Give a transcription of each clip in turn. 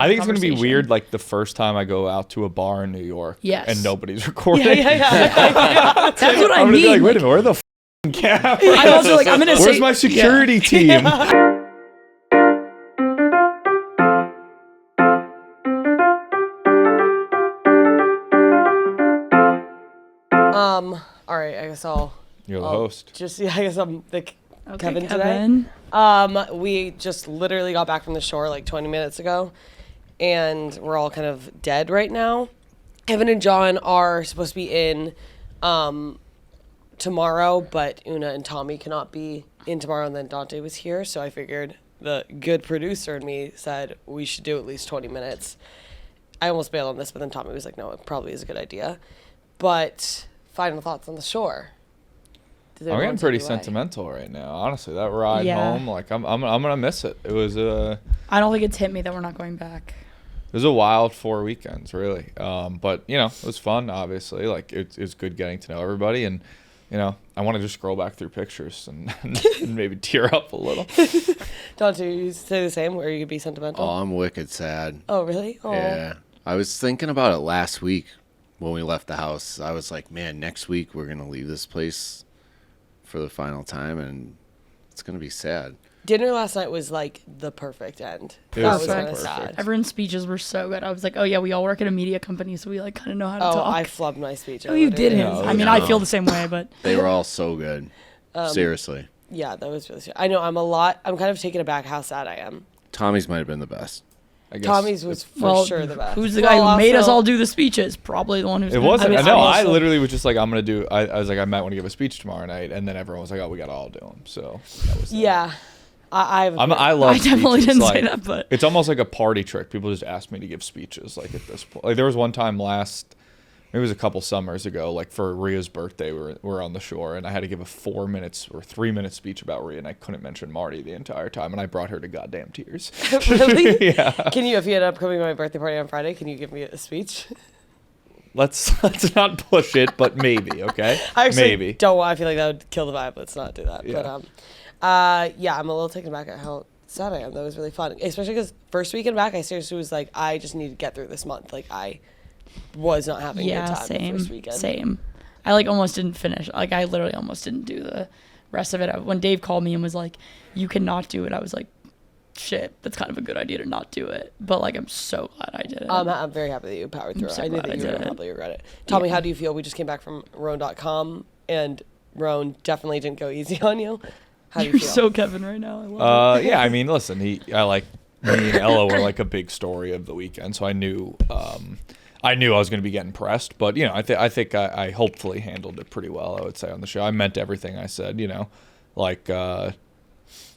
I think it's going to be weird, like, the first time I go out to a bar in New York and nobody's recording. Yeah. That's what I mean. Be like, wait a minute, where the camera? I'm also like, I'm going to say. Where's my security team? All right, I guess You're the host. I guess I'm the Kevin today. We just literally got back from the shore like 20 minutes ago, and we're all kind of dead right now. Kevin and John are supposed to be in tomorrow, but Oona and Tommy cannot be in tomorrow, and then Dante was here, so I figured the good producer in me said we should do at least 20 minutes. I almost bailed on this, but then Tommy was like, no, it probably is a good idea. But final thoughts on the shore. I'm getting pretty sentimental right now. Honestly, that ride home, like I'm gonna miss it. It was I don't think it's hit me that we're not going back. It was a wild 4 weekends, really. But you know, it was fun. Obviously, like it's good getting to know everybody, and you know, I want to just scroll back through pictures and maybe tear up a little. Dante, you say the same, where you could be sentimental? Oh, I'm wicked sad. Oh, really? Oh. Yeah, I was thinking about it last week when we left the house. I was like, man, next week we're gonna leave this place for the final time, and it's gonna be sad. Dinner last night was like the perfect end. That was kind of perfect. sad. Everyone's speeches were so good. I was like, oh yeah, we all work at a media company, so we like kind of know how to talk. I flubbed my speech. Oh, you didn't. No, I mean, I feel the same way, but they were all so good. Seriously. Yeah, that was really. I know. I'm kind of taken aback how sad I am. Tommy's might have been the best. I guess Tommy's was for sure the best. Who's the guy who made us all do the speeches? Probably the one who's. It wasn't. I mean, I literally was just like, I'm gonna do. I was like, I might want to give a speech tomorrow night, and then everyone was like, oh, we gotta all do them. So that was. Yeah, I love. I definitely speeches. didn't like, say that, but it's almost like a party trick. People just ask me to give speeches. Like at this point, like there was one time maybe it was a couple summers ago, like for Rhea's birthday, we were on the shore, and I had to give a 4 minutes or 3 minute speech about Rhea, and I couldn't mention Marty the entire time, and I brought her to goddamn tears. Really? Yeah. Can you, if you end up coming to my birthday party on Friday, can you give me a speech? Let's not push it, but maybe, okay? I actually maybe. don't. I feel like that would kill the vibe. Let's not do that. Yeah. But yeah, I'm a little taken back at how sad I am. That was really fun, especially because first weekend back, I seriously was like, I just need to get through this month. Like I was not having a good time the first weekend. Same. I like almost didn't finish. Like I literally almost didn't do the rest of it. When Dave called me and was like, you cannot do it, I was like, shit, that's kind of a good idea to not do it. But like I'm so glad I did it. I'm very happy that you powered through it. So I knew that you would probably regret it. Tommy, how do you feel? We just came back from Roan.com, and Roan definitely didn't go easy on you. How do you You're feel? so Kevin right now. I love it. Yeah, I mean, listen, me and Ella were like a big story of the weekend, so I knew I was going to be getting pressed, but you know, I think I hopefully handled it pretty well. I would say on the show, I meant everything I said. You know, like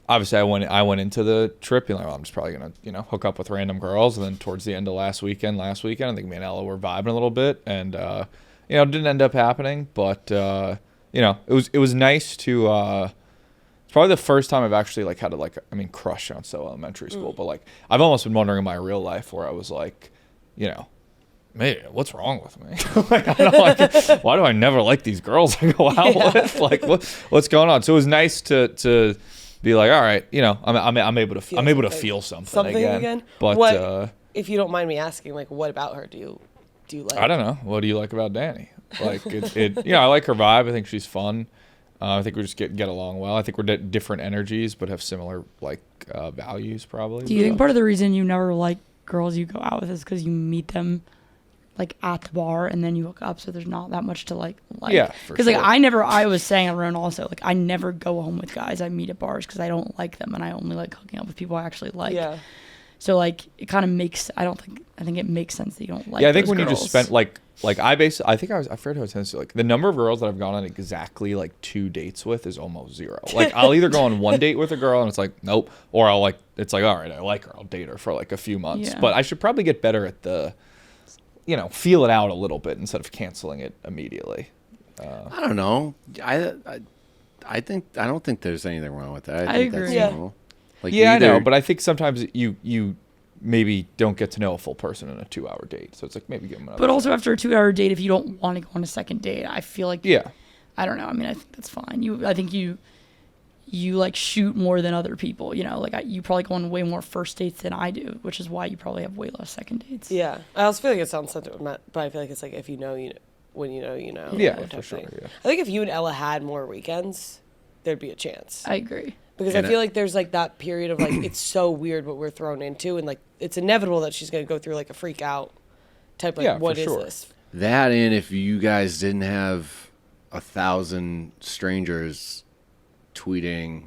obviously I went into the trip, you know, I'm just probably gonna hook up with random girls, and then towards the end of last weekend, I think me and Ella were vibing a little bit, and it didn't end up happening, but it was nice to. It's probably the first time I've actually like had to crush on elementary school, but like I've almost been wondering in my real life where I was like, man, what's wrong with me? Why do I never like these girls I go out with? Like, what's going on? So it was nice to be like, all right, I'm able to feel something again. But what, if you don't mind me asking, like, what about her do you like? I don't know. What do you like about Danny? Like, I like her vibe. I think she's fun. I think we just get along well. I think we're different energies, but have similar values probably. Do you think part of the reason you never like girls you go out with is because you meet them like at the bar and then you hook up, so there's not that much to like? Yeah, because sure. I was saying around also, like I never go home with guys I meet at bars because I don't like them, and I only like hooking up with people I actually like. Yeah. So like it kind of makes I think it makes sense that you don't like. Yeah, I think those when girls. You just spent I forget how it tends to like the number of girls that I've gone on exactly like 2 dates with is almost zero. Like I'll either go on one date with a girl and it's like nope, or it's like all right, I like her, I'll date her for like a few months. Yeah. But I should probably get better at the, feel it out a little bit instead of canceling it immediately. I don't know. I don't think there's anything wrong with that. I think agree. That's normal. Like I know, but I think sometimes you maybe don't get to know a full person in a 2-hour date. So it's like maybe give them another But also after a 2-hour date, if you don't want to go on a second date, I feel like I don't know. I mean, I think that's fine. I think you you like shoot more than other people, you know, like you probably go on way more first dates than I do, which is why you probably have way less second dates. Yeah. I also feel like it sounds sentimental, but I feel like it's like if you know, you know, when you know, you know. Yeah, type for sure. thing. Yeah. I think if you and Ella had more weekends, there'd be a chance. I agree. Because And I feel like there's like that period of like it's so weird what we're thrown into, and like it's inevitable that she's gonna go through like a freak out type like Yeah, what for is sure. this? That, and if you guys didn't have 1,000 strangers tweeting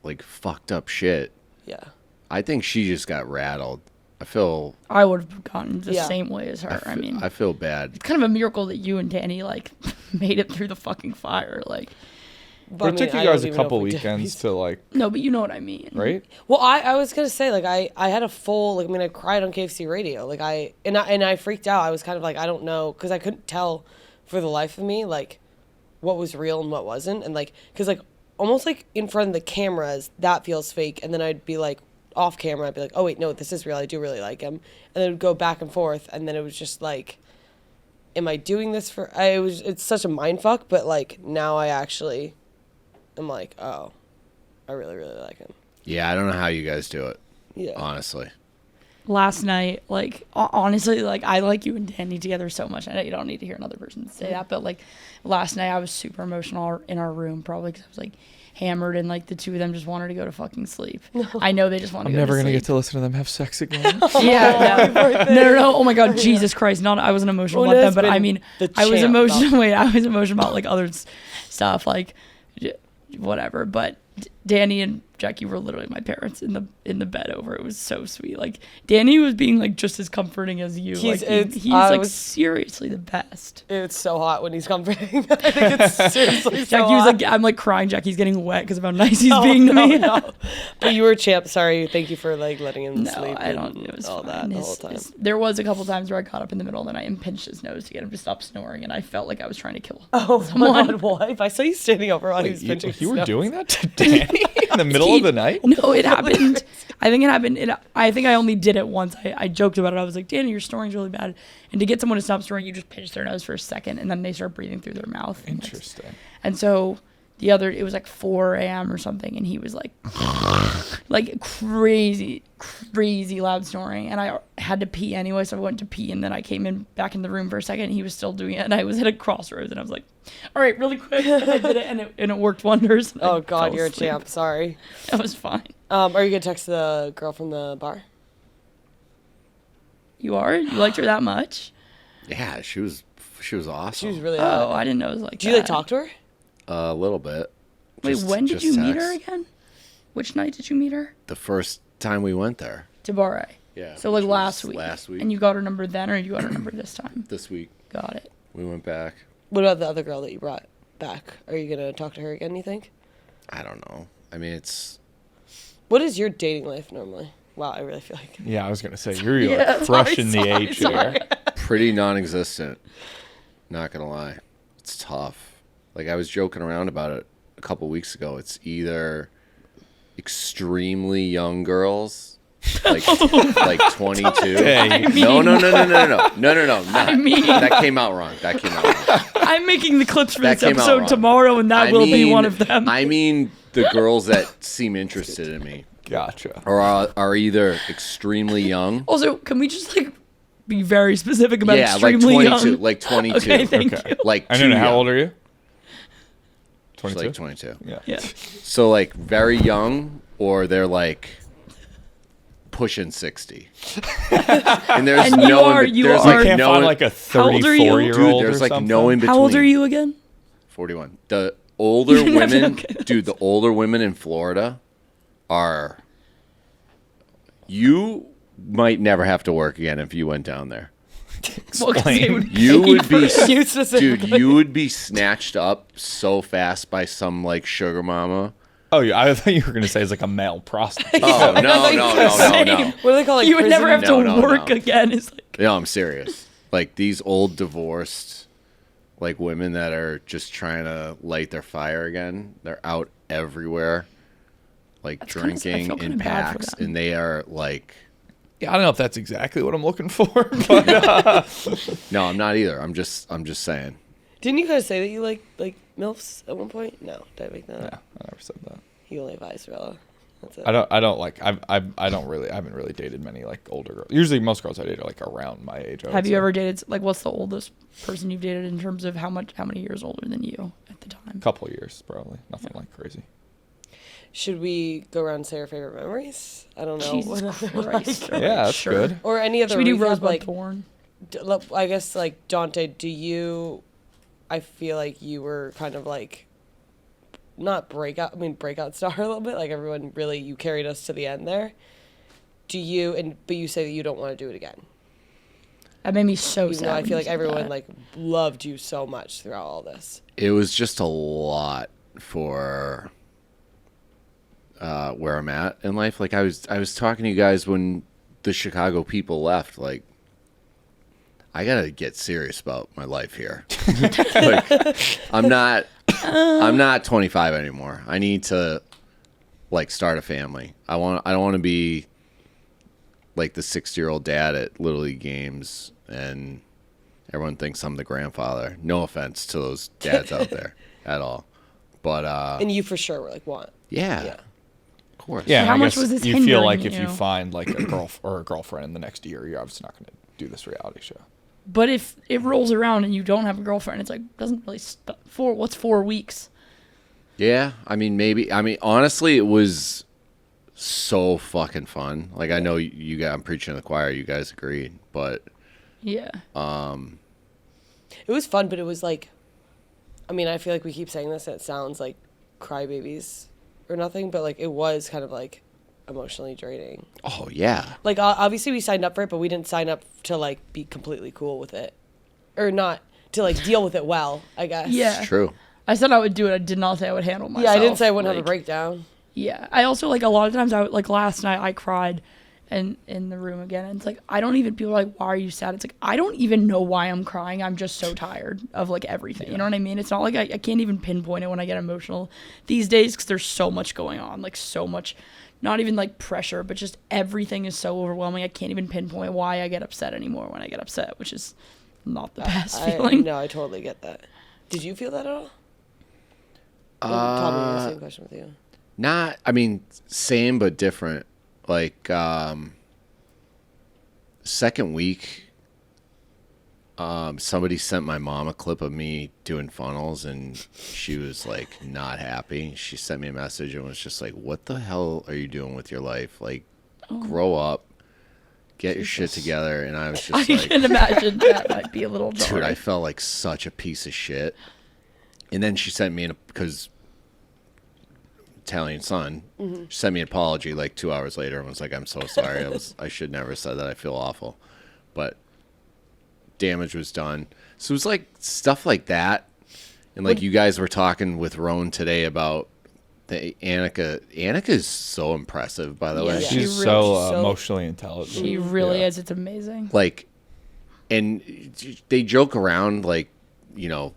like fucked up shit, Yeah. I think she just got rattled. I would have gotten the Yeah. same way as her. I mean, I feel bad. it's kind of a miracle that you and Danny like made it through the fucking fire. Like, But I It took mean, you I guys don't a even know couple if we did. weekends to like, no, but you know what I mean, right? Well, I was gonna say like I had a full like I mean I cried on KFC radio like I freaked out. I was kind of like I don't know because I couldn't tell for the life of me like what was real and what wasn't, and like because like almost like in front of the cameras that feels fake, and then I'd be like off camera I'd be like, oh wait, no, this is real, I do really like him, and then it would go back and forth, and then it was just like, am I doing this for it's such a mind fuck, but like now I actually am like, oh, I really really like him. Yeah, I don't know how you guys do it, Yeah. honestly. last night, like honestly, like I like you and Danny together so much. I know you don't need to hear another person say that, but like last night I was super emotional in our room, probably because I was like hammered, and like the two of them just wanted to go to fucking sleep. I know they just want to I'm go never to gonna sleep. get to listen to them have sex again. Yeah, no. Oh my God, Jesus Christ! Not I wasn't emotional about Oona's them, but I been mean, the I was champ emotional. about- Wait, I was emotional about like other stuff, like whatever. But Danny and Jackie were literally my parents in the bed over. It was so sweet. Like Danny was being like just as comforting as you. He's- He's I like was- seriously the best. It's so hot when he's comforting. I think it's seriously so Jackie was hot. like, I'm like crying. Jackie's getting wet because of how nice he's Oh, being to no, me. no. But you were a champ. Sorry. Thank you for like letting him No, sleep. I don't. and It was all fine. that the whole time. There was a couple times where I got up in the middle of the night and pinched his nose to get him to stop snoring, and I felt like I was trying to kill Oh someone. my God, what? I saw you standing over while he was Wait, pinching you were his doing nose. that to Danny in the middle of the night? No, it happened. I think it happened. I think I only did it once. I joked about it. I was like, Danny, your snoring's really bad. And to get someone to stop snoring, you just pinch their nose for a second, and then they start breathing through their mouth. Interesting. And so it was like 4 a.m. or something, and he was like, like crazy loud snoring. And I had to pee anyway, so I went to pee, and then I came back in the room for a second, and he was still doing it. And I was at a crossroads, and I was like, all right, really quick. And I did it, and it worked wonders. And I Oh God, fell you're a asleep. champ. Sorry. That was fine. Are you gonna text the girl from the bar? You are? You liked her that much? Yeah, she was awesome. She was really. Oh, I didn't know it was like Did that. you like talk to her? A little bit. Wait, Just- when did just you meet her text. again? Which night did you meet her? The first time we went there. To Barre. Yeah. So like which last was week. Last week. And you got her number then, or you got her number this time? This week Got it. we went back. What about the other girl that you brought back? Are you gonna talk to her again? You think? I don't know. I mean, it's What is your dating life normally? Wow, I really feel like. Yeah, I was gonna say you're like Yeah, fresh sorry, in the sorry, age sorry. here. pretty non-existent. Not gonna lie, it's tough. Like I was joking around about it a couple weeks ago. It's either extremely young girls, like 22. Hey. No. I mean- That came out wrong. I'm making the clips for That this came out episode wrong. tomorrow, and that will be one of them. I mean, the girls that seem interested in me Gotcha. are either extremely young. Also, can we just like be very specific about Yeah, like extremely 22. young? Like 22. Okay, thank Okay. you. Like I too don't know. How young. old are you? She's 22. like 22. Yeah. Yeah. So like very young, or they're like pushing 60. And there's And no I there's like can't no find like a How old are you? 34-year-old dude, or there's like something. no in between. How old are you again? 41. The older You never- women, okay. dude, the older women in Florida are. You might never have to work again if you went down there. Well, 'cause they would You pay would for be, it. You specifically. dude, you would be snatched up so fast by some like sugar mama. Oh, yeah. I thought you were gonna say it's like a male prostitute. Oh I no, thought you no, were no, no, saying- no. What do they call like? You would never have prison? to No, no, work no. again. It's like No, I'm serious. Like these old divorced, like women that are just trying to light their fire again. They're out everywhere, like That's kinda- I feel drinking kinda in bad for packs, them. and they are like. Yeah, I don't know if that's exactly what I'm looking for, but No, I'm not either. I'm just saying. Didn't you guys say that you like milfs at one point? No, did I make that yeah, up? I never said that. You only have eyes for Ella. That's it. I haven't really dated many like older girls. Usually most girls I date are like around my age. Have you ever dated, like, what's the oldest person you've dated in terms of how many years older than you at the time? A couple of years, probably. Nothing like crazy. Should we go around and say our favorite memories? I don't know. Jesus Christ. Yeah, that's Sure. good. Or any other Should we do recap, Rosebud like, Thorn? I guess, like, Dante, I feel like you were kind of like, not breakout star a little bit. Like, everyone really, you carried us to the end there. But you say that you don't want to do it again. That made me so Even sad. though I when feel you like said everyone, that. like, loved you so much throughout all this. It was just a lot for where I'm at in life. Like I was talking to you guys when the Chicago people left. Like, I gotta get serious about my life here. Like, I'm not 25 anymore. I need to like start a family. I don't want to be like the 60-year-old dad at Little League games and everyone thinks I'm the grandfather. No offense to those dads out there at all. But And you for sure were like, what? yeah. Yeah. Of course. Yeah, How and I much guess was this you feel hindering like if you you? find like a girl or a girlfriend in the next year, you're obviously not going to do this reality show. But if it rolls around and you don't have a girlfriend, it's like, doesn't really what's 4 weeks? Yeah, I mean, maybe. I mean, honestly, it was so fucking fun. Like, I know you guys, I'm preaching to the choir. You guys agreed, but Yeah. It was fun, but it was like, I mean, I feel like we keep saying this and it sounds like crybabies or nothing, but like it was kind of like emotionally draining. oh yeah, Like obviously we signed up for it, but we didn't sign up to like be completely cool with it, or not to like deal with it well, I guess. Yeah. it's true. I said I would do it. I did not say I would handle myself. Yeah, I didn't say I wouldn't have a like, breakdown. Yeah. I also, like, a lot of times, like, last night I cried in the room again. And it's like, I don't even, people are like, why are you sad? It's like, I don't even know why I'm crying. I'm just so tired of, like, everything. Yeah. You know what I mean? It's not like I can't even pinpoint it when I get emotional these days because there's so much going on. Like, so much, not even, like, pressure, but just everything is so overwhelming. I can't even pinpoint why I get upset anymore when I get upset, which is not the best feeling. No, I totally get that. Did you feel that at all? Probably the same question with you. Not, I mean, same but different. Like, second week, somebody sent my mom a clip of me doing funnels, and she was like not happy. She sent me a message and was just like, "What the hell are you doing with your life? Like, grow up, get your shit together." And I was just I like, can imagine that might be a little jarring. dude, I felt like such a piece of shit. And then she sent me because Italian son, she sent me an apology like 2 hours later and was like, "I'm so sorry. I should never have said that. I feel awful." But damage was done. So it was like stuff like that. And like you guys were talking with Roan today about the Annika. Annika is so impressive, by the way. Yeah. She's She so really- emotionally intelligent. She really Yeah. is. It's amazing. Like, and they joke around like, you know,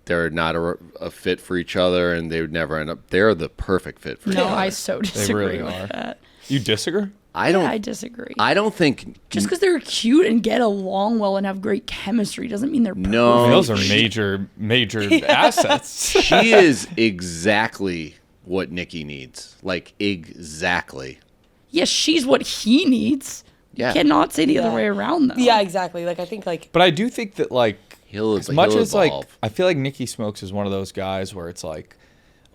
they're not a fit for each other and they would never end up. They're the perfect fit for each No, other. I so disagree really with are. that. You disagree? I don't. I disagree. I don't think. Just because they're cute and get along well and have great chemistry doesn't mean they're No. I mean, perfect. those are major assets. She is exactly what Nicky needs. Like, exactly. Yes, she's what he needs. Yeah. You cannot say the other Yeah. way around, though. Yeah, exactly. Like I think like But I do think that like He'll as much he'll as like evolve. I feel like Nicky Smokes is one of those guys where it's like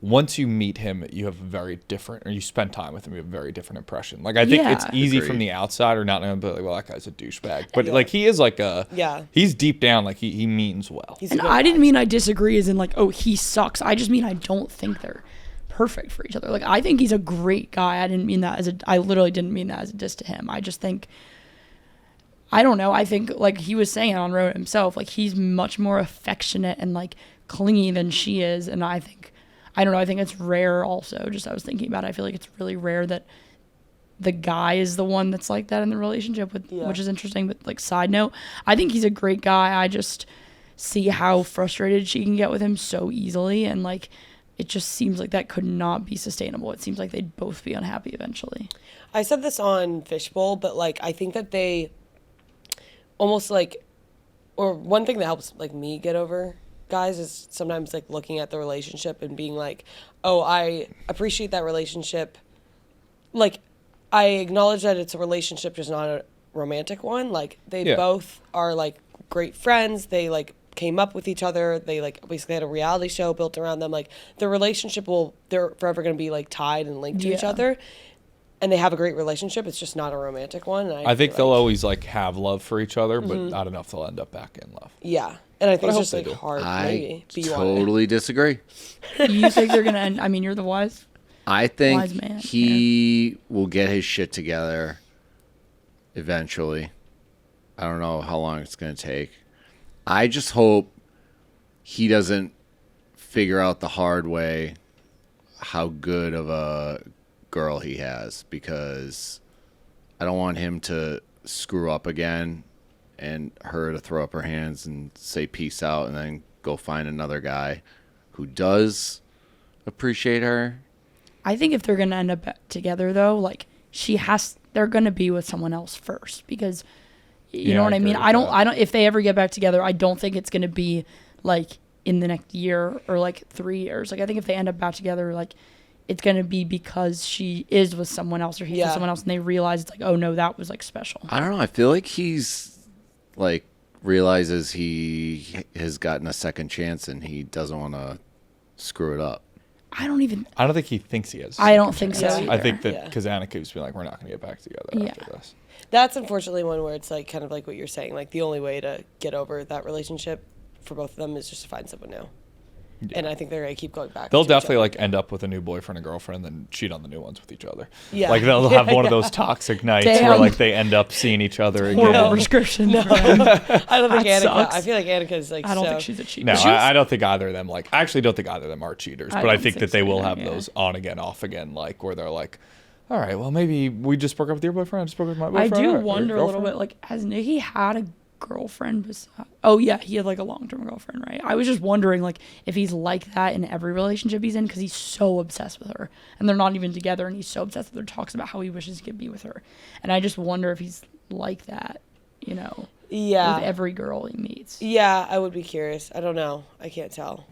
once you meet him you have a very different, or you spend time with him, you have a very different impression. Like I think Yeah. it's easy Agreed. from the outside or not knowing, but like, well, that guy's a douchebag. But like he is like he's deep down like he means well. he's a And good I guy. didn't mean I disagree as in like, oh, he sucks. I just mean I don't think they're perfect for each other. Like, I think he's a great guy. I didn't mean that I literally didn't mean that as a diss to him. I just think, I don't know. I think, like he was saying on Road himself, like he's much more affectionate and like clingy than she is. And I think, I don't know, I think it's rare also. Just I was thinking about it. I feel like it's really rare that the guy is the one that's like that in the relationship, which is interesting. But like, side note, I think he's a great guy. I just see how frustrated she can get with him so easily. And like, it just seems like that could not be sustainable. It seems like they'd both be unhappy eventually. I said this on Fishbowl, but like I think that they almost like, or one thing that helps like me get over guys is sometimes like looking at the relationship and being like, oh, I appreciate that relationship. Like, I acknowledge that it's a relationship, just not a romantic one. Like, they both are like great friends. They like came up with each other. They like basically had a reality show built around them. Like, the relationship they're forever going to be like tied and linked to each other. And they have a great relationship. It's just not a romantic one. And I think they'll always like have love for each other, but not enough they'll end up back in love. Yeah. And I think it's just like hard. I totally disagree. You think they're gonna end? I mean, you're the wise. I think wise man. he will get his shit together eventually. I don't know how long it's gonna take. I just hope he doesn't figure out the hard way how good of a girl he has, because I don't want him to screw up again and her to throw up her hands and say peace out and then go find another guy who does appreciate her. I think if they're gonna end up together though, like they're gonna be with someone else first, because you know what I mean? I don't if they ever get back together, I don't think it's gonna be like in the next year or like 3 years. Like, I think if they end up back together, like, it's going to be because she is with someone else or he's with someone else, and they realize it's like, oh no, that was like special. I don't know. I feel like he's like realizes he has gotten a second chance and he doesn't want to screw it up. I don't think he thinks he has. I don't think so either. I think that because Annika was being like, we're not going to get back together after this. That's unfortunately one where it's like kind of like what you're saying. Like, the only way to get over that relationship for both of them is just to find someone new. Yeah. And I think they're going to keep going back. They'll definitely like end up with a new boyfriend and girlfriend and then cheat on the new ones with each other. Yeah. Like, they'll have one of those toxic nights where like they end up seeing each other again. Horrible prescription. No. I don't think Annika. Sucks. I feel like Annika's like. I don't think she's a cheater. No, I don't think either of them. Like, I actually don't think either of them are cheaters. But I think that they will have those on again, off again, like where they're like, all right, well, maybe we just broke up with your boyfriend. I just broke up with my boyfriend. I do wonder a little bit, like, has Nicky had a girlfriend? Oh yeah, he had like a long-term girlfriend, right? I was just wondering, like, if he's like that in every relationship he's in, because he's so obsessed with her and they're not even together, and he's so obsessed with her, talks about how he wishes he could be with her, and I just wonder if he's like that, you know, with every girl he meets. Yeah, I would be curious. I don't know. I can't tell.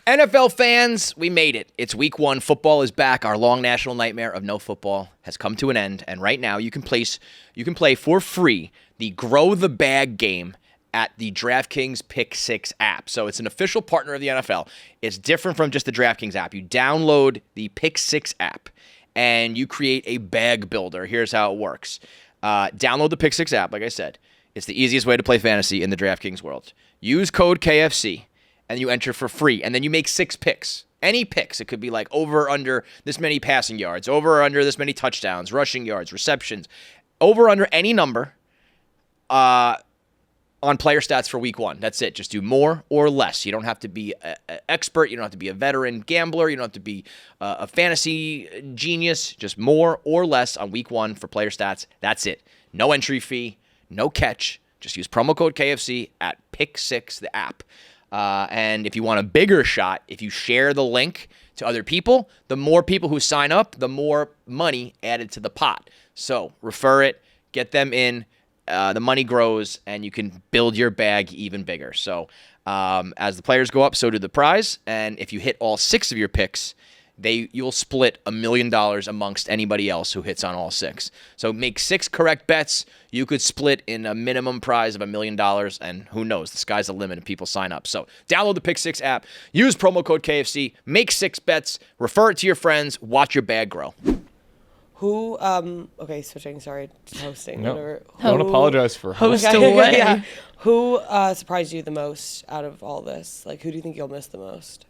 NFL fans, we made it. It's week 1. Football is back. Our long national nightmare of no football has come to an end. And right now you can play for free the Grow the Bag game at the DraftKings Pick 6 app. So it's an official partner of the NFL. It's different from just the DraftKings app. You download the Pick 6 app and you create a bag builder. Here's how it works. Download the Pick 6 app, like I said. It's the easiest way to play fantasy in the DraftKings world. Use code KFC. And you enter for free. And then you make 6 picks. Any picks. It could be like over or under this many passing yards, over or under this many touchdowns, rushing yards, receptions, over or under any number on player stats for week 1. That's it. Just do more or less. You don't have to be an expert. You don't have to be a veteran gambler. You don't have to be a fantasy genius. Just more or less on week 1 for player stats. That's it. No entry fee, no catch. Just use promo code KFC at Pick6, the app. And if you want a bigger shot, if you share the link to other people, the more people who sign up, the more money added to the pot. So refer it, get them in, the money grows, and you can build your bag even bigger. So as the players go up, so do the prize. And if you hit all 6 of your picks, you'll split $1 million amongst anybody else who hits on all 6. So make 6 correct bets. You could split in a minimum prize of $1 million, and who knows? The sky's the limit if people sign up. So download the Pick 6 app, use promo code KFC, make 6 bets, refer it to your friends, watch your bag grow. Who, switching, sorry, hosting. No, Whatever. don't apologize for Host hosting. away. Yeah. Who surprised you the most out of all this? Like, who do you think you'll miss the most?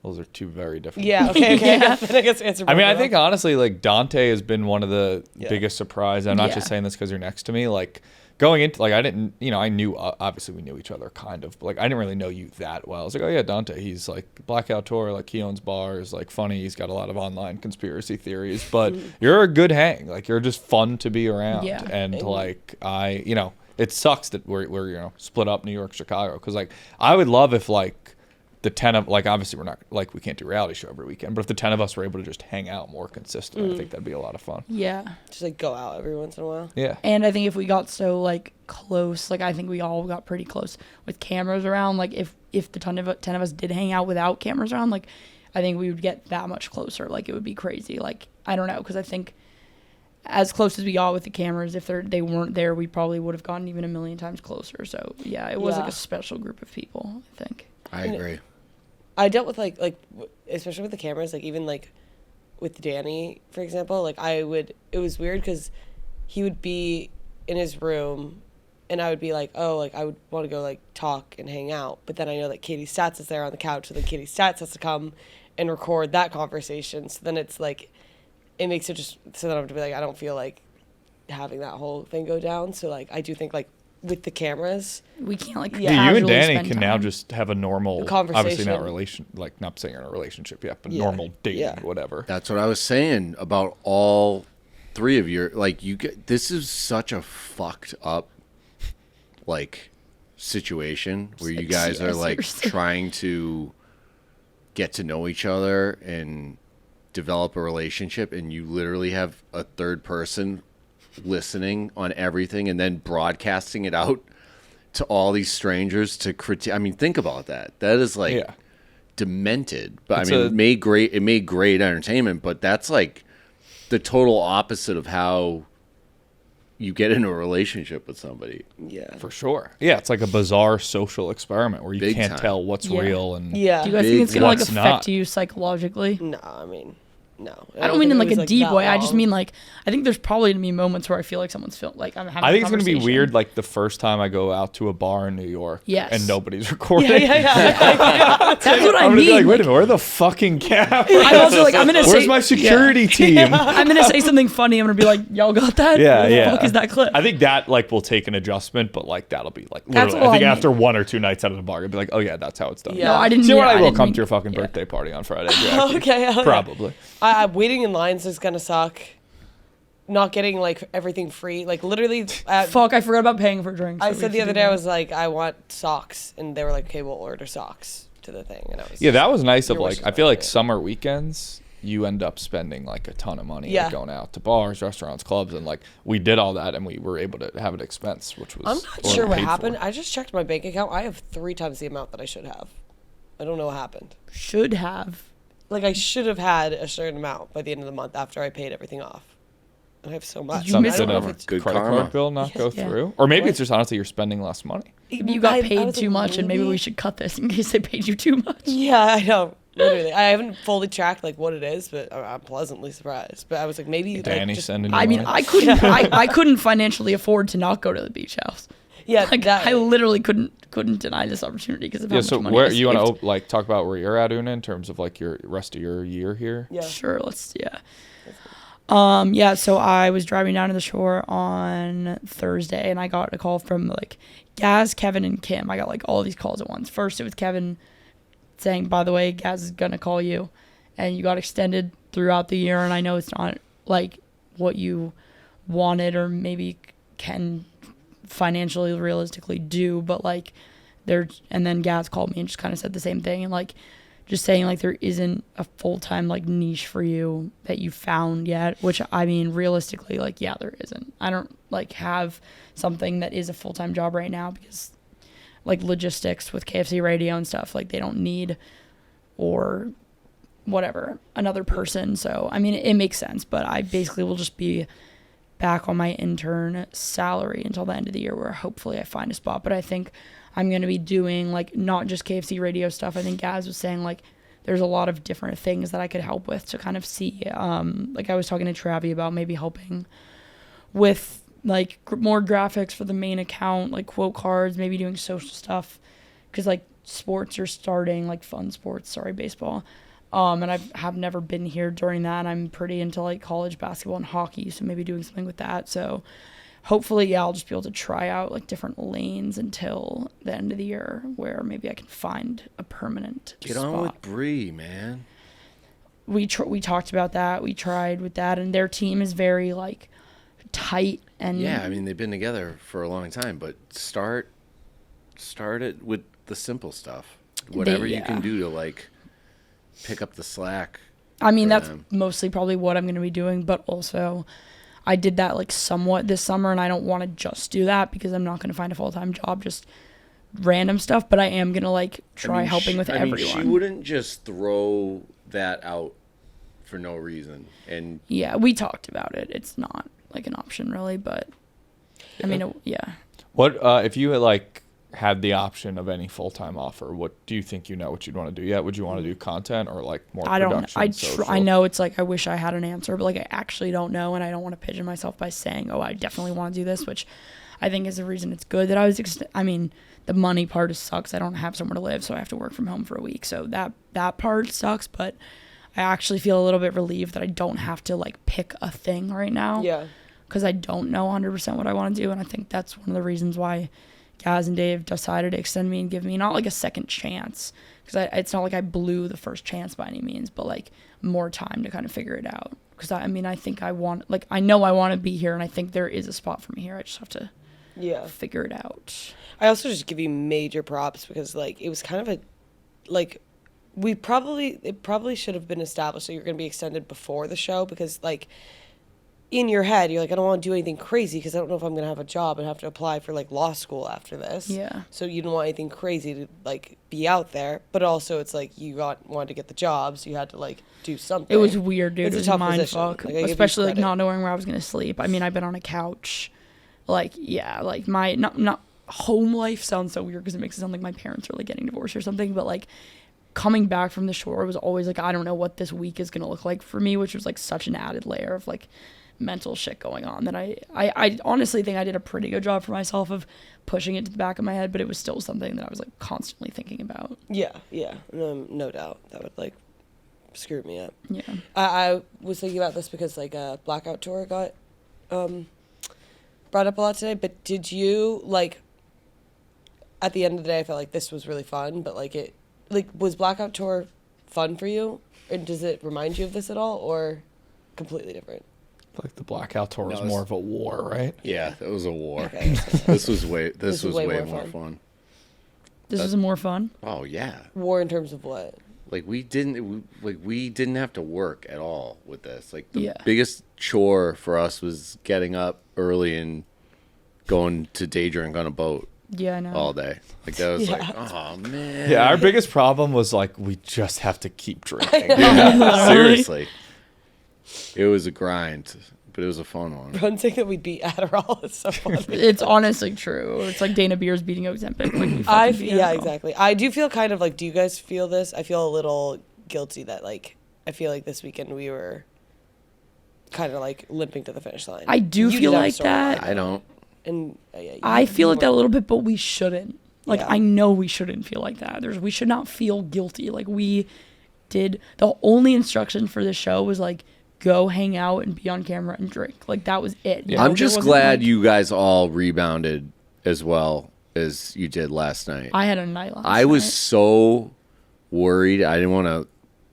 Those are 2 very different. Yeah, okay. I guess answer. I mean, I think honestly, like, Dante has been one of the biggest surprise. I'm not just saying this because you're next to me. Like, going into, like, I didn't, I knew, obviously we knew each other kind of, but like, I didn't really know you that well. I was like, oh yeah, Dante, he's like Blackout tour, like he owns bars, like funny. He's got a lot of online conspiracy theories, but you're a good hang. Like, you're just fun to be around. Yeah. And like, it sucks that we're split up New York, Chicago. Cause like, I would love if like, the 10 of, like, obviously we're not, like, we can't do reality show every weekend, but if the 10 of us were able to just hang out more consistently, I think that'd be a lot of fun. Yeah. Just like go out every once in a while. Yeah. And I think if we got so like close, like I think we all got pretty close with cameras around. Like if the 10 of us did hang out without cameras around, like I think we would get that much closer. Like it would be crazy. Like I don't know, because I think as close as we got with the cameras, if they weren't there, we probably would have gotten even a million times closer. So yeah, it was like a special group of people, I think. I agree. I dealt with like especially with the cameras, like even like with Danny, for example, like it was weird because he would be in his room and I would be like, oh, like I would want to go like talk and hang out. But then I know that Katie Stats is there on the couch, so then Katie Stats has to come and record that conversation. So then it's like, it makes it just, so then I have to be like, I don't feel like having that whole thing go down. So like, I do think like with the cameras, we can't like Yeah, you and casually Danny spend can now time. just have a normal conversation. obviously not saying you're in a relationship yet, but normal dating, whatever. That's what I was saying about all three of your, like, this is such a fucked up, like, situation where you guys are like seriously. trying to get to know each other and develop a relationship, and you literally have a third person listening on everything and then broadcasting it out to all these strangers to critique. I mean, think about that. That is like demented. But It's I mean, it made great entertainment, but that's like the total opposite of how you get into a relationship with somebody. yeah. For sure. Yeah, it's like a bizarre social experiment where you Big can't time. tell what's real and Yeah. Do you guys think it's gonna like what's affect not. you psychologically? No, I mean, no. I don't mean in think like it a was, deep that way. I just long. mean like I think there's probably gonna be moments where I feel like someone's like I'm having. I think a it's gonna be conversation. weird, like the first time I go out to a bar in New York, Yes. and nobody's recording. That's what I I'm gonna mean. be like, wait a Like, minute, where are the fucking cameras? I'm also like I'm gonna Where's say my security team? I'm gonna say something funny. I'm gonna be like, y'all got that? Yeah, What the yeah. fuck is that clip? I think that like will take an adjustment, but like that'll be like That's literally. I all think I mean. after 1 or 2 nights out of the bar, you'll be like, oh yeah, that's how it's done. Yeah. No, I didn't. See what yeah, I will didn't come mean- to your fucking yeah. birthday party on Friday. Jackie. Okay. Probably. I'm waiting in lines is gonna suck. Not getting like everything free, like literally. Fuck, I forgot about paying for drinks. I so we said the should other do day, I that. was like, I want socks, and they were like, okay, we'll order socks to the thing, and I was Yeah, that was nice. Of Your like, wishes I feel are like right. summer weekends, you end up spending like a ton of money, Yeah. like, going out to bars, restaurants, clubs, and like we did all that, and we were able to have an expense, which was. I'm not or sure what paid for. happened. I just checked my bank account. I have 3 times the amount that I should have. I don't know what happened. should have. Like I should have had a certain amount by the end of the month after I paid everything off. And I have so much. You miss I don't know Something if of it's good Good credit karma. card bill not go Yeah. through, or maybe What? it's just honestly you're spending less money. You got I paid was too like, much, and maybe we should cut this in case they paid you too much. Yeah, I know. Literally, I haven't fully tracked like what it is, but I'm pleasantly surprised. But I was like, maybe Danny like, just, sending you I mean, money. I couldn't. I couldn't financially afford to not go to the beach house. yeah, Like that, I literally couldn't deny this opportunity because of how Yeah, much so money where I you want saved. to like talk about where you're at, Oona, in terms of like your rest of your year here? yeah. Sure, yeah, so I was driving down to the shore on Thursday and I got a call from like Gaz, Kevin, and Kim. I got like all these calls at once. First it was Kevin saying, by the way, Gaz is gonna call you and you got extended throughout the year, and I know it's not like what you wanted or maybe can financially realistically do, but like and then Gaz called me and just kind of said the same thing, and like just saying like there isn't a full-time like niche for you that you found yet, which I mean realistically like yeah, there isn't. I don't like have something that is a full-time job right now because like logistics with KFC radio and stuff, like they don't need or whatever another person. So I mean it makes sense, but I basically will just be back on my intern salary until the end of the year where hopefully I find a spot. But I think I'm going to be doing like not just KFC radio stuff. I think Gaz was saying like there's a lot of different things that I could help with to kind of see. Like I was talking to Travi about maybe helping with like more graphics for the main account, like quote cards, maybe doing social stuff. Because like sports are starting, like fun sports, baseball. And I have never been here during that. I'm pretty into like college basketball and hockey, so maybe doing something with that. So hopefully, yeah, I'll just be able to try out like different lanes until the end of the year where maybe I can find a permanent Get spot. on with Bree, man. We talked about that. We tried with that, and their team is very like tight and Yeah, I mean they've been together for a long time, but start it with the simple stuff. whatever you can do to like pick up the slack. I mean, for that's them. mostly probably what I'm going to be doing, but also I did that like somewhat this summer, and I don't want to just do that because I'm not going to find a full-time job, just random stuff, but I am going to like try helping with everyone. She wouldn't just throw that out for no reason. And yeah, we talked about it. It's not like an option really, but I mean, yeah. What if you had like had the option of any full-time offer? What do you think what you'd want to do yet? Would you want to do content or like more I don't. production? I know it's like I wish I had an answer, but like I actually don't know, and I don't want to pigeon myself by saying, "Oh, I definitely want to do this," which I think is the reason it's good that I was. I mean, the money part sucks. I don't have somewhere to live, so I have to work from home for a week. So that part sucks, but I actually feel a little bit relieved that I don't have to like pick a thing right now. Yeah. Because I don't know 100% what I want to do, and I think that's one of the reasons why Gaz and Dave decided to extend me and give me not like a second chance, because it's not like I blew the first chance by any means, but like more time to kind of figure it out. Because I mean, I think I want, like, I know I want to be here, and I think there is a spot for me here. I just have to figure it out. I also just give you major props because like it was kind of a like it probably should have been established that you're going to be extended before the show, because like in your head you're like, I don't want to do anything crazy because I don't know if I'm going to have a job and have to apply for like law school after this. Yeah. So you don't want anything crazy to like be out there, but also it's like you wanted to get the job, so you had to like do something. It was weird, dude. It's It a was tough mind position. fuck, Like, I give you especially like credit. not knowing where I was gonna sleep. I mean, I've been on a couch, like like my not home life sounds so weird because it makes it sound like my parents are like getting divorced or something, but like coming back from the shore was always like, I don't know what this week is gonna look like for me, which was like such an added layer of like mental shit going on that I honestly think I did a pretty good job for myself of pushing it to the back of my head, but it was still something that I was like constantly thinking about. Yeah, no doubt that would like screw me up. Yeah. I was thinking about this because like a Blackout tour got brought up a lot today, but did you like at the end of the day I felt like this was really fun, but like was Blackout tour fun for you, and does it remind you of this at all, or completely different? Like the Blackout tour was more of a war, right? Yeah, it was a war. Okay. This was way more fun. This was more fun. Oh yeah. War in terms of what? Like we didn't have to work at all with this. Like the Yeah. biggest chore for us was getting up early and going to day drink on a boat Yeah, I know. all day. Like that was Yeah. like, oh man. Yeah, our biggest problem was like we just have to keep drinking. Yeah, seriously. It was a grind, but it was a fun one. One thing that we beat Adderall is so funny. It's honestly true. It's like Dana Beers beating Ozempic. Like we fucking beat Adderall. Exactly. I do feel kind of like, do you guys feel this? I feel a little guilty that like, I feel like this weekend we were kind of like limping to the finish line. I do You feel did have a like storyline, that. I don't. And I feel like that a little bit, but we shouldn't. Like, Yeah. I know we shouldn't feel like that. We should not feel guilty. Like, we did. The only instruction for this show was like, go hang out and be on camera and drink. Like, that was it. You know, I'm there just wasn't, glad like- you guys all rebounded as well as you did last night. I had a night last I was night. so worried. I didn't want to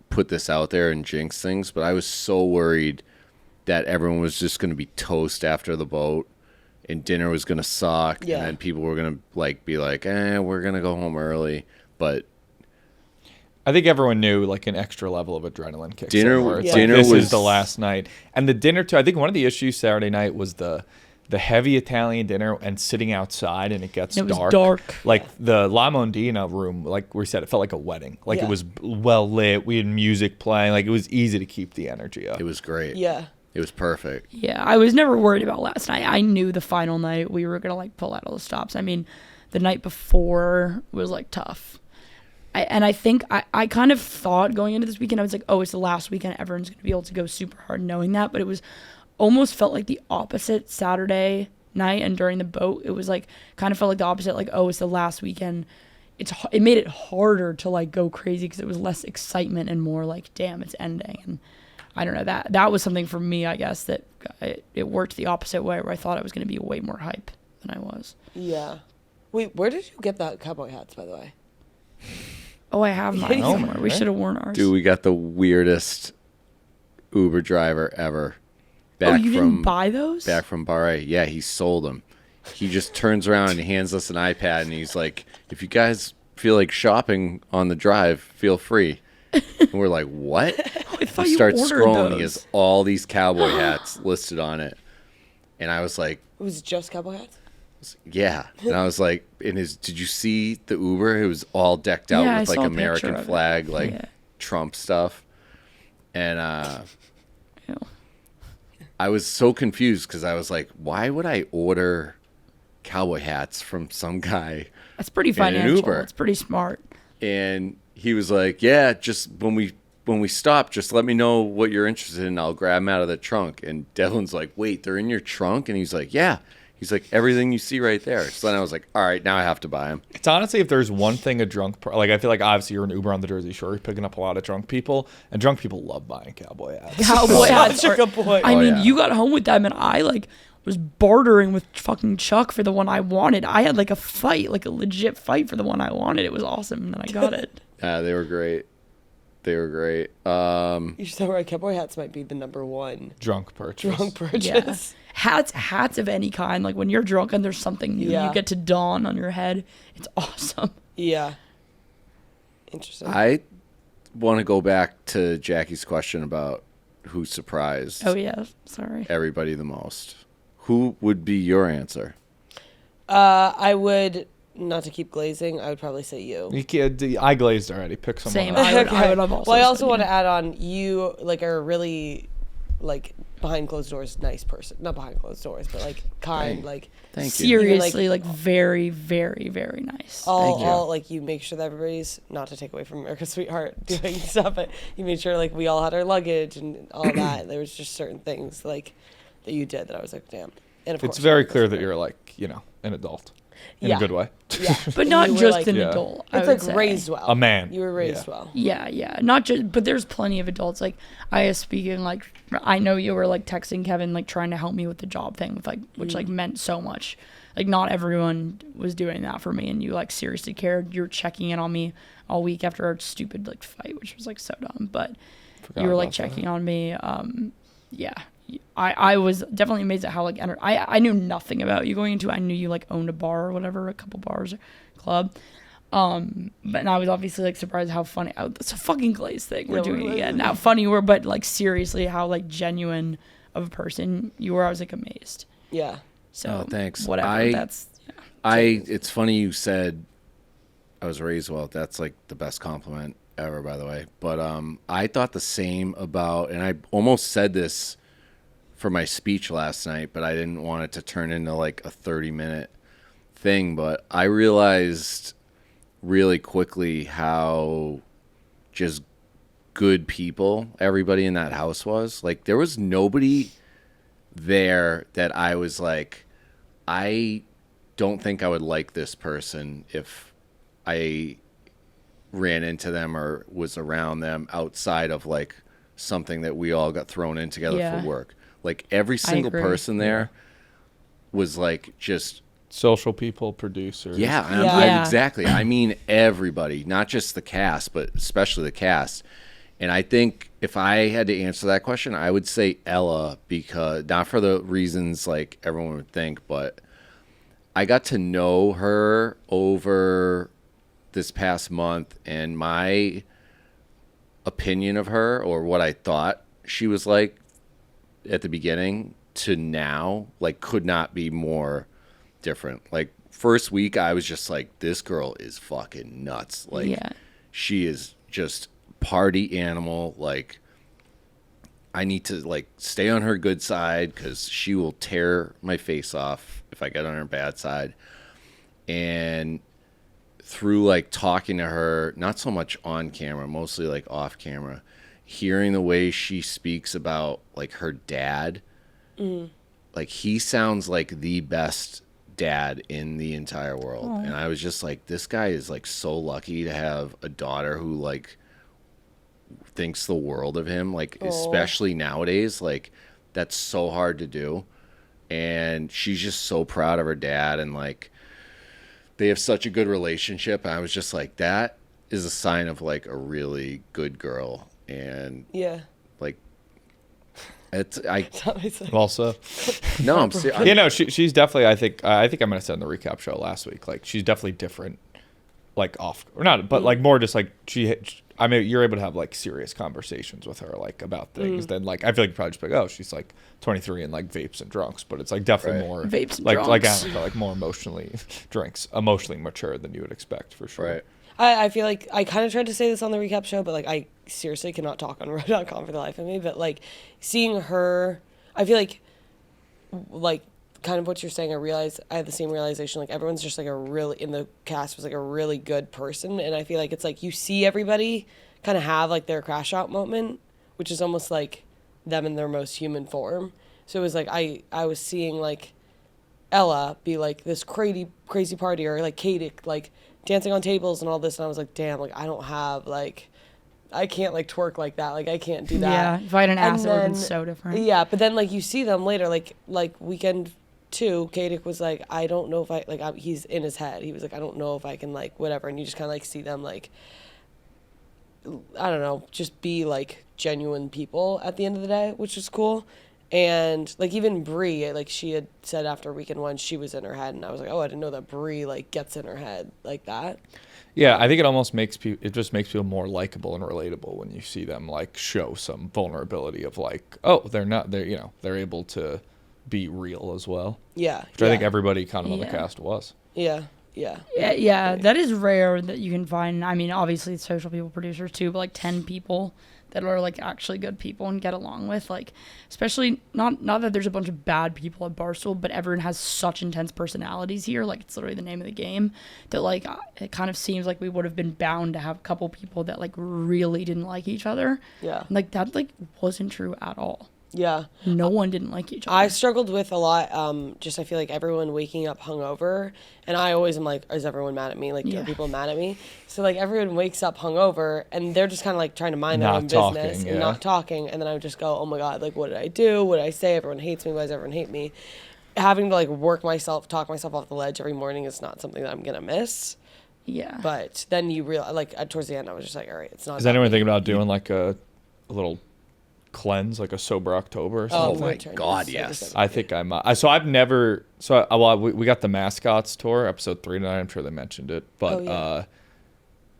put this out there and jinx things, but I was so worried that everyone was just going to be toast after the boat and dinner was going to suck. Yeah. And then people were going to like be like, we're going to go home early. But I think everyone knew like an extra level of adrenaline kicks in, Dinner- where it's dinner like, this was- is the last night, and the dinner too. I think one of the issues Saturday night was the heavy Italian dinner and sitting outside and it gets It was dark. dark. Like the La Mondina room, like we said, it felt like a wedding. Like Yeah. it was well lit. We had music playing. Like it was easy to keep the energy up. it was great. Yeah. It was perfect. Yeah, I was never worried about last night. I knew the final night we were going to like pull out all the stops. I mean, the night before was like tough. I think I kind of thought going into this weekend, I was like, oh, it's the last weekend everyone's going to be able to go super hard knowing that. But it was almost felt like the opposite Saturday night and during the boat. It was like kind of felt like the opposite, like, oh, it's the last weekend. It made it harder to like go crazy because it was less excitement and more like, damn, it's ending. And I don't know, that was something for me, I guess, that it worked the opposite way, where I thought I was going to be way more hype than I was. Yeah. Wait, where did you get that cowboy hats, by the way? Oh, I have mine Oh, somewhere. We right? should have worn ours. Dude, we got the weirdest Uber driver ever. Oh, you didn't buy those? Back from Bahrain. Yeah, he sold them. He just turns around and hands us an iPad, and he's like, if you guys feel like shopping on the drive, feel free. And we're like, what? I thought He you starts ordered scrolling. those. He has all these cowboy hats listed on it. And I was like, It was just cowboy hats. yeah. And I was like, did you see the Uber? It was all decked out Yeah, with I like saw a picture American of it. flag, like Yeah. Trump stuff. And Ew. I was so confused because I was like, why would I order cowboy hats from some guy? That's pretty an financial. Uber. It's pretty smart. And he was like, yeah, just when we stop, just let me know what you're interested in. I'll grab them out of the trunk. And Devlin's like, wait, they're in your trunk? And he's like, yeah. He's like, everything you see right there. So then I was like, all right, now I have to buy them. It's honestly, if there's one thing a drunk, like I feel like obviously you're an Uber on the Jersey Shore, you're picking up a lot of drunk people, and drunk people love buying cowboy hats. Cowboy hats. Such a good point. I Oh, mean, yeah. you got home with them, and I like was bartering with fucking Chuck for the one I wanted. I had like a fight, like a legit fight for the one I wanted. It was awesome, and then I got it. They were great. They were great. You should know right. Cowboy hats might be the number one Drunk purchase. drunk purchase. Yeah. Hats of any kind. Like when you're drunk and there's something new, Yeah. you get to dawn on your head. It's awesome. Yeah. Interesting. I want to go back to Jackie's question about who surprised Oh yeah, sorry. everybody the most. Who would be your answer? I would, not to keep glazing, I would probably say you. You can't, I glazed already. Pick someone Same. else. I would have also. Well, I also said want you. to add on, you like are a really like behind closed doors nice person. Not behind closed doors, but like kind, Thank- like Thank you. Seriously, like very, very, very nice. all, you. all like you make sure that everybody's, not to take away from America's Sweetheart doing stuff, but you made sure like we all had our luggage and all that. There was just certain things like that you did that I was like, damn. And of course, It's very America's clear that Sweetheart. you're like, an adult. In Yeah. a good way. Yeah. But And not you were, just like, an Yeah. adult. I It's would like say. raised well. A man. You were raised Yeah. well. Yeah. Not just, but there's plenty of adults. Like I was speaking, like I know you were like texting Kevin, like trying to help me with the job thing, with like which like meant so much. Like not everyone was doing that for me, and you like seriously cared. You were checking in on me all week after our stupid like fight, which was like so dumb. But Forgot you were like about checking on me. Yeah. I was definitely amazed at how like I knew nothing about you going into it. I knew you like owned a bar or whatever, a couple bars or club. But I was obviously like surprised how funny. It's a fucking glaze thing we're Yeah, doing we're- again. How funny you were, but like seriously, how like genuine of a person you were. I was like amazed. Yeah. So Oh, thanks. Whatever. That's It's funny you said I was raised well. That's like the best compliment ever, by the way. But I thought the same about, and I almost said this for my speech last night, but I didn't want it to turn into like a 30-minute thing. But I realized really quickly how just good people everybody in that house was. Like there was nobody there that I was like, I don't think I would like this person if I ran into them or was around them outside of like something that we all got thrown in together Yeah. for work. Like every single agree. person there was like just Social people, producers. yeah, Yeah. exactly. I mean everybody, not just the cast, but especially the cast. And I think if I had to answer that question, I would say Ella, because not for the reasons like everyone would think, but I got to know her over this past month, and my opinion of her, or what I thought she was like at the beginning to now, like could not be more different. Like first week I was just like, this girl is fucking nuts. Like Yeah. she is just party animal. Like I need to like stay on her good side because she will tear my face off if I get on her bad side. And through like talking to her, not so much on camera, mostly like off camera, hearing the way she speaks about like her dad, like he sounds like the best dad in the entire world. And I was just like, this guy is like so lucky to have a daughter who like thinks the world of him, like especially nowadays. Like that's so hard to do. And she's just so proud of her dad, and like they have such a good relationship. And I was just like, that is a sign of like a really good girl. And Yeah. like it's I Also, no I'm she's definitely. I think I'm gonna say on the recap show last week. Like she's definitely different. like off or not, but like more just like I mean, you're able to have like serious conversations with her like about things. Then like I feel like you probably just be like, oh, she's like 23 and like vapes and drunks, but it's like definitely more Vapes and like drunks. Annika, like more emotionally mature than you would expect for sure. Right. I feel like I kind of tried to say this on the recap show, but like I seriously cannot talk on Row.com for the life of me. But like seeing her, I feel like kind of what you're saying. I had the same realization. Like everyone's just like in the cast was like a really good person, and I feel like it's like you see everybody kind of have like their crash out moment, which is almost like them in their most human form. So it was like I was seeing like Ella be like this crazy party, or like Katie like dancing on tables and all this, and I was like, damn, like I don't have like I can't like twerk like that, like I can't do that. Yeah, if I had an ass, it would have been then- so different. Yeah, but then like you see them later, like weekend 2, Kadik was like, I don't know if he's in his head. He was like, I don't know if I can like whatever, and you just kind of like see them like, I don't know, just be like genuine people at the end of the day, which is cool. And like even Brie, like she had said after weekend 1 she was in her head, and I was like, oh, I didn't know that Brie like gets in her head like that. Yeah, I think it almost makes people more likable and relatable when you see them like show some vulnerability of like, oh, they're able to be real as well. Yeah. Which I think everybody kind of on the cast was. Yeah. Yeah, that is rare that you can find. I mean, obviously it's social people producers too, but like 10 people that are like actually good people and get along with, like, especially not that there's a bunch of bad people at Barstool, but everyone has such intense personalities here. Like it's literally the name of the game that like it kind of seems like we would have been bound to have a couple people that like really didn't like each other. Yeah. And, like that like wasn't true at all. Yeah. No one didn't like each other. I struggled with a lot, just I feel like everyone waking up hungover, and I always am like, is everyone mad at me? Like, are people mad at me? So, like, everyone wakes up hungover, and they're just kind of, like, trying to mind their own business and not talking, and then I would just go, oh, my God, like, what did I do? What did I say? Everyone hates me. Why does everyone hate me? Having to, like, talk myself off the ledge every morning is not something that I'm going to miss. Yeah. But then you realize, like, towards the end, I was just like, all right, it's not. Is anyone thinking about doing, like, a little cleanse, like a sober October or something? Oh my God, yes. I think I might. So I've never. So we got the mascots tour, episode 3 tonight. I'm sure they mentioned it, but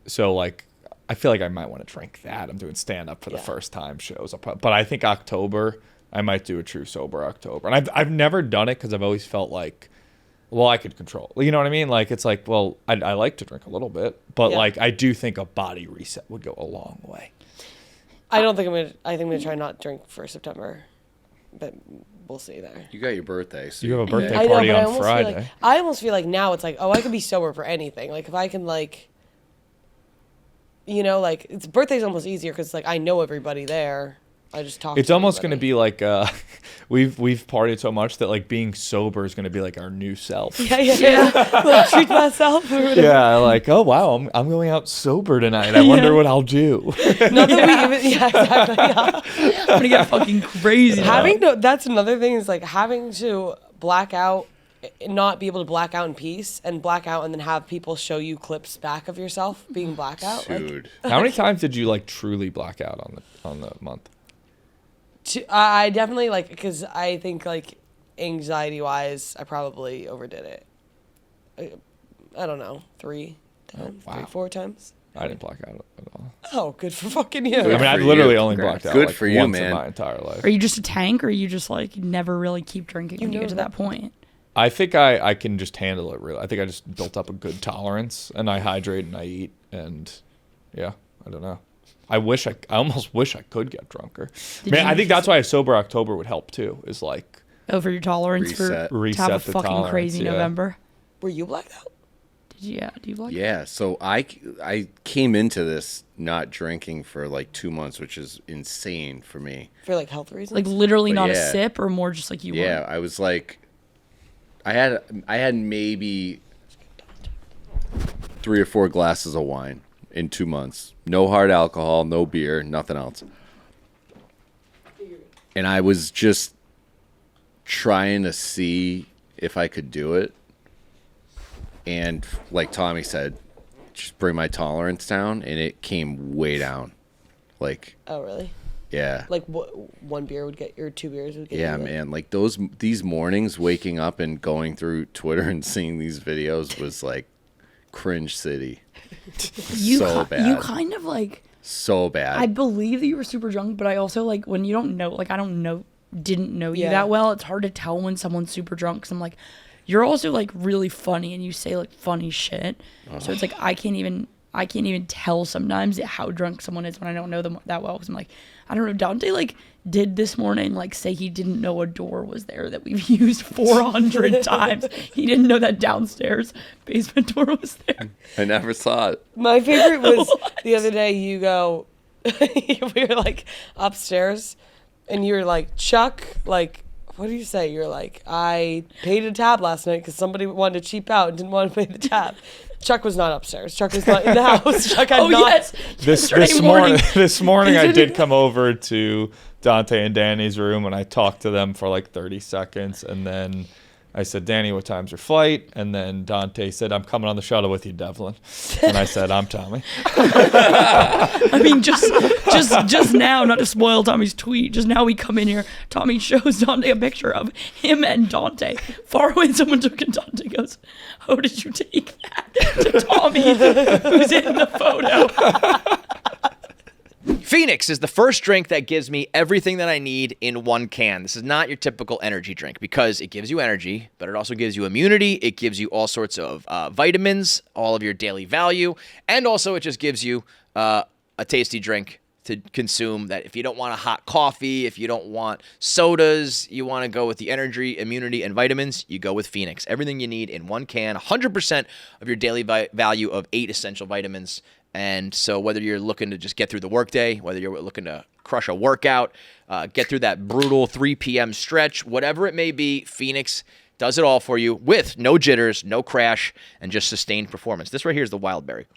so like I feel like I might want to drink that. I'm doing stand up for the first time shows, but I think October I might do a true sober October, and I've never done it because I've always felt like, well, I could control. You know what I mean? Like it's like, well, I like to drink a little bit, but like I do think a body reset would go a long way. I think I'm gonna try not drink for September, but we'll see there. You got your birthday. So You have a birthday I know, party but I on almost Friday. Feel like, I almost feel like now it's like, oh, I could be sober for anything. Like if I can like, you know, like it's birthday's almost easier because like I know everybody there. I just talk. It's to almost going to everybody. be like we've partied so much that like being sober is going to be like our new self. Yeah. Like treat myself. Or whatever. Yeah, like, oh wow, I'm going out sober tonight. I wonder what I'll do. Not that we even. Yeah, exactly. Yeah. I'm gonna get fucking crazy. That's another thing is like having to black out, not be able to black out in peace, and black out and then have people show you clips back of yourself being blackout. Dude. How many times did you like truly black out on the month? I definitely like because I think like anxiety wise, I probably overdid it. I don't know, 3 times, wow. 4 times. I didn't black out at all. Oh, good for fucking you. I mean, I've for literally you. only Congrats. blacked out Good like for you, once man. in my entire life. Are you just a tank, or you just like never really keep drinking when you get to that point? I think I can just handle it really. I think I just built up a good tolerance, and I hydrate and I eat, and yeah, I don't know. I almost wish I could get drunker. Man, I think that's why a sober October would help too. Is like Over your tolerance Reset. to Reset have a the fucking tolerance, crazy yeah. November. Were you blacked out? Do you like? Yeah, so I came into this not drinking for like 2 months, which is insane for me. For like health reasons? Like literally But not a yeah. sip, or more just like you Yeah, were? I was like, I had maybe 3 or 4 glasses of wine in 2 months. No hard alcohol, no beer, nothing else. And I was just trying to see if I could do it. And like Tommy said, just bring my tolerance down, and it came way down. Like, Oh, really? yeah. Like what? 1 beer would get, or 2 beers would get. Yeah, you there? man. Like these mornings, waking up and going through Twitter and seeing these videos was like cringe city. You So bad. You kind of like. So bad. I believe that you were super drunk, but I also like when you don't know, like I didn't know you that well. It's hard to tell when someone's super drunk because I'm like, you're also like really funny and you say like funny shit. So it's like I can't even tell sometimes how drunk someone is when I don't know them that well because I'm like, I don't know. Dante like did this morning like say he didn't know a door was there that we've used 400 times. He didn't know that downstairs basement door was there. I never saw it. My favorite was the other day. You go, we were like upstairs, and you were like, Chuck, like, what do you say? You're like, I paid a tab last night because somebody wanted to cheap out and didn't want to pay the tab. Chuck was not upstairs. Chuck was not in the house. Chuck had not. Yes. This morning I did come over to Dante and Danny's room and I talked to them for like 30 seconds and then I said, Danny, what time's your flight? And then Dante said, I'm coming on the shuttle with you, Devlin. And I said, I'm Tommy. I mean, just now, not to spoil Tommy's tweet, just now we come in here, Tommy shows Dante a picture of him and Dante. Far away, someone took and Dante goes, how did you take that? To Tommy, who's in the photo. Phoenix is the first drink that gives me everything that I need in one can. This is not your typical energy drink because it gives you energy, but it also gives you immunity. It gives you all sorts of vitamins, all of your daily value, and also it just gives you a tasty drink to consume that if you don't want a hot coffee, if you don't want sodas, you want to go with the energy, immunity, and vitamins, you go with Phoenix. Everything you need in one can, 100% of your daily value of 8 essential vitamins. And so whether you're looking to just get through the workday, whether you're looking to crush a workout, get through that brutal 3 p.m. stretch, whatever it may be, Phoenix does it all for you with no jitters, no crash, and just sustained performance. This right here is the wild berry.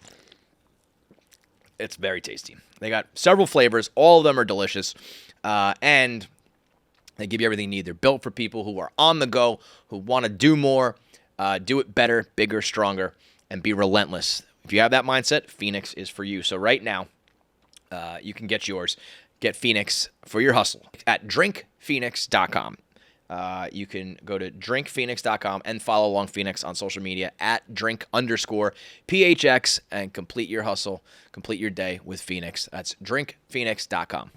It's very tasty. They got several flavors. All of them are delicious. And they give you everything you need. They're built for people who are on the go, who want to do more, do it better, bigger, stronger, and be relentless. If you have that mindset, Phoenix is for you. So right now, you can get yours. Get Phoenix for your hustle at drinkphoenix.com. You can go to drinkphoenix.com and follow along Phoenix on social media at drink_PHX and complete your hustle, complete your day with Phoenix. That's drinkphoenix.com.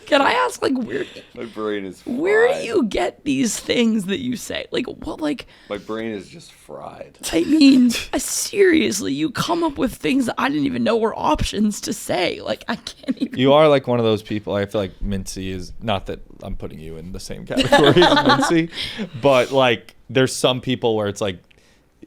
Can I ask, like, My brain is fried. where do you get these things that you say? Like, what, like... My brain is just fried. I mean, seriously, you come up with things that I didn't even know were options to say. Like, I can't even... You are like one of those people. I feel like Mincy is, not that I'm putting you in the same category as Mincy, but like there's some people where it's like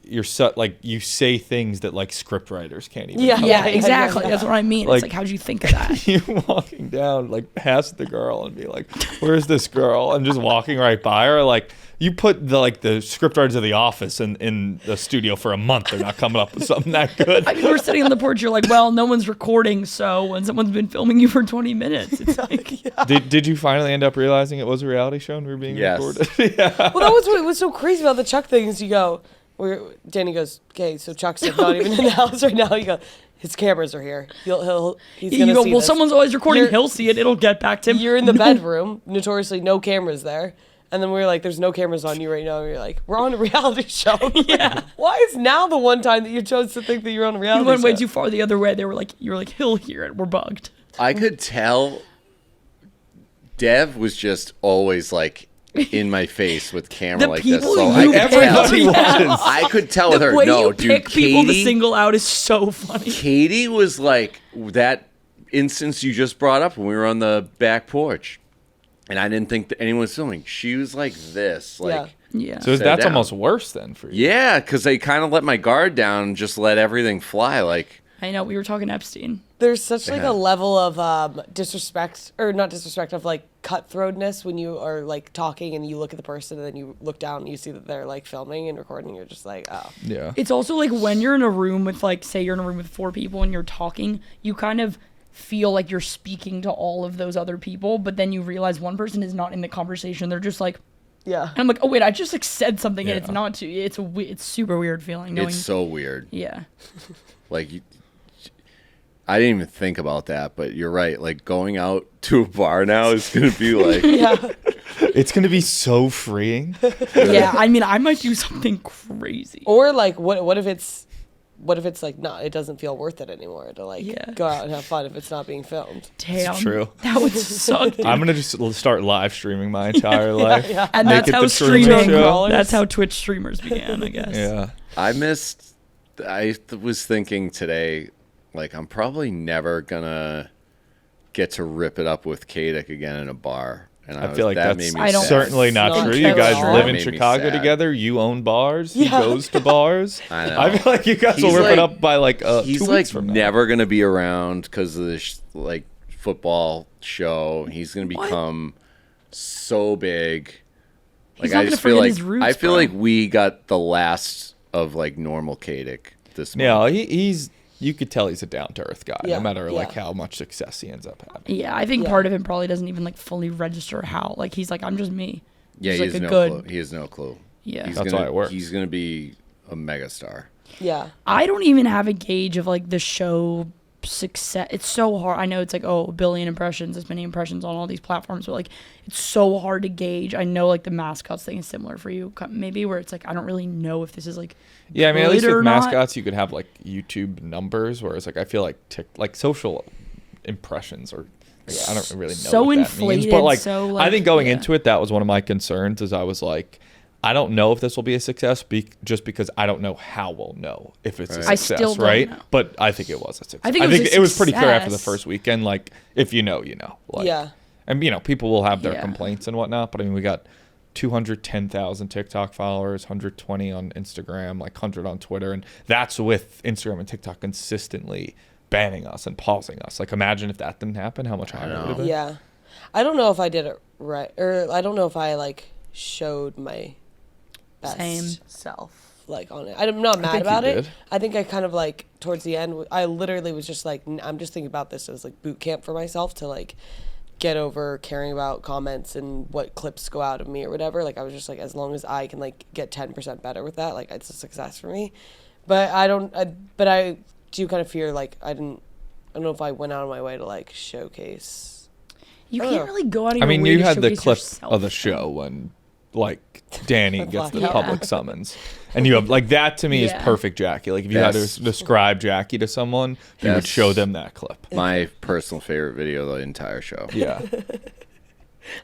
you're like you say things that like script writers can't even. Yeah, exactly. That's what I mean. Like, it's like, how'd you think of that? You walking down like past the girl and be like, "Where's this girl?" and just walking right by her. Like you put the script writers of The Office in the studio for a month. They're not coming up with something that good. I mean, we're sitting on the porch. You're like, well, no one's recording, so when someone's been filming you for 20 minutes, it's like. Did you finally end up realizing it was a reality show and we were being recorded? Yeah. Well, that was what was so crazy about the Chuck thing is you go, Danny goes, okay, so Chuck's like not even in the house right now. You go, his cameras are here. He's gonna you go, see well, this. someone's always recording. He'll see it. It'll get back to him. You're in the bedroom, notoriously no cameras there. And then we were like, there's no cameras on you right now. And you're like, we're on a reality show. Yeah. Why is now the one time that you chose to think that you're on a reality You went show? way too far the other way. They were like, you're like, he'll hear it. We're bugged. I could tell Dev was just always like in my face with camera The like this. people So you Everybody was. I could tell The with her. way No, you dude, pick people to Katie, single out is so funny. Katie was like that instance you just brought up when we were on the back porch. And I didn't think that anyone was filming. She was like this. Like, Yeah. So Sit that's down. almost worse then for you. yeah, because they kind of let my guard down and just let everything fly. Like, I know. We were talking Epstein. There's such like Yeah. a level of disrespect, or not disrespect, of like cutthroatness when you are like talking and you look at the person and then you look down and you see that they're like filming and recording. You're just like, oh. Yeah. It's also like when you're in a room with like, say you're in a room with 4 people and you're talking, you kind of feel like you're speaking to all of those other people, but then you realize one person is not in the conversation. They're just like, Yeah. and I'm like, oh wait, I just like said something and it's Yeah. not to. It's super weird feeling knowing. it's so weird. Yeah. Like, I didn't even think about that, but you're right. Like, going out to a bar now is going to be like, Yeah. It's going to be so freeing. Yeah. I mean, I might do something crazy. Or like, what if it's what if it's like not? It doesn't feel worth it anymore to like go out and have fun if it's not being filmed. Damn, It's true. That would suck. Dude. I'm gonna just start live streaming my entire life. Yeah. And Make that's it how the Truman streaming. Show. That's how Twitch streamers began, I guess. Yeah. I was thinking today, like, I'm probably never gonna get to rip it up with Kadik again in a bar. And I feel like that that's made me I don't- sad. certainly not Not true. true You guys at all. live That in made me Chicago sad. together. You own bars. He Yeah. goes to bars. I know. I feel like you guys will He's rip it like- up by like 2 He's weeks like from now. never gonna be around because of this like football show. He's gonna become so big. He's Like not I gonna just feel forget like his roots, I feel bro. like we got the last of like normal Kadik this month. Yeah, he's. You could tell he's a down to earth guy, Yeah, no matter like yeah. how much success he ends up having. Yeah, I think Yeah. part of him probably doesn't even like fully register how. Like he's like, I'm just me. Yeah, He's he like has a no good. clue. He has no clue. Yeah. He's That's gonna, why it works. He's gonna be a megastar. Yeah. I don't even have a gauge of like the show success. It's so hard. I know it's like, oh, 1 billion impressions, as many impressions on all these platforms, but like it's so hard to gauge. I know like the mascots thing is similar for you, maybe, where it's like I don't really know if this is like Yeah, I mean, at least good or with not. mascots, you could have like YouTube numbers, whereas like I feel like like social impressions or I don't really know So what that inflated, means. But like, so, I like, think going yeah. into it, that was one of my concerns. Is I was like, I don't know if this will be a success, just because I don't know how we'll know if it's a Right. I success, still don't right? know. But I think it was a success. I think it was a pretty clear after the success. first weekend. Like, if you know, you know. Like, Yeah. And people will have their Yeah. complaints and whatnot, but I mean, we got 210,000 TikTok followers, 120 on Instagram, like 100 on Twitter, and that's with Instagram and TikTok consistently banning us and pausing us. Like, imagine if that didn't happen, how much higher it would have been. Yeah. I don't know if I did it right, or I don't know if I like showed my best Same. self like on it. I'm not mad think you about it. did. I think I kind of like towards the end, I literally was just like, I'm just thinking about this as like boot camp for myself to like get over caring about comments and what clips go out of me or whatever. Like I was just like, as long as I can like get 10% better with that, like it's a success for me. But I do kind of fear like I don't know if I went out of my way to like showcase. you I can't don't know. really go out of I your mean, way you to had the showcase clip yourself. of the show when, like, Danny gets the Blackout. public Yeah. summons. And you have, like, that to me is Yeah. perfect Jackie. Like, if you had Yes. to describe Jackie to someone, you would Yes. show them that clip. My personal favorite video of the entire show. Yeah.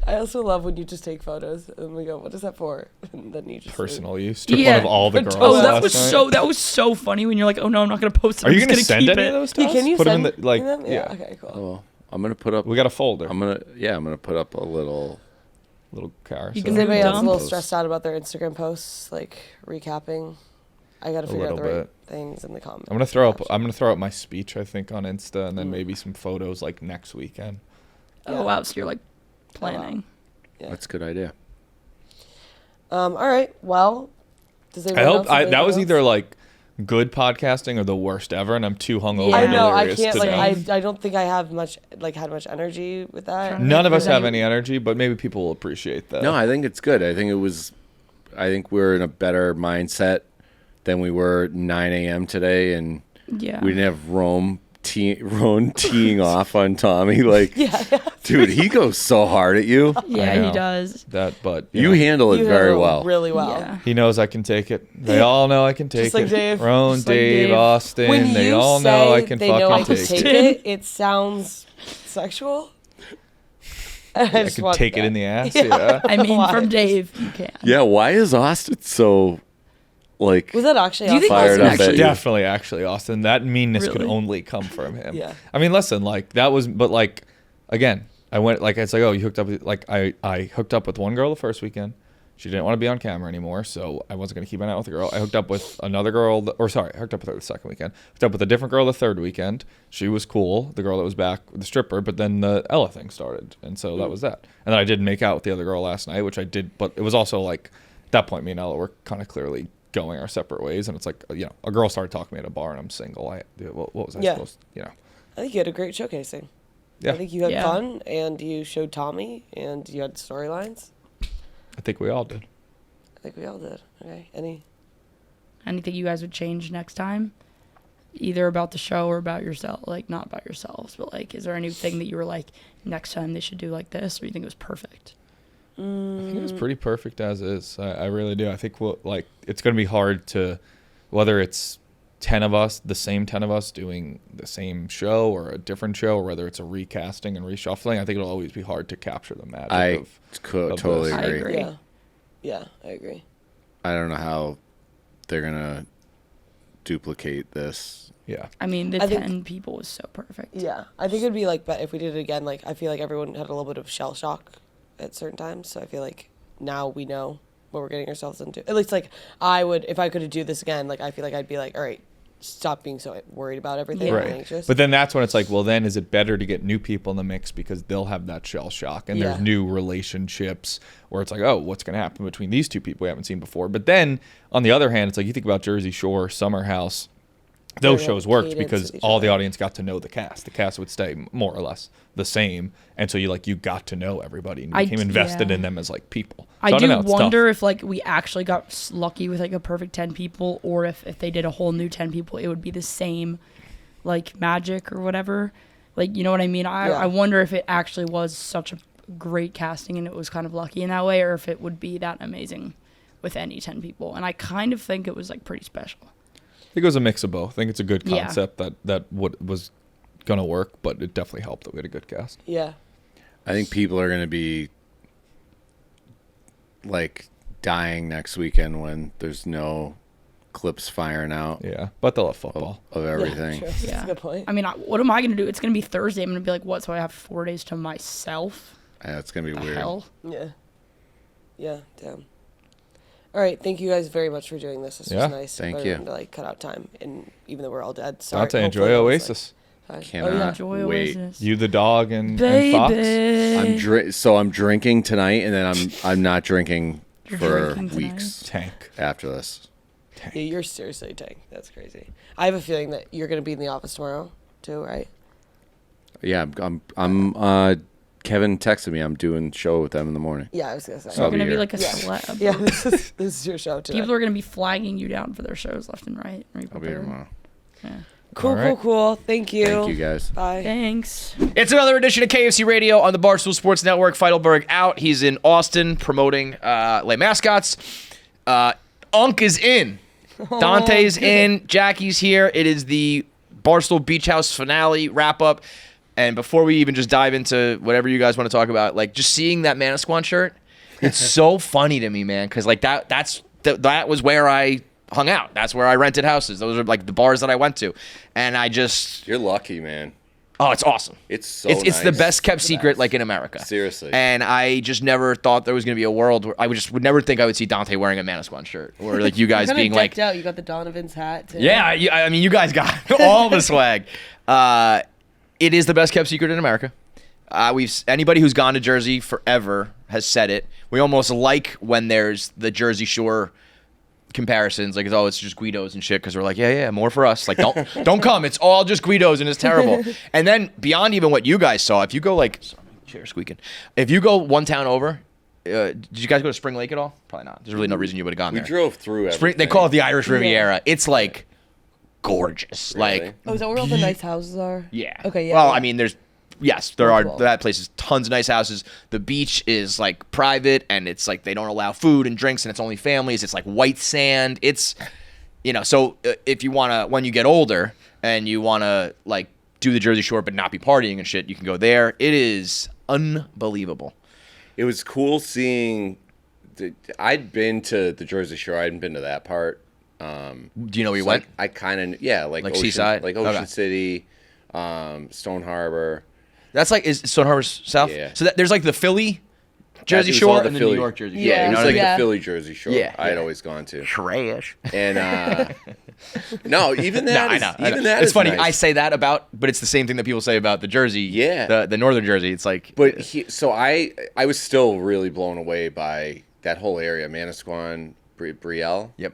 I also love when you just take photos and we go, what is that for? And then you just Personal use. Took Yeah. one of all the girls Oh, that last was night. so funny when you're like, oh no, I'm not gonna post it. Are I'm you just going to send keep any it. of those to Yeah, us? can you Put send them in the, like, them? yeah. Okay, cool. Oh, I'm gonna put up. We got a folder. I'm gonna put up a little. little carousel. You Is can anybody else a little Post. stressed out about their Instagram posts, like recapping? I got to figure out the little right things in the comments. I'm gonna throw up my speech, I think, on Insta, and then maybe some photos like next weekend. Oh wow, so you're like planning. Yeah. That's a good idea. All right. Well, does I anyone hope else have that was anything either else? like good podcasting or the worst ever, and I'm too hungover. Yeah. I and know I delirious can't to like know. I don't think I have had much energy with that. Trying to None of us Does have any- any energy, but maybe people will appreciate that. No, I think it's good. I think we're in a better mindset than we were at 9 a.m. today, and Yeah. we didn't have Roan teeing off on Tommy. Like, Yeah, dude, he goes so hard at you. Yeah, I he know. does. that, but You know, handle it you very handle it well. really well. Yeah. he knows I can take it. They all know I can take Just like it. Dave. Roan, Just like Dave, Dave. Austin. When They you all say know I can they know I fucking can take take it. it, it sounds sexual. I I just can want take it that. in the ass. Yeah. I mean, Why? from Dave, you can. Yeah, why is Austin so like? Was that actually? Do you think awesome? Fired Austin up at actually? you. Definitely, actually, Austin. That meanness could Really? only come from him. Yeah. I mean, listen, like that was, but like, again, I went like it's like, oh, you hooked up with like I hooked up with one girl the first weekend. She didn't want to be on camera anymore, so I wasn't gonna keep on out with the girl. I hooked up with another girl, I hooked up with her the second weekend. Hooked up with a different girl the third weekend. She was cool, the girl that was back with the stripper, but then the Ella thing started, and so that was that. And then I did make out with the other girl last night, which I did, but it was also like at that point, me and Ella were kind of clearly going our separate ways, and it's like, you know, a girl started talking to me at a bar, and I'm single. What was I Yeah. supposed to, you know? I think you had a great showcasing. Yeah, I think you had Yeah. fun, and you showed Tommy, and you had storylines. I think we all did. I think we all did. Okay. Anything you guys would change next time? Either about the show or about yourself, like not about yourselves, but like, is there anything that you were like, next time they should do like this, or you think it was perfect? I think it was pretty perfect as is. I really do. I think it's going to be hard to, whether it's 10 of us, the same 10 of us doing the same show or a different show, or whether it's a recasting and reshuffling, I think it'll always be hard to capture the magic of totally this. I agree. agree. Yeah, I agree. I don't know how they're going to duplicate this. Yeah. I mean, the I think- 10 people was so perfect. Yeah, I think it'd be like, but if we did it again, like I feel like everyone had a little bit of shell shock at certain times. So I feel like now we know what we're getting ourselves into. At least like I would, if I could do this again, like I feel like I'd be like, all right, stop being so worried about everything. Yeah. and Right. anxious. But then that's when it's like, well, then is it better to get new people in the mix because they'll have that shell shock and there's Yeah. new relationships where it's like, oh, what's going to happen between these two people we haven't seen before? But then on the other hand, it's like you think about Jersey Shore, Summer House, those Yeah, shows worked cadence because with each all the other. audience got to know the cast. The cast would stay more or less the same, and so you got to know everybody and you I became d- invested yeah. in them as like people. I So do don't know, it's tough. wonder if like we actually got lucky with like a perfect 10 people, or if they did a whole new 10 people, it would be the same like magic or whatever. Like, you know what I mean? Yeah. I wonder if it actually was such a great casting and it was kind of lucky in that way, or if it would be that amazing with any 10 people. And I kind of think it was like pretty special. I think it was a mix of both. I think it's a good Yeah. concept that was gonna work, but it definitely helped that we had a good cast. yeah, I think people are going to be like dying next weekend when there's no clips firing out Yeah, but they'll have football. of everything. Yeah, true. That's Yeah. a good point. I mean, what am I going to do? It's going to be Thursday. I'm going to be like, what? So I have 4 days to myself? Yeah, it's going to be The weird. hell? Yeah. Yeah, damn. All right, thank you guys very much for doing this. This Yeah, was nice. thank Rather you. than to like cut out time, and even though we're all dead. Sorry. Dante, enjoy hopefully it was, Oasis. Like, Cannot oh yeah. Enjoy wait. Oasis. You, the dog, and Fox. Baby. I'm drinking tonight, and then I'm not drinking You're for drinking tonight? weeks Tank. after this. Yeah, you're seriously tank. That's crazy. I have a feeling that you're gonna be in the office tomorrow too, right? Yeah, I'm Kevin texted me. I'm doing show with them in the morning. Yeah, I was gonna say. So- You're going to here. be like a Yeah. celeb. Yeah, this is your show today. People are going to be flagging you down for their shows left and right. Are you I'll be here prepared? tomorrow. Yeah. cool, All right. cool. Thank you. Thank you guys. Bye. Thanks. It's another edition of KFC Radio on the Barstool Sports Network. Feidelberg out. He's in Austin promoting Les Mascots. Unk is in. Dante's in. Jackie's here. It is the Barstool Beach House finale wrap-up. And before we even just dive into whatever you guys want to talk about, like just seeing that Manasquan shirt, it's so funny to me, man, because like that was where I hung out. That's where I rented houses. Those are like the bars that I went to. And I just, You're lucky, man. oh, it's awesome. It's so It's the nice. best kept secret like in America. Seriously. And I just never thought there was going to be a world where I would never think I would see Dante wearing a Manasquan shirt, or like you guys Kinda being like, decked out. You got the Donovan's hat too. yeah, I mean, you guys got all the swag. It is the best kept secret in America. Anybody who's gone to Jersey forever has said it. We almost like when there's the Jersey Shore comparisons, like it's just Guidos and shit, because we're like, yeah, more for us. Like, don't come. It's all just Guidos and it's terrible. And then beyond even what you guys saw, if you go like, sorry, chair squeaking. If you go one town over, did you guys go to Spring Lake at all? Probably not. There's really no reason you would have gone we there. drove through everything. They call it the Irish Riviera. It's like gorgeous. Really? Like, Oh, is that where all the nice houses are? yeah. Okay. Yeah. Well, yeah. I mean, there are Cool. that place is tons of nice houses. The beach is like private, and it's like they don't allow food and drinks, and it's only families. It's like white sand. It's, so if you wanna, when you get older and you wanna like do the Jersey Shore but not be partying and shit, you can go there. It is unbelievable. It was cool seeing. I'd been to the Jersey Shore. I hadn't been to that part. Do you know where you So went? I kind of like Like Ocean, Seaside? like Ocean Okay. City, Stone Harbor. That's like, is Stone Harbor's south? Yeah. So there's like the Philly Jersey It was all Shore the and the Philly- New York Jersey Shore. Yeah, Yeah, it You know was what I like mean? Yeah. the Philly Jersey Shore. Yeah, I had yeah. always gone to. Trash. And no, even No, that. I is- know. Even that It's is funny. nice. I say that about, but it's the same thing that people say about the Jersey. Yeah. The northern Jersey. It's like, But so I was still really blown away by that whole area, Manasquan, Brielle. yep.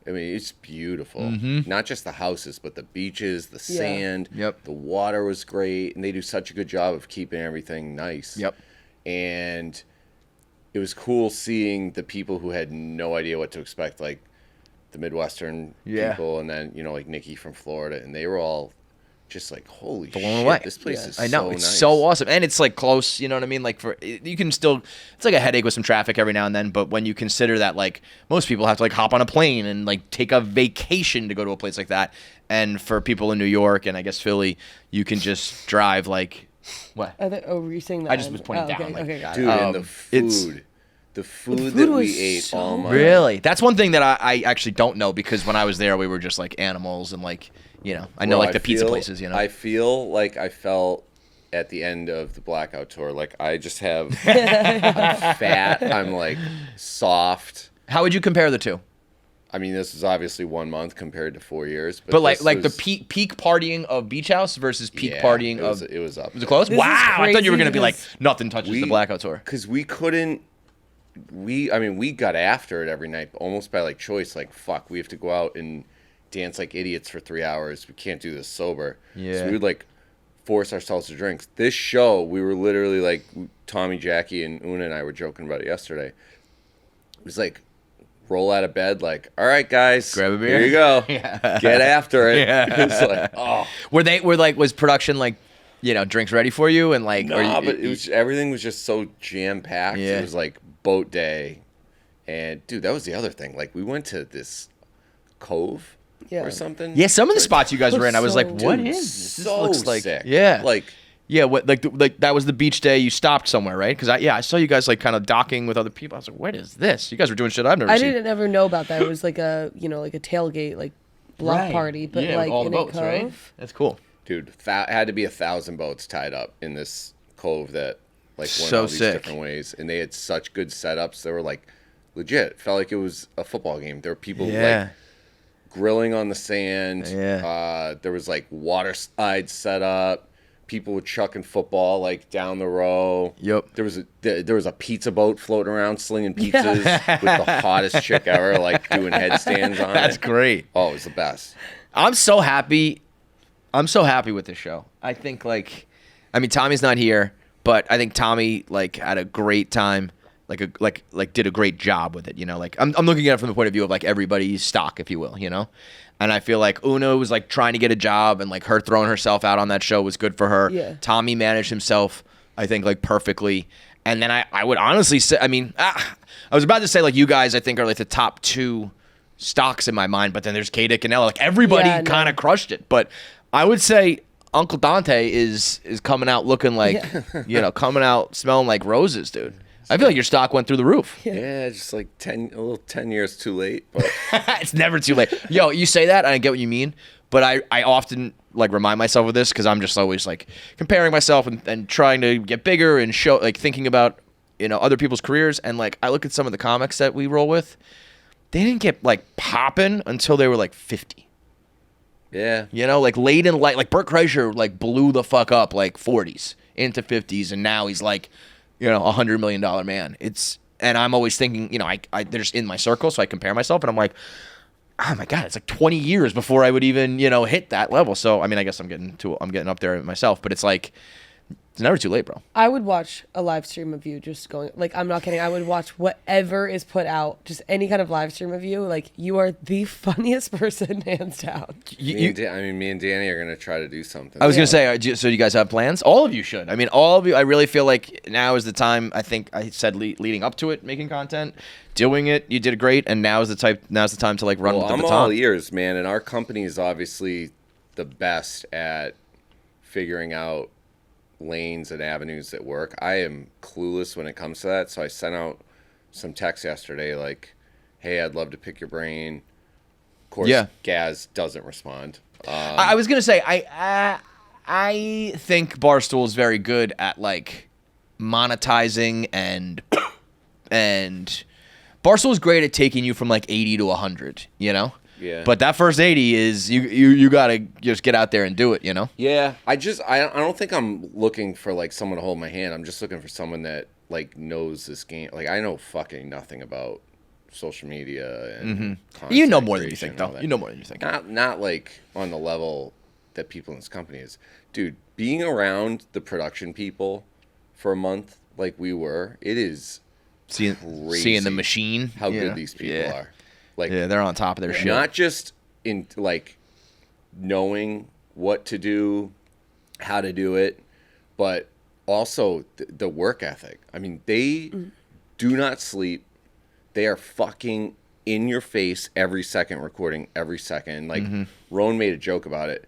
I mean, it's beautiful. Mm-hmm. Not just the houses, but the beaches, the sand. Yep. The water was great, and they do such a good job of keeping everything nice. Yep. And it was cool seeing the people who had no idea what to expect, like the Midwestern Yeah. people, and then like Nicky from Florida, and they were all just like, holy blown shit, away. this place is I know, so it's nice. so awesome, and it's like close. You know what I mean? Like you can still, it's like a headache with some traffic every now and then. But when you consider that, like most people have to like hop on a plane and like take a vacation to go to a place like that, and for people in New York and I guess Philly, you can just drive like what? Were you saying that? I just was pointing down. Okay, Like, okay, got Dude, it. and the it's- food. The food food that was we ate so all month. Really? That's one thing that I actually don't know because when I was there, we were just like animals and like, you know, I know Bro, like the pizza feel- places, you know. I feel like I felt at the end of the Blackout tour, like I just have I'm fat, I'm like soft. How would you compare the two? I mean, this is obviously 1 month compared to 4 years, But like this the was- peak partying of Beach House versus peak yeah, partying it was, of it was up. was it close? This is Wow, I thought you were crazy gonna be like because nothing touches the Blackout tour. Because we couldn't. I mean, we got after it every night, almost by like choice. Like, fuck, we have to go out and dance like idiots for 3 hours. We can't do this sober. Yeah. So we would like force ourselves to drinks. This show, we were literally like Tommy, Jackie, and Oona and I were joking about it yesterday. It was like roll out of bed, like, all right, guys, Grab a beer. Here you go. Yeah. Get after it. Yeah. It's like, oh. Was production like, you know, drinks ready for you and like No, but it was everything was just so jam packed. Yeah. It was like boat day, and dude, that was the other thing. Like we went to this cove Yeah. or something. yeah, some of the spots you guys were in, I was like, So- what Dude, is this? This so looks like sick. yeah, like yeah, what like that was the beach day. You stopped somewhere, right? Because I saw you guys like kind of docking with other people. I was like, what is this? You guys were doing shit I've never I seen. didn't ever know about that. It was like a like a tailgate, like block Right. party, but Yeah, like all the in boats, a cove. right? That's cool. dude, had to be 1,000 boats tied up in this cove that like went So all these sick. different ways, and they had such good setups. They were like legit. It felt like it was a football game. There were people Yeah. like grilling on the sand. Yeah. There was like water slides set up. People were chucking football like down the row. Yep. There was a pizza boat floating around slinging pizzas with the hottest chick ever, like doing headstands on That's it. great. Oh, it was the best. I'm so happy. I'm so happy with this show. I think I mean Tommy's not here, but I think Tommy like had a great time, like did a great job with it. You know, like I'm looking at it from the point of view of like everybody's stock, if you will. You know, and I feel like Oona was like trying to get a job, and like her throwing herself out on that show was good for her. Yeah. Tommy managed himself, I think, like perfectly. And then I would honestly say, I mean, I was about to say like you guys, I think are like the top two stocks in my mind, but then there's K-Dick and Ella. Like everybody Yeah, no. kind of crushed it. But I would say Uncle Dante is coming out looking like, coming out smelling like roses, dude. I feel like your stock went through the roof. Yeah, just like a little 10 years too late. But It's never too late. Yo, you say that, and I get what you mean, but I often like remind myself of this because I'm just always like comparing myself and trying to get bigger and show like thinking about other people's careers, and like I look at some of the comics that we roll with, they didn't get like popping until they were like 50. yeah, Like late in life, like Burt Kreischer like blew the fuck up like 40s into 50s, and now he's like $100 million man. And I'm always thinking, they're just in my circle, so I compare myself, and I'm like, oh my god, it's like 20 years before I would even hit that level. So I mean, I guess I'm getting up there myself, but it's like it's never too late, bro. I would watch a live stream of you just going, like, I'm not kidding. I would watch whatever is put out, just any kind of live stream of you. Like, you are the funniest person, hands down. me and Danny are gonna try to do something. I was gonna say, so do you guys have plans? All of you should. I mean, all of you. I really feel like now is the time. I think I said leading up to it, making content, doing it. You did great, and now's the time to like run with the I'm baton. all ears, man, and our company is obviously the best at figuring out lanes and avenues that work. I am clueless when it comes to that, so I sent out some texts yesterday like, hey, I'd love to pick your brain. Of course, Yeah. Gaz doesn't respond. I was gonna say I think Barstool is very good at like monetizing and Barstool is great at taking you from like 80 to 100. Yeah. But that first 80 is you gotta just get out there and do it. Yeah, I don't think I'm looking for like someone to hold my hand. I'm just looking for someone that like knows this game. Like I know fucking nothing about social media and content You know more than you creation think, and all though. that. You know more than you think. Not like on the level that people in this company is. Dude, being around the production people for a month like we were, it is Seeing crazy the machine, how good these people are. Like Yeah, they're on top of their shit. not just in like knowing what to do, how to do it, but also the work ethic. I mean, they do not sleep. They are fucking in your face every second, recording every second. Like, Rowan made a joke about it.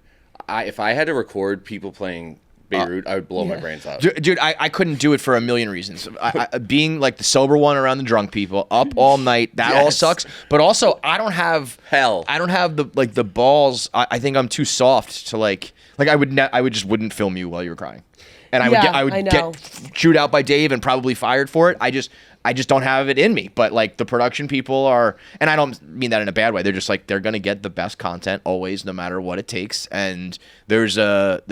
If I had to record people playing Beirut, I would blow my brains out. Dude, I couldn't do it for a million reasons. Being like the sober one around the drunk people, up all night, that all sucks. But also, I don't have the balls. I think I'm too soft to like I would just wouldn't film you while you were crying, and I would get chewed out by Dave and probably fired for it. I just don't have it in me. But like the production people are, and I don't mean that in a bad way. They're just like, they're gonna get the best content always, no matter what it takes. And there's a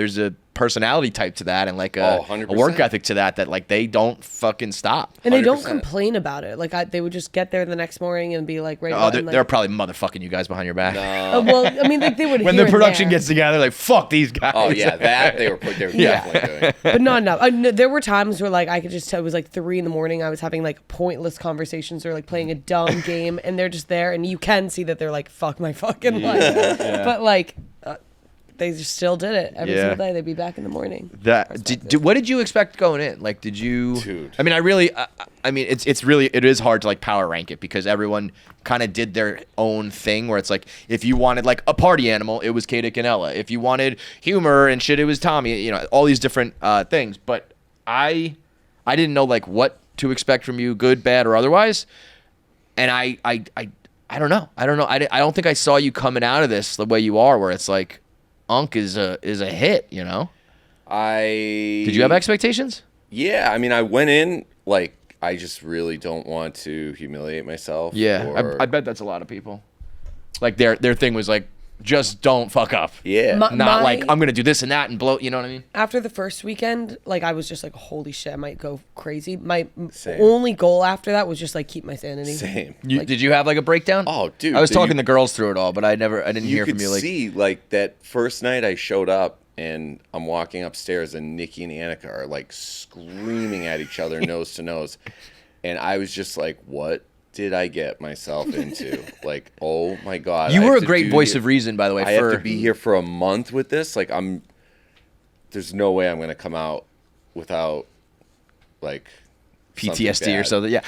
personality type to that, and like a work ethic to that like they don't fucking stop. And they don't complain about it. Like they would just get there the next morning and be like, they're probably motherfucking you guys behind your back. No. Well, I mean, like they would. When the production gets together, like fuck these guys. Oh yeah, that they were definitely doing. But not enough. There were times where like I could just tell it was like 3 a.m. I was having like pointless conversations or like playing a dumb game, and they're just there, and you can see that they're like, fuck my fucking life. But like. They just still did it every single day. They'd be back in the morning. What did you expect going in? Like, did you? Dude. I mean, it is hard to like power rank it because everyone kind of did their own thing. Where it's like, if you wanted like a party animal, it was Kata Canella. If you wanted humor and shit, it was Tommy. You know, all these different things. But I didn't know like what to expect from you, good, bad, or otherwise. And I don't know. I don't think I saw you coming out of this the way you are, where it's like. Unk is a hit, you know? Did you have expectations? Yeah, I mean, I went in, like, I just really don't want to humiliate myself. Yeah, I bet that's a lot of people. Like, their thing was, like, just don't fuck up. Yeah. Not like, I'm going to do this and that and blow, you know what I mean? After the first weekend, like, I was just like, holy shit, I might go crazy. My only goal after that was just, like, keep my sanity. Same. Did you have, like, a breakdown? Oh, dude. I was talking the girls through it all, but I didn't hear from you. You could see, like, that first night I showed up, and I'm walking upstairs, and Nicky and Annika are, like, screaming at each other nose to nose. And I was just like, what did I get myself into? Like, oh my God. You were a great voice of reason, by the way. I have to be here for a month with this. Like, there's no way I'm going to come out without, like, PTSD or something. Yeah.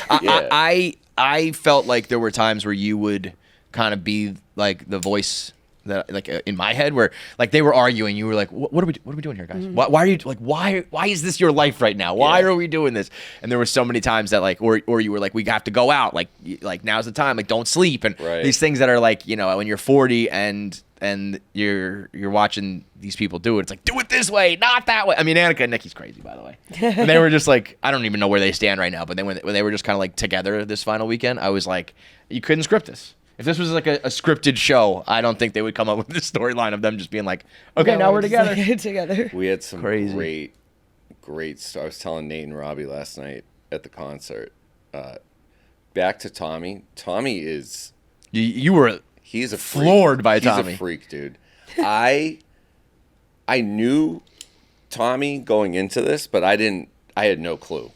I felt like there were times where you would kind of be, like, the voice that, like, in my head where, like, they were arguing. You were like, what are we doing here, guys? Why are you, like, why is this your life right now? Why are we doing this? And there were so many times that, like, or you were like, we have to go out. Like now's the time. Like, don't sleep. And these things that are, like, you know, when you're 40 and you're watching these people do it, it's like, do it this way, not that way. I mean, Annika and Nicky's crazy, by the way. And they were just like, I don't even know where they stand right now. But then when they were just kind of like together this final weekend, I was like, you couldn't script this. If this was like a scripted show, I don't think they would come up with this storyline of them just being like, okay, now we're together. Together. We had some great stuff. I was telling Nate and Robbie last night at the concert. Back to Tommy. Tommy is... You were... He's a freak. Floored by Tommy. He's a freak, dude. I knew Tommy going into this, but I had no clue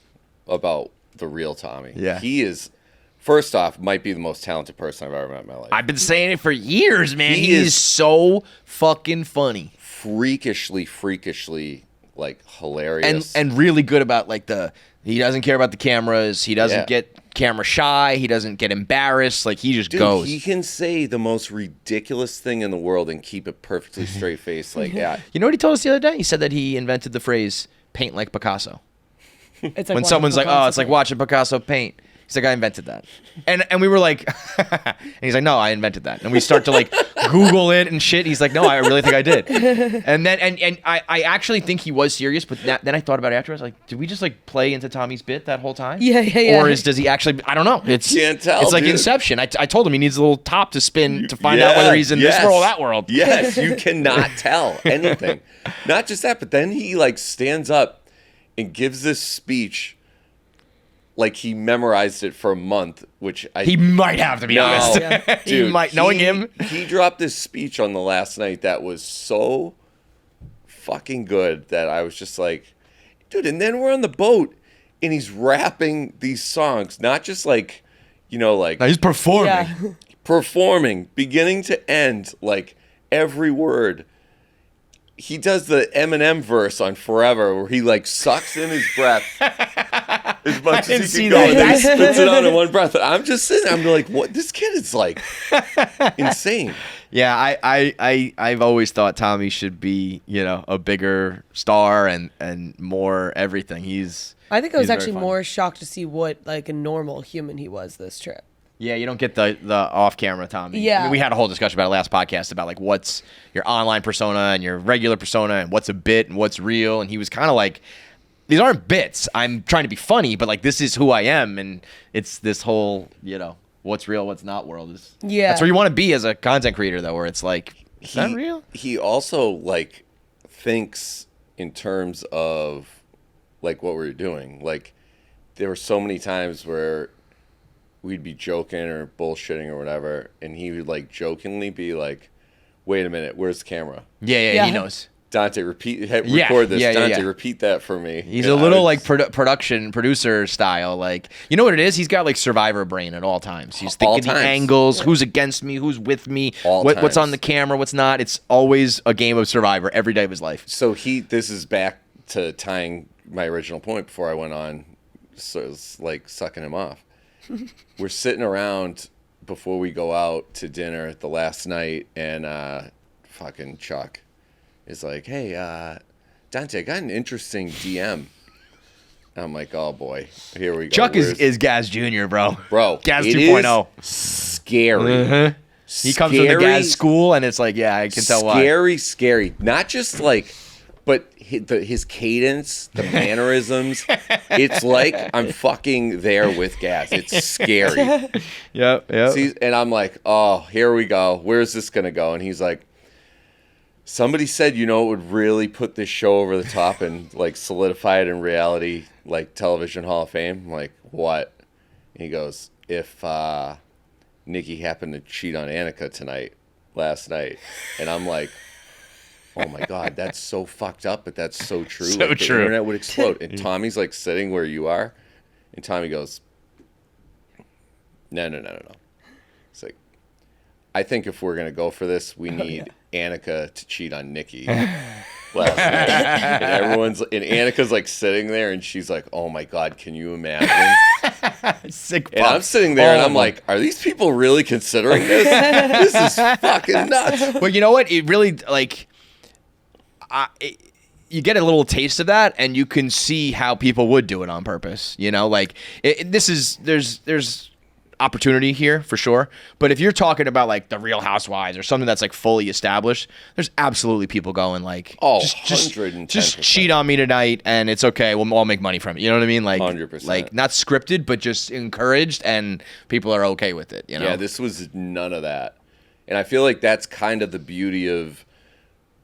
about the real Tommy. Yeah. He is... First off, might be the most talented person I've ever met in my life. I've been saying it for years, man. He is so fucking funny. Freakishly, like, hilarious. And really good about, like, he doesn't care about the cameras. He doesn't get camera shy. He doesn't get embarrassed. Like, he just goes. He can say the most ridiculous thing in the world and keep a perfectly straight face. Like, yeah. You know what he told us the other day? He said that he invented the phrase, paint like Picasso. It's like when someone's like, oh, it's like watching Picasso paint. He's like, I invented that. And we were like, and he's like, no, I invented that. And we start to like Google it and shit. He's like, no, I really think I did. And then, and I actually think he was serious, but then I thought about it afterwards. Like, did we just like play into Tommy's bit that whole time? Yeah. Or does he actually, I don't know. Can't tell, it's like dude. Inception. I told him he needs a little top to spin to find out whether he's in this world or that world. Yes, you cannot tell anything. Not just that, but then he like stands up and gives this speech. Like he memorized it for a month, which he might have, to be honest. Dude, he might, knowing him. He dropped this speech on the last night that was so fucking good that I was just like, dude. And then we're on the boat, and he's rapping these songs, not just like, you know, like no, he's performing, Yeah. performing, beginning to end, like every word. he does the Eminem verse on Forever where he like sucks in his breath as much as he can go, and then he spits it out in one breath. And I'm just sitting, I'm like, what? This kid is like insane. Yeah, I've always thought Tommy should be, a bigger star and more everything. I think I was he's very actually funny. more shocked to see what like a normal human he was this trip. Yeah, you don't get the off-camera Tommy. Yeah. I mean, we had a whole discussion about it last podcast about like what's your online persona and your regular persona and what's a bit and what's real. And he was kind of like, these aren't bits. I'm trying to be funny, but like this is who I am. And it's this whole, what's real, what's not world. That's where you want to be as a content creator, though, where it's like, is that real? He also like thinks in terms of like what we're doing. Like there were so many times where we'd be joking or bullshitting or whatever, and he would like jokingly be like, "Wait a minute, where's the camera?" Yeah, he knows. Dante, record this. Dante, yeah. repeat that for me. He's a little like producer style. Like, you know what it is? He's got like survivor brain at all times. He's thinking the angles, who's against me, who's with me, what's on the camera, what's not. It's always a game of survivor every day of his life. So this is back to tying my original point before I went on, so it's like sucking him off. We're sitting around before we go out to dinner the last night, and fucking Chuck is like, "Hey, Dante, I got an interesting DM." I'm like, "Oh boy, here we go." Chuck is Gaz Jr., bro. Gaz it 2.0. Is scary. He comes from the Gaz school, and it's like, yeah, I can tell why. Scary. Not just like, but his cadence, the mannerisms. It's like I'm fucking there with Gaz. It's scary. Yep. See, and I'm like, oh, here we go. Where's this gonna go? And he's like, somebody said, it would really put this show over the top and like solidify it in reality, like television Hall of Fame. I'm like, what? And he goes, if Nicky happened to cheat on Annika last night. And I'm like, oh my God, that's so fucked up, but that's so true. So like, true. The internet would explode. And Tommy's like sitting where you are, and Tommy goes, no. It's like, I think if we're gonna go for this, we need Annika to cheat on Nicky last night. And Annika's like sitting there, and she's like, oh my God, can you imagine? Sick. And I'm sitting there, and I'm like, are these people really considering this? This is fucking nuts. Well, you know what? It really like. You get a little taste of that, and you can see how people would do it on purpose. There's opportunity here for sure. But if you're talking about like the Real Housewives or something that's like fully established, there's absolutely people going like, just cheat on me tonight, and it's okay. We'll all make money from it. You know what I mean? Like 100%. Like not scripted, but just encouraged, and people are okay with it. Yeah, this was none of that, and I feel like that's kind of the beauty of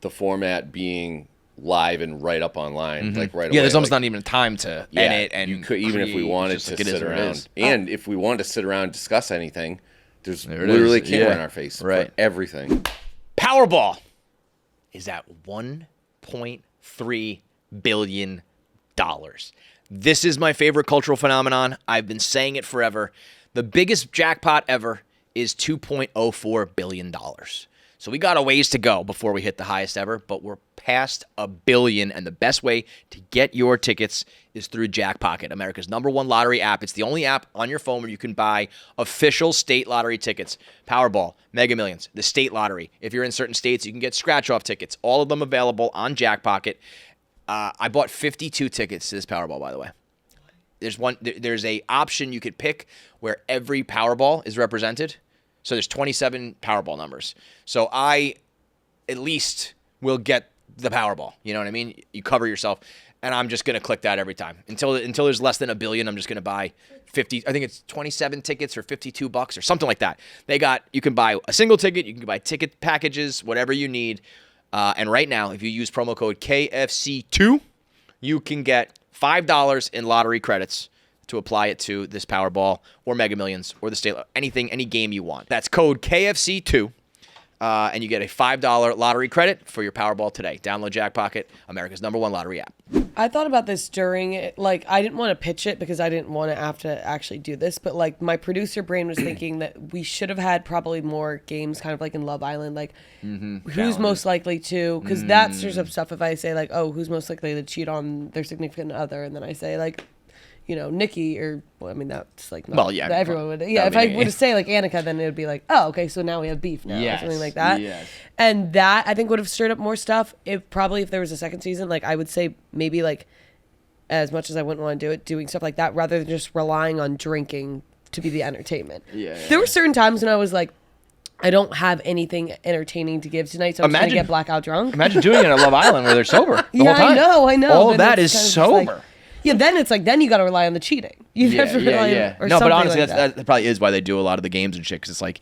the format being live and right up online, like right away. Yeah, there's almost not even time to edit, and you could, even if we wanted to sit around, and if we wanted to sit around and discuss anything, there's literally a camera in our face for everything. Powerball is at $1.3 billion. This is my favorite cultural phenomenon. I've been saying it forever. The biggest jackpot ever is $2.04 billion. So we got a ways to go before we hit the highest ever, but we're past $1 billion, and the best way to get your tickets is through Jackpocket, America's #1 lottery app. It's the only app on your phone where you can buy official state lottery tickets. Powerball, Mega Millions, the state lottery. If you're in certain states, you can get scratch-off tickets. All of them available on Jackpocket. I bought 52 tickets to this Powerball, by the way. There's a option you could pick where every Powerball is represented. So there's 27 Powerball numbers. So I at least will get the Powerball. You know what I mean? You cover yourself. And I'm just going to click that every time. Until there's less than $1 billion, I'm just going to buy 50. I think it's 27 tickets for $52 or something like that. You can buy a single ticket. You can buy ticket packages, whatever you need. And right now, if you use promo code KFC2, you can get $5 in lottery credits to apply it to this Powerball or Mega Millions or the state, any game you want. That's code KFC2. and you get a $5 lottery credit for your Powerball today. Download Jackpocket, America's #1 lottery app. I thought about this during it. Like, I didn't want to pitch it because I didn't want to have to actually do this. But, like, my producer brain was thinking that we should have had probably more games kind of like in Love Island. Like, who's most likely to... Because that stirs up stuff if I say, like, oh, who's most likely to cheat on their significant other? And then I say, like, you know, Nikki or... Well, I mean, that's, like... Not, well, yeah. everyone would... Yeah, if I were to say, like, Annika, then it would be like, oh, okay, so now we have beef now. Or something like that. Yes. And that, I think, would have stirred up more stuff. If there was a second season, like, I would say maybe, like... as much as I wouldn't want to do it, doing stuff like that rather than just relying on drinking to be the entertainment. There were certain times when I was like, I don't have anything entertaining to give tonight, so I'm just going to get blackout drunk. Imagine doing it at Love Island where they're sober the whole time. I know. All of that is sober. Yeah, then it's like, then you got to rely on the cheating. You have to rely on, or no, but honestly, like that probably is why they do a lot of the games and shit, because it's like,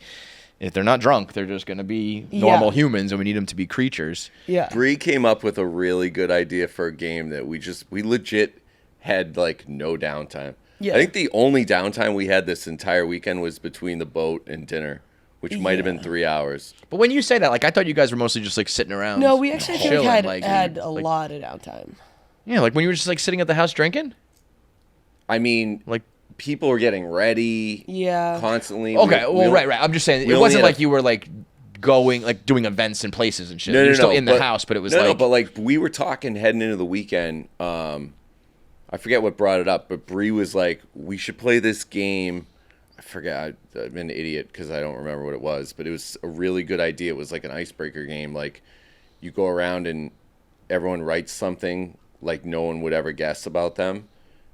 if they're not drunk, they're just going to be normal humans, and we need them to be creatures. Yeah. Bree came up with a really good idea for a game that we legit had like no downtime. Yeah. I think the only downtime we had this entire weekend was between the boat and dinner, which might have been 3 hours. But when you say that, like, I thought you guys were mostly just like sitting around. No, we actually had a like, lot of downtime. Yeah, like when you were just like sitting at the house drinking. I mean, like, people were getting ready. Yeah. Constantly. Okay, right. I'm just saying it wasn't like you were like going like doing events and places and shit. You're still in the house, but it was but like we were talking heading into the weekend. I forget what brought it up, but Bree was like, we should play this game. I forget. I'm an idiot because I don't remember what it was, but it was a really good idea. It was like an icebreaker game. Like, you go around and everyone writes something like no one would ever guess about them,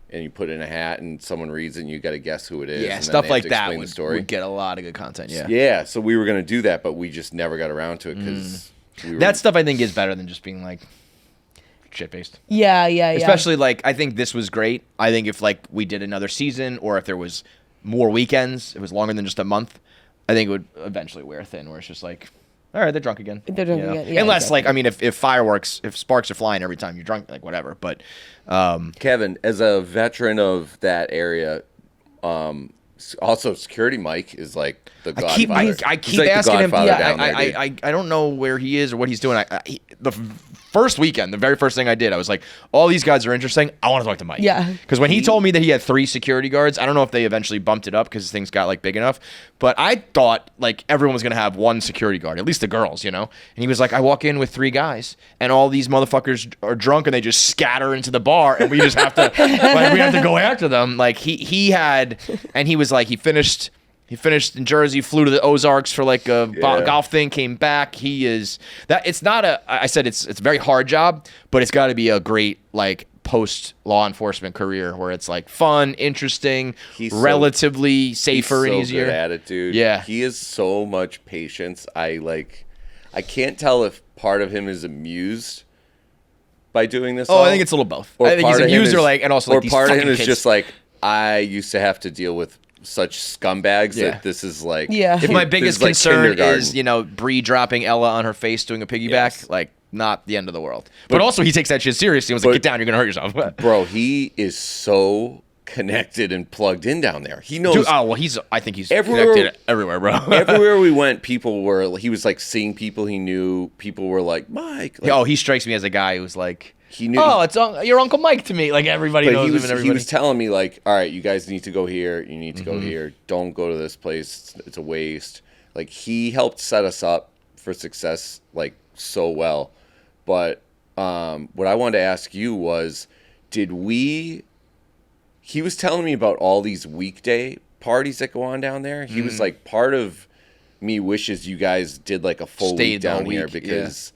and you put it in a hat and someone reads it and you got to guess who it is. Yeah, and stuff like that would get a lot of good content, yeah. Yeah, so we were going to do that, but we just never got around to it because... That stuff I think is better than just being like... shit-faced. Yeah. Especially, like, I think this was great. I think if, like, we did another season or if there was more weekends, it was longer than just a month, I think it would eventually wear thin, where it's just like, all right, they're drunk again. They're drunk again, yeah. Unless, exactly. Like, I mean, if sparks are flying every time you're drunk, like, whatever. But, Kevin, as a veteran of that area, also security Mike is like the godfather. I keep asking him. I don't know where he is or what he's doing. The first weekend, the very first thing I did, I was like, all these guys are interesting. I want to talk to Mike. Yeah. Because when he told me that he had 3 security guards, I don't know if they eventually bumped it up because things got like big enough, but I thought like everyone was going to have 1 security guard, at least the girls, you know? And he was like, I walk in with 3 guys and all these motherfuckers are drunk and they just scatter into the bar and we just have to, like, we have to go after them. Like he had, and he was like, he finished in Jersey, flew to the Ozarks for like a golf thing, came back. He is that. It's not I said it's a very hard job, but it's got to be a great like post law enforcement career where it's like fun, interesting, relatively safer and easier. Good at it, dude. Yeah, he has so much patience. I can't tell if part of him is amused by doing this. I think it's a little both. I think he's amused or like, and also like these part of him is kids. just like, I used to have to deal with such scumbags that this is like... Yeah. If my biggest concern is, Bree dropping Ella on her face doing a piggyback, like, not the end of the world. But also, he takes that shit seriously. He was like, get down, you're going to hurt yourself. Bro, he is so connected and plugged in down there. He knows... Dude, I think he's connected everywhere, bro. Everywhere we went, he was like seeing people he knew. People were like, Mike. Like, he strikes me as a guy who's like... He knew. Oh, it's your Uncle Mike to me. Like everybody knows him and everybody. He was telling me like, all right, you guys need to go here. You need to go here. Don't go to this place. It's a waste. Like he helped set us up for success like so well. But what I wanted to ask you was, he was telling me about all these weekday parties that go on down there. He was like, part of me wishes you guys did like a full week down here because...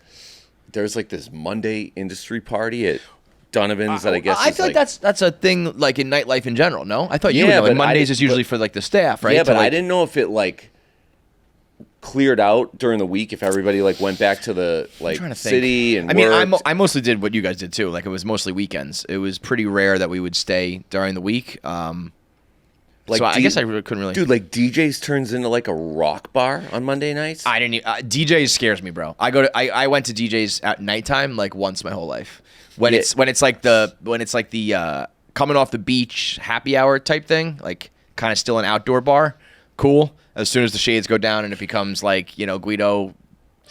There's like this Monday industry party at Donovan's that I guess I feel like that's a thing like in nightlife in general, no? I thought you would know. Like Mondays is usually for like the staff, right? Yeah, but I didn't know if it like cleared out during the week, if everybody like went back to the like city and worked. I mostly did what you guys did too. Like it was mostly weekends. It was pretty rare that we would stay during the week. Like so I guess I couldn't really. Dude, like DJ's turns into like a rock bar on Monday nights. I didn't. DJs scares me, bro. I went to DJs at nighttime like once my whole life. When it's like the coming off the beach happy hour type thing, like kind of still an outdoor bar. Cool. As soon as the shades go down and it becomes like Guido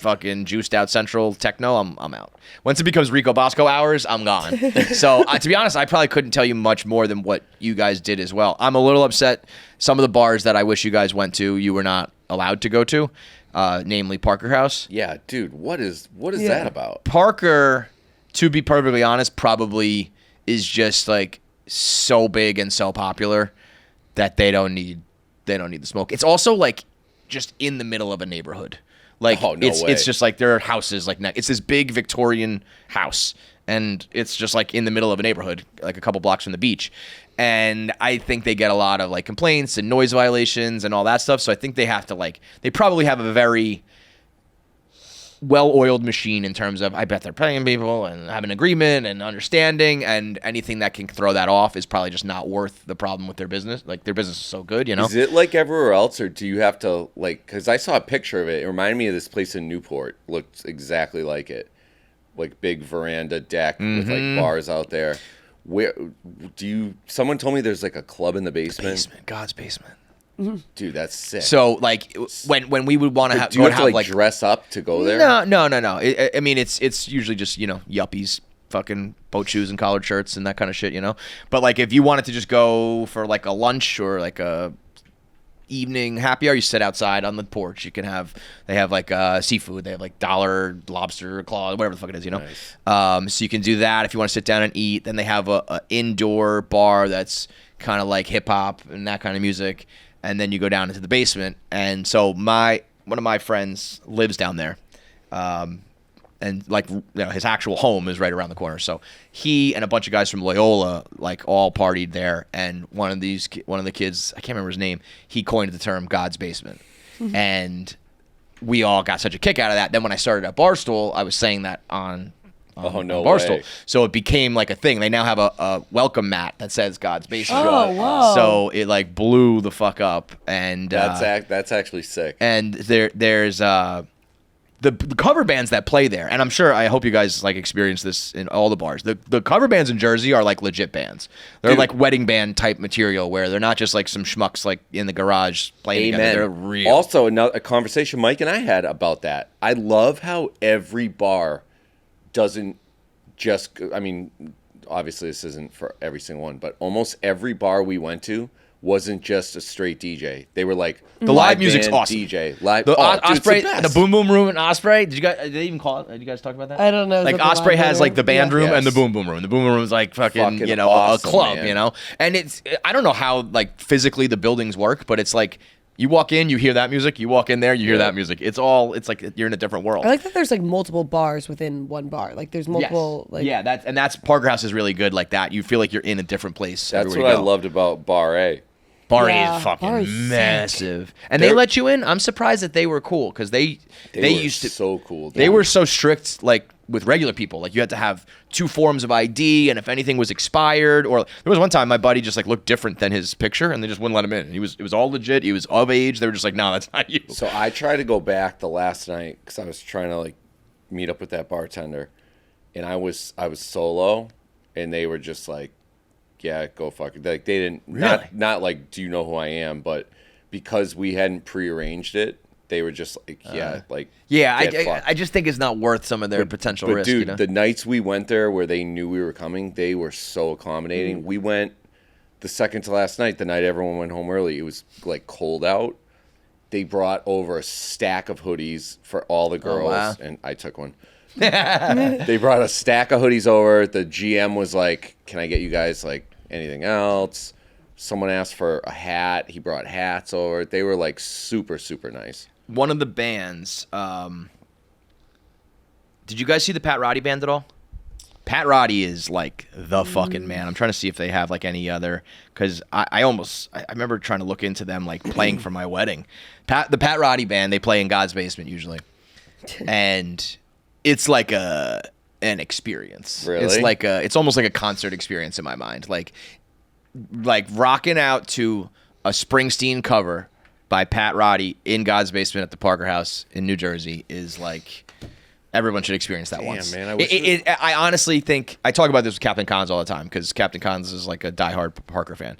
fucking juiced out central techno, I'm out. Once it becomes Rico Bosco hours, I'm gone. So to be honest, I probably couldn't tell you much more than what you guys did as well. I'm a little upset. Some of the bars that I wish you guys went to, you were not allowed to go to, namely Parker House. Yeah, dude, what is that about? Parker, to be perfectly honest, probably is just like so big and so popular that they don't need the smoke. It's also like just in the middle of a neighborhood. Like it's just like there are houses like it's this big Victorian house, and it's just like in the middle of a neighborhood, like a couple blocks from the beach. And I think they get a lot of like complaints and noise violations and all that stuff. So I think they have to they probably have a very well-oiled machine in terms of, I bet they're paying people and have an agreement and understanding, and anything that can throw that off is probably just not worth the problem with their business. Like, their business is so good, you know? Is it like everywhere else, or do you have to, like, because I saw a picture of it. It reminded me of this place in Newport. Looked exactly like it. Like, big veranda deck with, like, bars out there. Where someone told me there's, like, a club in the basement. God's basement. Dude, that's sick. So, like, when we would want to have, do you have to like dress up to go there? No. I mean, it's usually just, you know, yuppies, fucking boat shoes and collared shirts and that kind of shit, you know. But like, if you wanted to just go for like a lunch or like a evening happy hour, you sit outside on the porch. They have like seafood. They have like dollar lobster claw, whatever the fuck it is, you know. Nice. So you can do that if you want to sit down and eat. Then they have a indoor bar that's kind of like hip hop and that kind of music. And then you go down into the basement. And so one of my friends lives down there. And like, you know, his actual home is right around the corner. So he and a bunch of guys from Loyola like all partied there. And one of the kids, I can't remember his name, he coined the term God's basement. And we all got such a kick out of that. Then when I started at Barstool, I was saying that on Barstool. Way. So it became like a thing. They now have a welcome mat that says God's basement. Oh, wow. So it like blew the fuck up. And that's actually sick. And there's the cover bands that play there, and I hope you guys like experience this in all the bars. The cover bands in Jersey are like legit bands. They're like wedding band type material, where they're not just like some schmucks like in the garage playing together. They're real. Also, a conversation Mike and I had about that. I love how every bar doesn't just, I mean, obviously this isn't for every single one, but almost every bar we went to wasn't just a straight DJ. They were like the live music's awesome. DJ live. Osprey, the Boom Boom Room in Osprey. Did they even call it? Did you guys talk about that? I don't know. Like Osprey has like the band room and the Boom Boom Room. The Boom Boom Room is like fucking you know, awesome, a club, man. You know. And it's, I don't know how like physically the buildings work, but it's like you walk in, you hear that music. You walk in there, you hear that music. It's like you're in a different world. I like that there's like multiple bars within one bar. Like there's multiple. Yes. Like Yeah, that's Parker House is really good like that. You feel like you're in a different place. That's what I loved about Bar A. Bar A is fucking massive, sick. And they let you in. I'm surprised that they were cool because they used to so cool. They were so strict, like with regular people. Like you had to have 2 forms of ID, and if anything was expired, or there was one time my buddy just like looked different than his picture, and they just wouldn't let him in. It was all legit. He was of age. They were just like, no, that's not you. So I tried to go back the last night because I was trying to like meet up with that bartender, and I was solo, and they were just like, yeah, go fuck it. Like they didn't not like, do you know who I am? But because we hadn't prearranged it, they were just like, I just think it's not worth some of their potential risk. Dude, you know? The nights we went there where they knew we were coming, they were so accommodating. We went the second to last night, the night everyone went home early. It was like cold out. They brought over a stack of hoodies for all the girls, and I took one. They brought a stack of hoodies over. The GM was like, can I get you guys like anything else? Someone asked for a hat. He brought hats over. They were like super, super nice. One of the bands, did you guys see the Pat Roddy band at all? Pat Roddy is like the fucking man. I'm trying to see if they have like any other, because I remember trying to look into them like playing for my wedding. The Pat Roddy band, they play in God's basement usually. And it's like an experience. Really? It's almost like a concert experience in my mind. Like rocking out to a Springsteen cover by Pat Roddy in God's basement at the Parker House in New Jersey is like, everyone should experience that once. Man, I honestly think, I talk about this with Captain Cons all the time because Captain Cons is like a diehard Parker fan.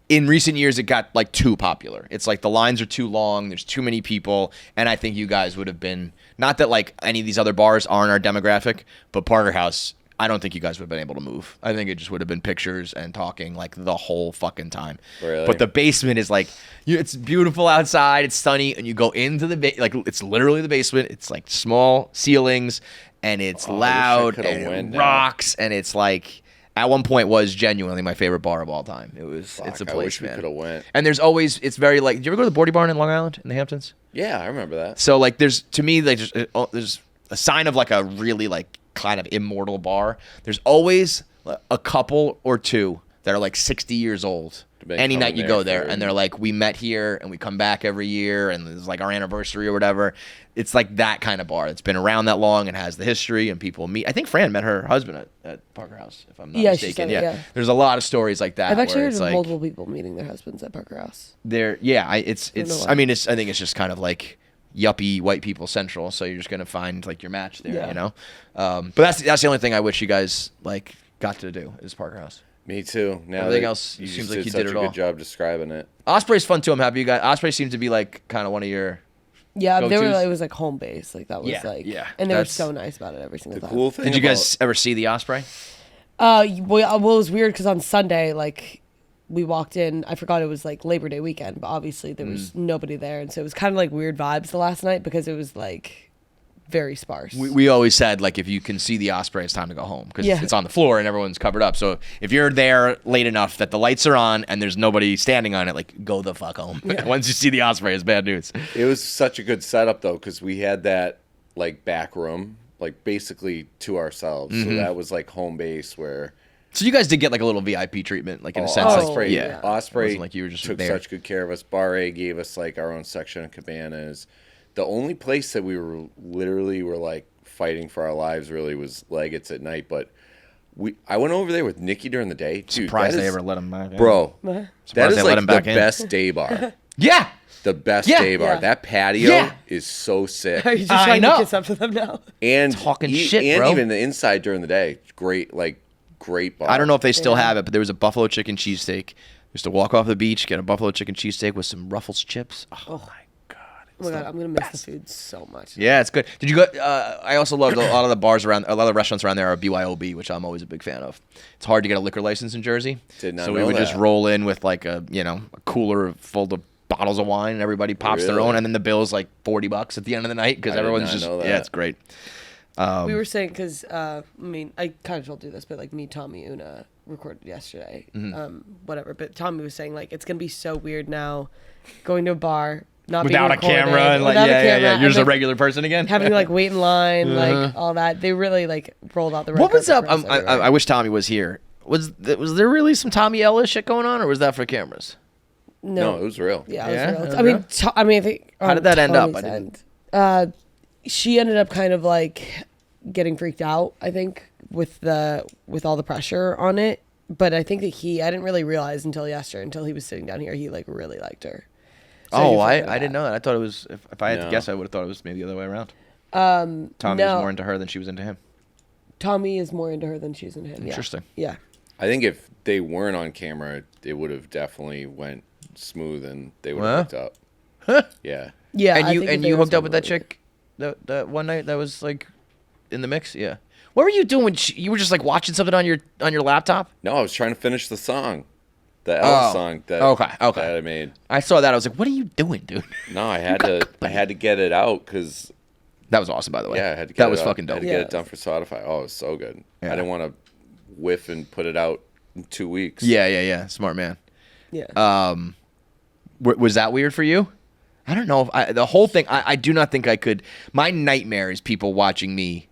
in recent years, it got like too popular. It's like the lines are too long. There's too many people. And I think you guys would have been, not that like any of these other bars aren't our demographic, but Parker House, I don't think you guys would have been able to move. I think it just would have been pictures and talking like the whole fucking time. Really? But the basement is like, it's beautiful outside. It's sunny. And you go into like, it's literally the basement. It's like small ceilings and it's loud and it rocks. And it's like, at one point was genuinely my favorite bar of all time. It's a place, I wish man. we could have went. And there's always, it's very like, did you ever go to the Bordy Barn in Long Island in the Hamptons? Yeah, I remember that. So like, there's, to me, like, there's a sign of like a really like kind of immortal bar. There's always a couple or two that are like 60 years old. Any night you go there and they're like, we met here and we come back every year and it's like our anniversary or whatever. It's like that kind of bar. It's been around that long and has the history and people meet. I think Fran met her husband at Parker House, if I'm not mistaken. She said it, yeah. There's a lot of stories like that. I've actually heard of like, multiple people meeting their husbands at Parker House. I think it's just kind of like yuppie white people central. So you're just going to find like your match there, you know? But that's the only thing I wish you guys like got to do is Parker House. Me too. Now everything else you seems like you did it all. Such a good job describing it. Osprey's fun too. I'm happy you guys. Osprey seems to be like kind of one of your. Yeah, go-tos. it was like home base. Like that was and they were so nice about it every single time. Cool thing. Did you guys ever see the Osprey? Well, it was weird because on Sunday, like we walked in. I forgot it was like Labor Day weekend, but obviously there was nobody there, and so it was kind of like weird vibes the last night because it was like very sparse. We always said like if you can see the Osprey, it's time to go home because it's on the floor and everyone's covered up. So if you're there late enough that the lights are on and there's nobody standing on it, like go the fuck home. Yeah. Once you see the Osprey, it's bad news. It was such a good setup though because we had that like back room like basically to ourselves. So that was like home base where. So you guys did get like a little VIP treatment, like in a sense. Osprey, like, Osprey like you were just took there. such good care of us. Bar A gave us like our own section of cabanas. The only place that we were like fighting for our lives really was Leggett's at night. But I went over there with Nicky during the day. Dude, surprised they ever let him back in. Bro, that is like the in. best day bar. Yeah. The best day bar. Yeah. That patio is so sick. Are you just trying to kiss up to them now? And talking shit, and bro. even the inside during the day. Great bar. I don't know if they still have it, but there was a buffalo chicken cheesesteak. Used to walk off the beach, get a buffalo chicken cheesesteak with some Ruffles chips. Oh my god. Oh my god, I'm gonna miss the food so much. Yeah, it's good. Did you go? I also loved a lot of the bars around, a lot of the restaurants around there are BYOB, which I'm always a big fan of. It's hard to get a liquor license in Jersey, Did not so know we would that. just roll in with like a cooler full of bottles of wine, and everybody pops their Really? own, and then the bill's like $40 at the end of the night because I did everyone's not just know that. yeah, it's great. We were saying because I kind of told you this, but like me, Tommy, Oona recorded yesterday, whatever. But Tommy was saying like it's gonna be so weird now, going to a bar. Not Without a being recorded, camera and like without a camera, You're and, just a like, regular person again. having to like wait in line, like all that. They really like rolled out the. red What was up? carpet for us everywhere. I wish Tommy was here. Was there really some Tommy Ellis shit going on, or was that for cameras? No, it was real. Yeah, it Yeah? was real. It was I mean, I think. How did that end up? I Tommy's end, she ended up kind of like getting freaked out. I think with all the pressure on it. But I think that I didn't really realize until yesterday, until he was sitting down here, he like really liked her. So I didn't know that. I thought it was. If I had to guess, I would have thought it was maybe the other way around. Tommy was more into her than she was into him. Tommy is more into her than she's into him. Interesting. Yeah. I think if they weren't on camera, it would have definitely went smooth and they would have hooked up. Yeah. Yeah. And I you think if they you were hooked up with that somewhere- chick that one night that was like in the mix. Yeah. What were you doing? When you were just like watching something on your laptop. No, I was trying to finish the song. The L song that that I made. I saw that. I was like, "What are you doing, dude?" No, I had to get it out because That was awesome, by the way. I had to get that it was out. fucking I dope. had to get it done for Spotify. Oh, it was so good. Yeah. I didn't want to whiff and put it out in 2 weeks. Yeah. Smart man. Yeah. Was that weird for you? I don't know if the whole thing. I do not think I could. My nightmare is people watching me,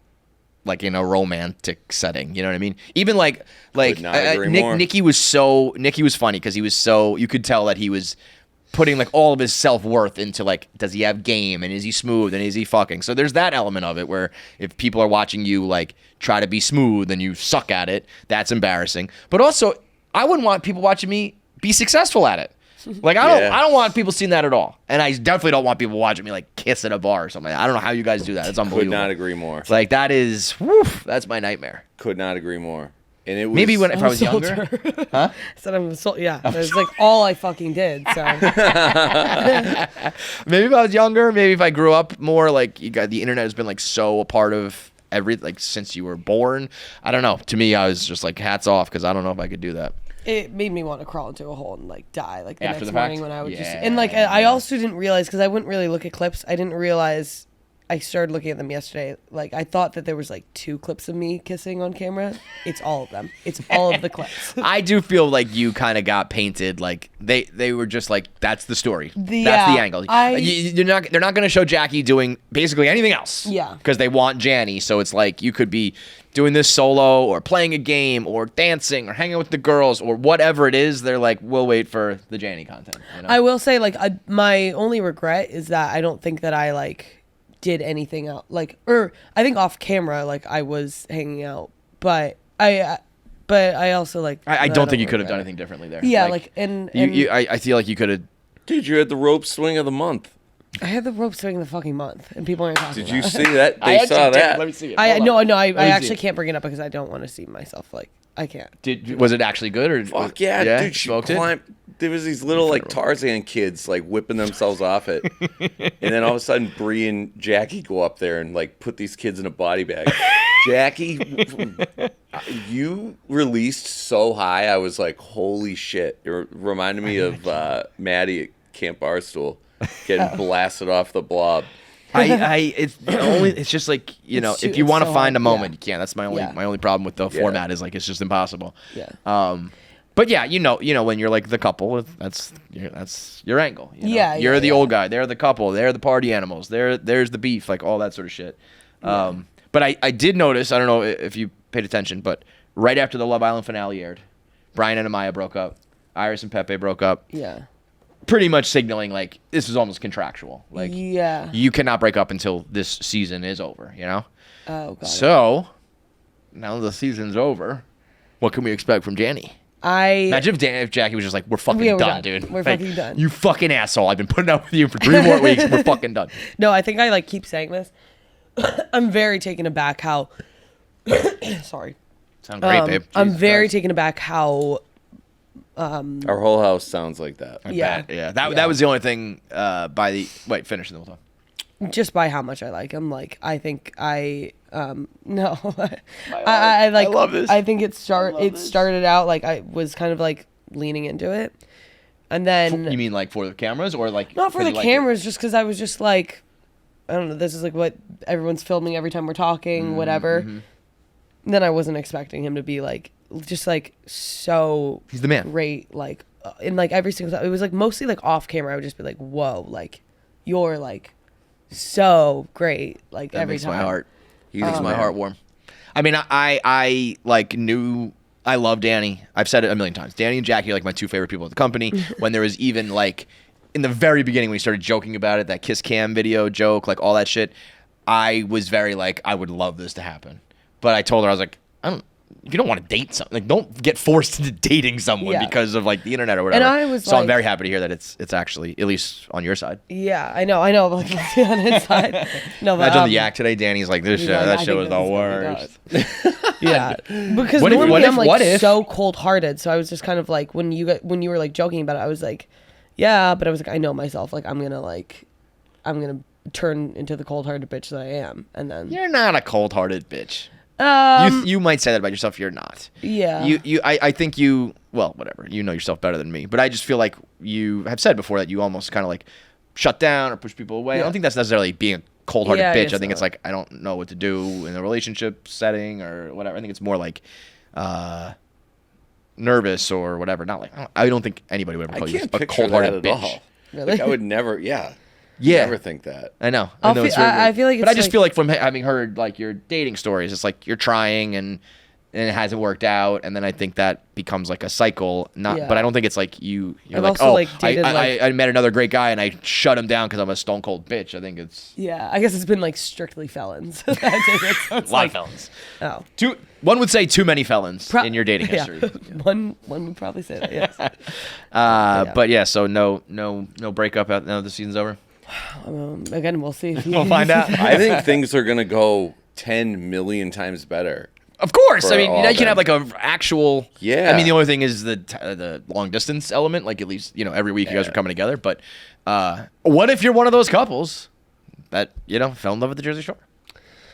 like in a romantic setting. You know what I mean? Even like Could not agree more. Nicky was funny because he was so, you could tell that he was putting like all of his self-worth into like, does he have game and is he smooth and is he fucking? So there's that element of it where if people are watching you like try to be smooth and you suck at it, that's embarrassing. But also, I wouldn't want people watching me be successful at it. Like I don't want people seeing that at all, and I definitely don't want people watching me like kiss at a bar or something. I don't know how you guys do that. It's unbelievable. Could not agree more. Like that's my nightmare. Could not agree more. And it was Maybe if I was sold younger. her. Huh? I said I'm a soul. Yeah, that's like all I fucking did. So Maybe if I was younger, maybe if I grew up more, like the internet has been like so a part of like since you were born. I don't know. To me, I was just like hats off because I don't know if I could do that. it made me want to crawl into a hole and like die like the After next the fact? morning when I would just Yeah. and like I also didn't realize because I wouldn't really look at clips. I didn't realize I started looking at them yesterday. Like I thought that there was like 2 clips of me kissing on camera. It's all of them. It's all of the clips. I do feel like you kind of got painted like they were just like that's the story. That's the Yeah, angle. They're not going to show Jackie doing basically anything else. Yeah. Because they want Janny. So it's like you could be doing this solo or playing a game or dancing or hanging with the girls or whatever it is. They're like, we'll wait for the Janny content. You know? I will say like my only regret is that I don't think that I like did anything else like or I think off camera like I was hanging out but I also like I don't think you could have regret done it. anything differently there. Yeah, like and I feel like you could have. Dude, you had the rope swing of the month. I had the rope swing the fucking month and people aren't talking Did about you it. see that? They saw that. Let me see it. I Hold on. I me see actually it. can't bring it up because I don't want to see myself like I can't. Was it actually good or? Fuck yeah, dude. She smoked it? climbed. There was these little like Tarzan kids like whipping themselves off it, and then all of a sudden Bree and Jackie go up there and like put these kids in a body bag. Jackie, you released so high, I was like, holy shit! It reminded me of Maddie at Camp Barstool getting blasted off the blob. It's just like It's if you it's want to so find a hard, moment, yeah. you can. That's my Yeah. only problem with the format is like it's just impossible. Yeah. But yeah, when you're like the couple, that's your angle. Yeah, you're yeah, the yeah. old guy. They're the couple. They're the party animals. There's the beef, like all that sort of shit. But I did notice. I don't know if you paid attention, but right after the Love Island finale aired, Brian and Amaya broke up. Iris and Pepe broke up. Yeah. Pretty much signaling like this is almost contractual. Like Yeah. you cannot break up until this season is over. Oh god. So now the season's over. What can we expect from Janny? Imagine if Jackie was just like, we're fucking Yeah, we're done, done. dude. We're Like, fucking done. You fucking asshole. I've been putting up with you for 3 more weeks. We're fucking done. No, I think I like keep saying this. I'm very taken aback how. Sorry. Sound great, babe. I'm Jesus very Christ. taken aback how. Our whole house sounds like that. Yeah. Yeah. That was the only thing finish the whole time. Just by how much I like him, like I think I no, I like. I love this. I think it started out like I was kind of like leaning into it, and then You mean like for the cameras or like not for 'cause the you liked it? cameras, just because I was just like, I don't know. This is like what everyone's filming every time we're talking, whatever. Mm-hmm. Then I wasn't expecting him to be like just like so. He's the man. Great, like in like every single time. It was like mostly like off camera. I would just be like, whoa, like you're like so great, like That every makes time. my heart. He's Makes my man. heart warm. I mean, I like knew I love Danny. I've said it a million times. Danny and Jackie are like my 2 favorite people at the company. When there was even like in the very beginning when we started joking about it, that kiss cam video joke, like all that shit, I was very like, I would love this to happen. But I told her, I was like, if you don't want to date someone, like don't get forced into dating someone Yeah. because of like the internet or whatever. And I was so I'm like- very happy to hear that it's actually at least on your side. Yeah, I know. Like on his side. No, but Imagine the yak today. Danny's like, this he's show, like, that I show think was the this is gonna worst. be Yeah, because What if- normally what if- I'm like what if- so cold-hearted. So I was just kind of like when you were like joking about it, I was like, yeah, but I was like, I know myself. Like I'm gonna turn into the cold-hearted bitch that I am, and then You're not a cold-hearted bitch. You might say that about yourself. You're not. yeah, I think you. Well, whatever. You know yourself better than me. But I just feel like you have said before that you almost kind of like shut down or push people away. I Yeah. don't think that's necessarily being a cold-hearted Yeah, I bitch. guess I think it's not. like I don't know what to do in a relationship setting or whatever. I think it's more like nervous or whatever. Not like I don't think anybody would ever I call you can't a picture cold-hearted that at bitch. all. Really? Like I would never, yeah, Yeah. never think that. I know. I'll know fe- it's very I weird. feel like but I it's just like- feel like from having heard like your dating stories, it's like you're trying and it hasn't worked out, and then I think that becomes like a cycle. Not, Yeah. but I don't think it's like you're I've like, also, oh, like, dated, I met another great guy and I shut him down because I'm a stone cold bitch. I think it's yeah. I guess it's been like strictly felons. So it's a lot like, of felons. oh, One would say too many felons Pro- in your dating yeah. history. one would probably say that. Yes. But yeah, so no breakup now that the season's over. Again, we'll see. If We'll find out. I think things are gonna go 10 million times better Of course. For I mean, all now you can them. have like a actual. Yeah. I mean, the only thing is the long distance element. Like at least every week you guys are coming together. But what if you're one of those couples that fell in love at the Jersey Shore?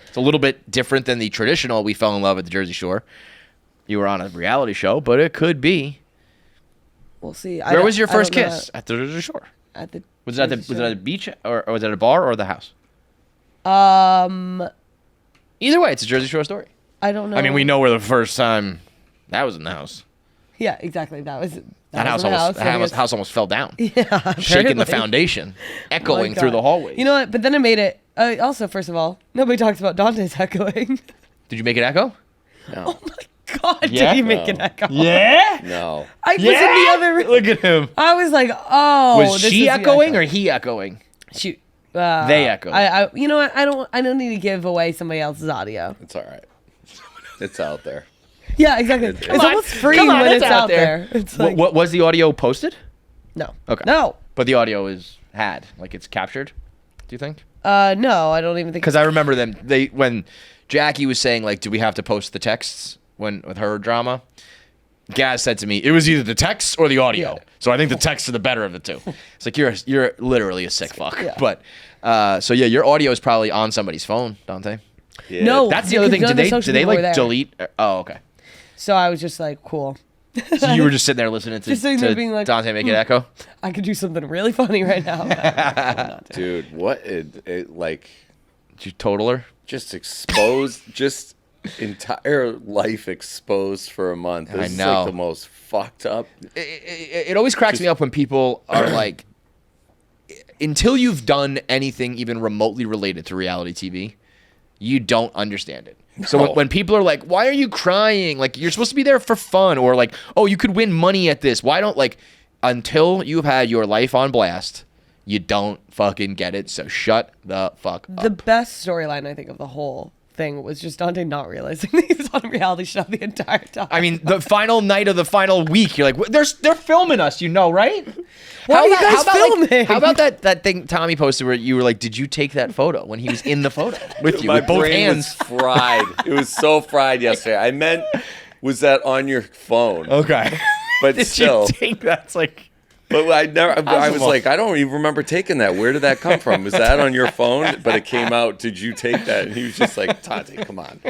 It's a little bit different than the traditional. We fell in love at the Jersey Shore. You were on a reality show, but it could be. We'll see. Where was your first kiss? At the Jersey Shore. Was it at the beach or was it at a bar or the house? Either way, it's a Jersey Shore story. I don't know. I mean, we know where the first time that was in the house. Yeah, exactly. That was That house house almost fell down. Yeah, Shaking the apparently. foundation, echoing My through the God. hallways. You know what? But then it made it. Also, first of all, nobody talks about Dante's echoing. Did you make it echo? No. God, Yeah? did he make No. an echo? Yeah. No. I was in the other room. Look at him. I was like, oh. Was this she is the echoing echo. or he echoing? She? They echoed. You know what? I don't need to give away somebody else's audio. It's all right. It's out there. Yeah, exactly. It's on. almost free Come on, when it's it's out out there. It's like What was the audio posted? no. Okay. No. But the audio is like it's captured. Do you think? No, I don't even think. Because I remember them. When Jackie was saying like, do we have to post the texts with her drama? Gaz said to me, it was either the text or the audio. Yeah. So I think the texts are the better of the two. It's like you're literally a sick fuck. Yeah. But so yeah, your audio is probably on somebody's phone, Dante. Yeah. No. That's the Yeah, other 'cause thing. none Did of the they social did they people were like there. delete? Oh, okay. So I was just like, cool. So you were just sitting there listening to, Just sitting there being like, Dante make it echo. I could do something really funny right now. No, I'm not doing Dude, what it like Did you total her? just exposed just entire life exposed for a month. This I is know. like the most fucked up. It always cracks me up when people are like, until you've done anything even remotely related to reality TV, you don't understand it. So No. when people are like, why are you crying? Like, you're supposed to be there for fun. Or like, oh, you could win money at this. Why don't, like, until you've had your life on blast, you don't fucking get it. So shut the fuck up. The best storyline, I think, of the whole thing was just Dante not realizing that he was on a reality show the entire time. I mean, the final night of the final week, you're like, they're filming us, right? Why are you guys filming? How about that thing Tommy posted where you were like, did you take that photo when he was in the photo with you My with both brain hands? was fried. It was so fried yesterday. I meant, was that on your phone? Okay. But Did still. you take that? It's like, But I never. I was Possible. like, I don't even remember taking that. Where did that come from? Was that on your phone? But it came out. Did you take that? And he was just like, Dante, come on.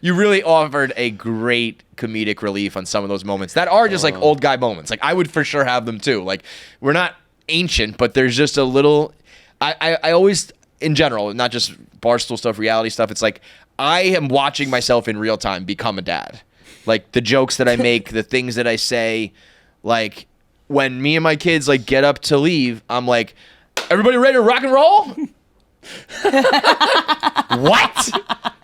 you really offered a great comedic relief on some of those moments that are just like old guy moments. Like I would for sure have them too. Like we're not ancient, but there's just a little. I always, in general, not just Barstool stuff, reality stuff. It's like I am watching myself in real time become a dad. Like the jokes that I make, the things that I say, like. When me and my kids like get up to leave, I'm like, everybody ready to rock and roll? What?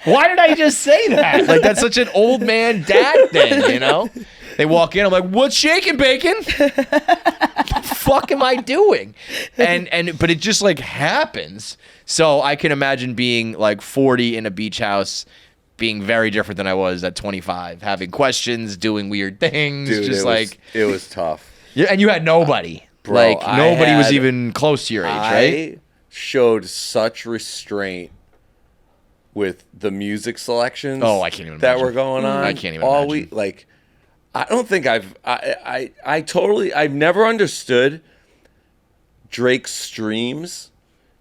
Why did I just say that? Like that's such an old man dad thing, They walk in, I'm like, what's shaking, bacon? The fuck am I doing? But it just like happens. So I can imagine being like 40 in a beach house, being very different than I was at 25, having questions, doing weird things, Dude, just it was tough. yeah, and you had nobody. Bro, like I nobody was had- even close to your age, right? I showed such restraint with the music selections. Oh, I can't even that imagine. were going on. I can't even all imagine. we like. I don't think I've never understood Drake's streams.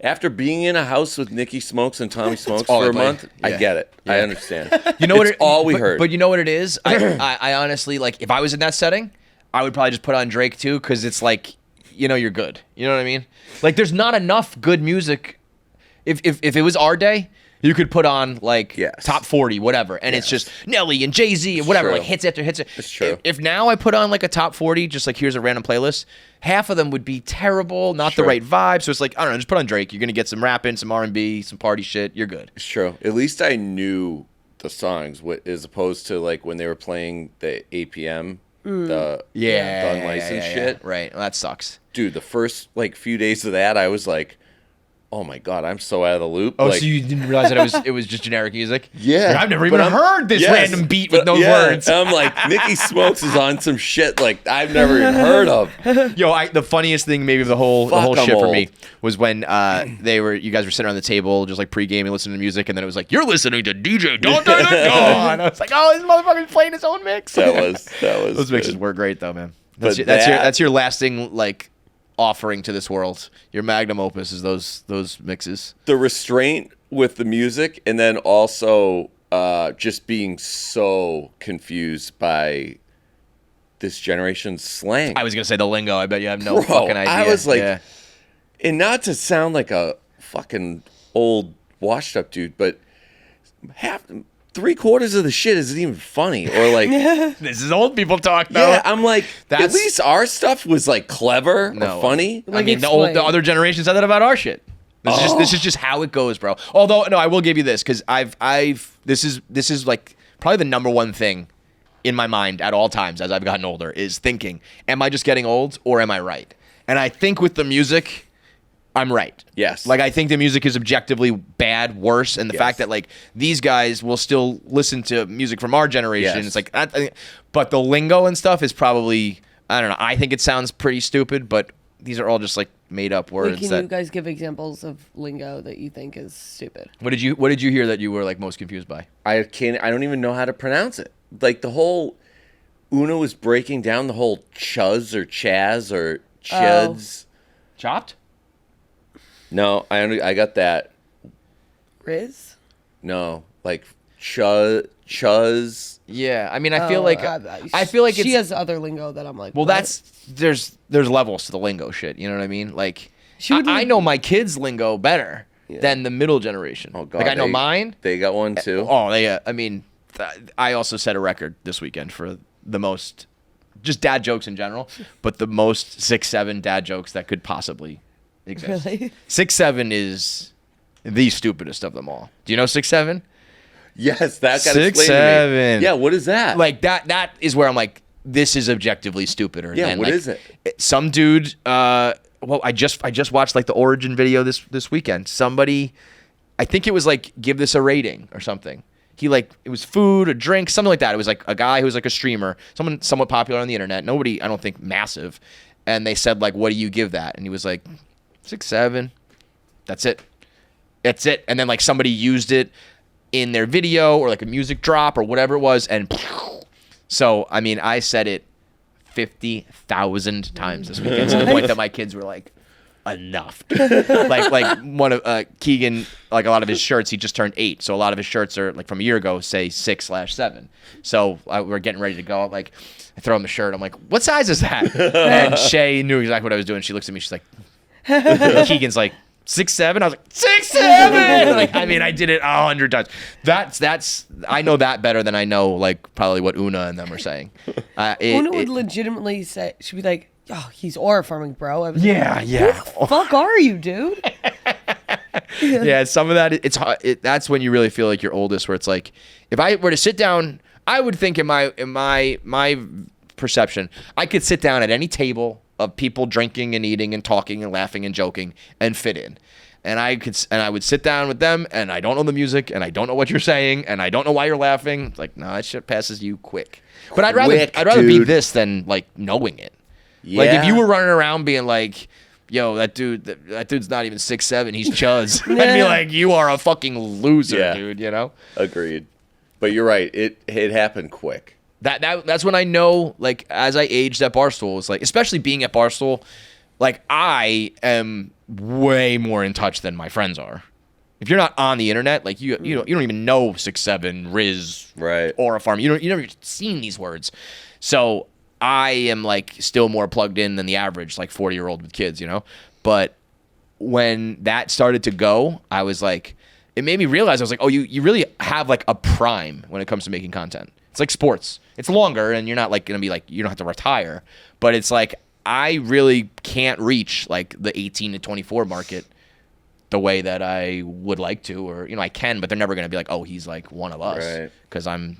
After being in a house with Nicky Smokes and Tommy Smokes all for they a play. month, I Yeah. get it. I Yeah. understand. You know what? It's all we heard. But you know what it is? I honestly like if I was in that setting, I would probably just put on Drake too, because it's like, you're good. You know what I mean? Like, there's not enough good music. If it was our day, you could put on like Yes. top 40, whatever, and it's just Nelly and Jay-Z and whatever, true. like hits after hits. It's true. If now I put on like a top 40, just like here's a random playlist, half of them would be terrible, not the Sure. right vibe. So it's like, I don't know, just put on Drake. You're gonna get some rapping, some R&B, some party shit. You're good. It's true. At least I knew the songs, as opposed to like when they were playing the APM, the unlicensed shit. Right. Well, that sucks. Dude, the first like few days of that, I was like, oh my God, I'm so out of the loop. Oh, like, so you didn't realize that it was just generic music? Yeah. I've never even but heard this random beat with no words. And I'm like, Nicky Smokes is on some shit like I've never even heard of. Yo, the funniest thing maybe of the whole I'm shit for me old. was when you guys were sitting around the table just like pre-gaming, listening to music, and then it was like, you're listening to DJ Dante the Dawn. I was like, oh, this motherfucker's playing his own mix. That was Those good. mixes were great though, man. But That's your lasting like offering to this world. Your magnum opus is those mixes. The restraint with the music, and then also just being so confused by this generation's slang. I was gonna say the lingo. I bet you have no Bro, fucking idea. I was like, yeah. and not to sound like a fucking old washed up dude, but three-quarters of the shit isn't even funny, or like This is old people talk though. yeah, I'm like, at That's- least our stuff was like clever or funny. I Like, mean, the explain. other generation said that about our shit. This is just how it goes, bro. Although, no, I will give you this because this is like probably the number one thing in my mind at all times as I've gotten older is thinking, am I just getting old or am I right? And I think with the music, I'm right. Yes. Like I think the music is objectively bad, worse, and the fact that like these guys will still listen to music from our generation. Yes. It's like, but the lingo and stuff is probably, I don't know. I think it sounds pretty stupid, but these are all just like made up words. Wait, can you guys give examples of lingo that you think is stupid? What did you hear that you were like most confused by? I don't even know how to pronounce it. Like the whole Oona was breaking down the whole chuz or chaz or chuds. Chopped? No, I got that. Riz? No, like chuz. Yeah, I mean, I feel like she it's has other lingo that I'm like. well, what? there's levels to the lingo shit. You know what I mean? Like She would I know my kids' lingo better than the middle generation. Oh God, like I know mine. They got one too. Oh, they. I mean, I also set a record this weekend for the most, just dad jokes in general, but the most 6-7 dad jokes that could possibly exist. Really? 6-7 is the stupidest of them all. Do you know 6-7? Yes, that got 6-7. Yeah, what is that? Like that is where I'm like, this is objectively stupider. Yeah, than, what like, is it? Some dude. Well, I just watched like the origin video this weekend. Somebody, I think it was like give this a rating or something. He like it was food, a drink, something like that. It was like a guy who was like a streamer, someone somewhat popular on the internet. Nobody, I don't think, massive. And they said like, what do you give that? And he was like, 6-7. That's it. That's it. And then like somebody used it in their video or like a music drop or whatever it was, and so I mean I said it 50,000 times this weekend to the point that my kids were like, enough. like one of Keegan, like a lot of his shirts, he just turned 8, so a lot of his shirts are like from a year ago say 6/7. So we're getting ready to go. Like I throw him the shirt. I'm like, what size is that? And Shay knew exactly what I was doing. She looks at me. She's like, Keegan's like 6-7. I was like 6-7. Like I mean, I did it 100 times. That's I know that better than I know like probably what Oona and them are saying. Oona would legitimately say, she'd be like, "Oh, he's aura farming, bro." I was Yeah. Who the fuck are you, dude? Yeah, some of that it's that's when you really feel like you're oldest, where it's like if I were to sit down, I would think in my perception, I could sit down at any table of people drinking and eating and talking and laughing and joking and fit in. And I would sit down with them and I don't know the music and I don't know what you're saying and I don't know why you're laughing. It's like, no, that shit passes you quick. But I'd rather be dude. this than like knowing it. Yeah. Like if you were running around being like, yo, that dude's not even 6'7", he's chuz. I'd be like, you are a fucking loser, dude, you know? Agreed. But you're right. It happened quick. That's when I know, like, as I aged at Barstool, it's like, especially being at Barstool, like, I am way more in touch than my friends are. If you're not on the internet, like, you don't even know 6'7", Riz, Right. Aura Farm. You never seen these words. So I am, like, still more plugged in than the average, like, 40-year-old with kids, you know? But when that started to go, I was like, it made me realize, I was like, oh, you really have, like, a prime when it comes to making content. It's like sports. It's longer, and you're not like going to be like, you don't have to retire. But it's like, I really can't reach like the 18 to 24 market the way that I would like to, or, I can, but they're never going to be like, oh, he's like one of us. Right. Because I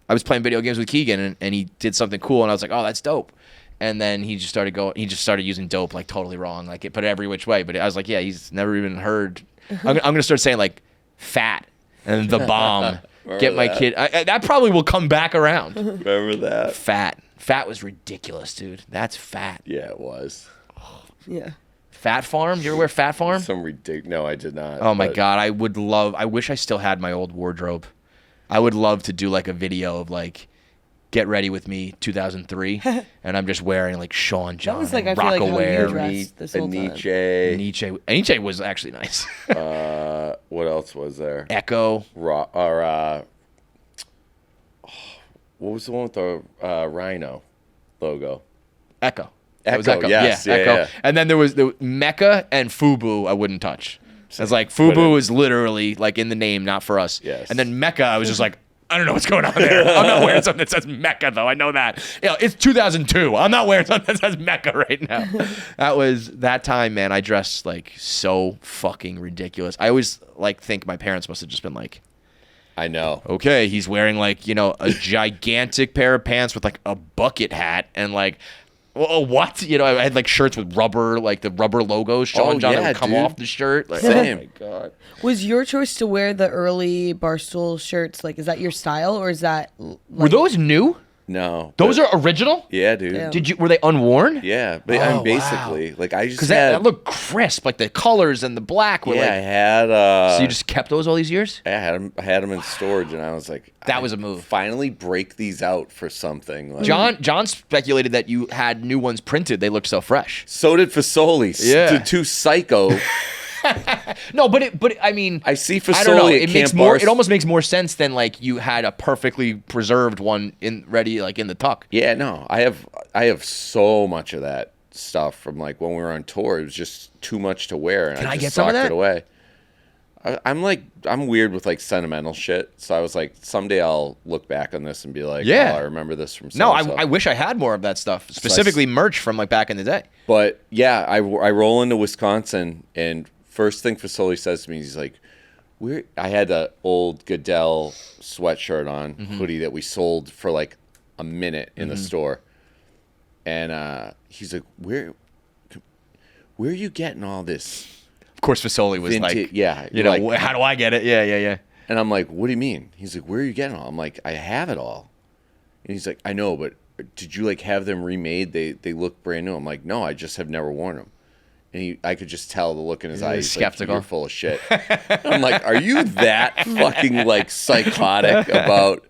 was playing video games with Keegan, and he did something cool, and I was like, oh, that's dope. And then he just started using dope like totally wrong, like it put it every which way. But I was like, yeah, he's never even heard. I'm gonna start saying like fat and the bomb. Get my kid. That probably will come back around. Remember that? Fat was ridiculous, dude. That's fat. Yeah, it was. Yeah. Fat Farm? You ever wear Fat Farm? Some ridiculous. No, I did not. Oh my God, I wish I still had my old wardrobe. I would love to do like a video of like, get ready with me 2003, and I'm just wearing like Sean John, That was like, I feel like how you dressed this whole time. Nietzsche was actually nice. What else was there? Echo. What was the one with the rhino logo? Echo. Echo, It was Echo. yes, Yeah, yeah, Echo. yeah. And then there was the Mecca and Fubu I wouldn't touch. It's like Fubu is literally like in the name, not for us. Yes. And then Mecca, I was just like, I don't know what's going on there. I'm not wearing something that says Mecca though. I know that. It's 2002. I'm not wearing something that says Mecca right now. That was that time, man. I dressed like so fucking ridiculous. I always like think my parents must have just been like, I know. okay, he's wearing like, a gigantic pair of pants with like a bucket hat and like, well, what? I had like shirts with rubber, like the rubber logos, Sean John, that would come off the shirt. Like, Same. Oh my God. Was your choice to wear the early Barstool shirts? Like, is that your style, or is that Were those new? No. Those but- are original? Yeah, dude. Yeah. Were they unworn? Yeah, but Oh, I'm basically like I just Because had. that looked crisp, like the colors and the black were yeah, I like. had. So you just kept those all these years? I had them in storage, and I was like, That was a move. Finally, break these out for something. Like, John speculated that you had new ones printed. They looked so fresh. So did Fasoli. Yeah. The two psycho. No, but I mean, I see I don't know. Fasoli at It makes Camp more. Barst- It almost makes more sense than like you had a perfectly preserved one ready, like in the tuck. Yeah, no, I have so much of that stuff from like when we were on tour. It was just too much to wear, and Can I just get some of socked that? it away. I'm weird with like sentimental shit, so I was like, someday I'll look back on this and be like, Yeah. oh, I remember this from. No, so-and-so. I wish I had more of that stuff, specifically merch from like back in the day. But yeah, I roll into Wisconsin, and first thing Fasoli says to me, he's like, I had an old Goodell sweatshirt on, hoodie that we sold for like a minute in the store, and he's like, where are you getting all this? Of course, Fasoli was Vintage, like, yeah, like, how do I get it? Yeah. And I'm like, what do you mean? He's like, where are you getting it all? I'm like, I have it all. And he's like, I know, but did you like have them remade? They look brand new. I'm like, no, I just have never worn them. And I could just tell the look in his eyes. He's skeptical. Like, you're full of shit. I'm like, are you that fucking like psychotic about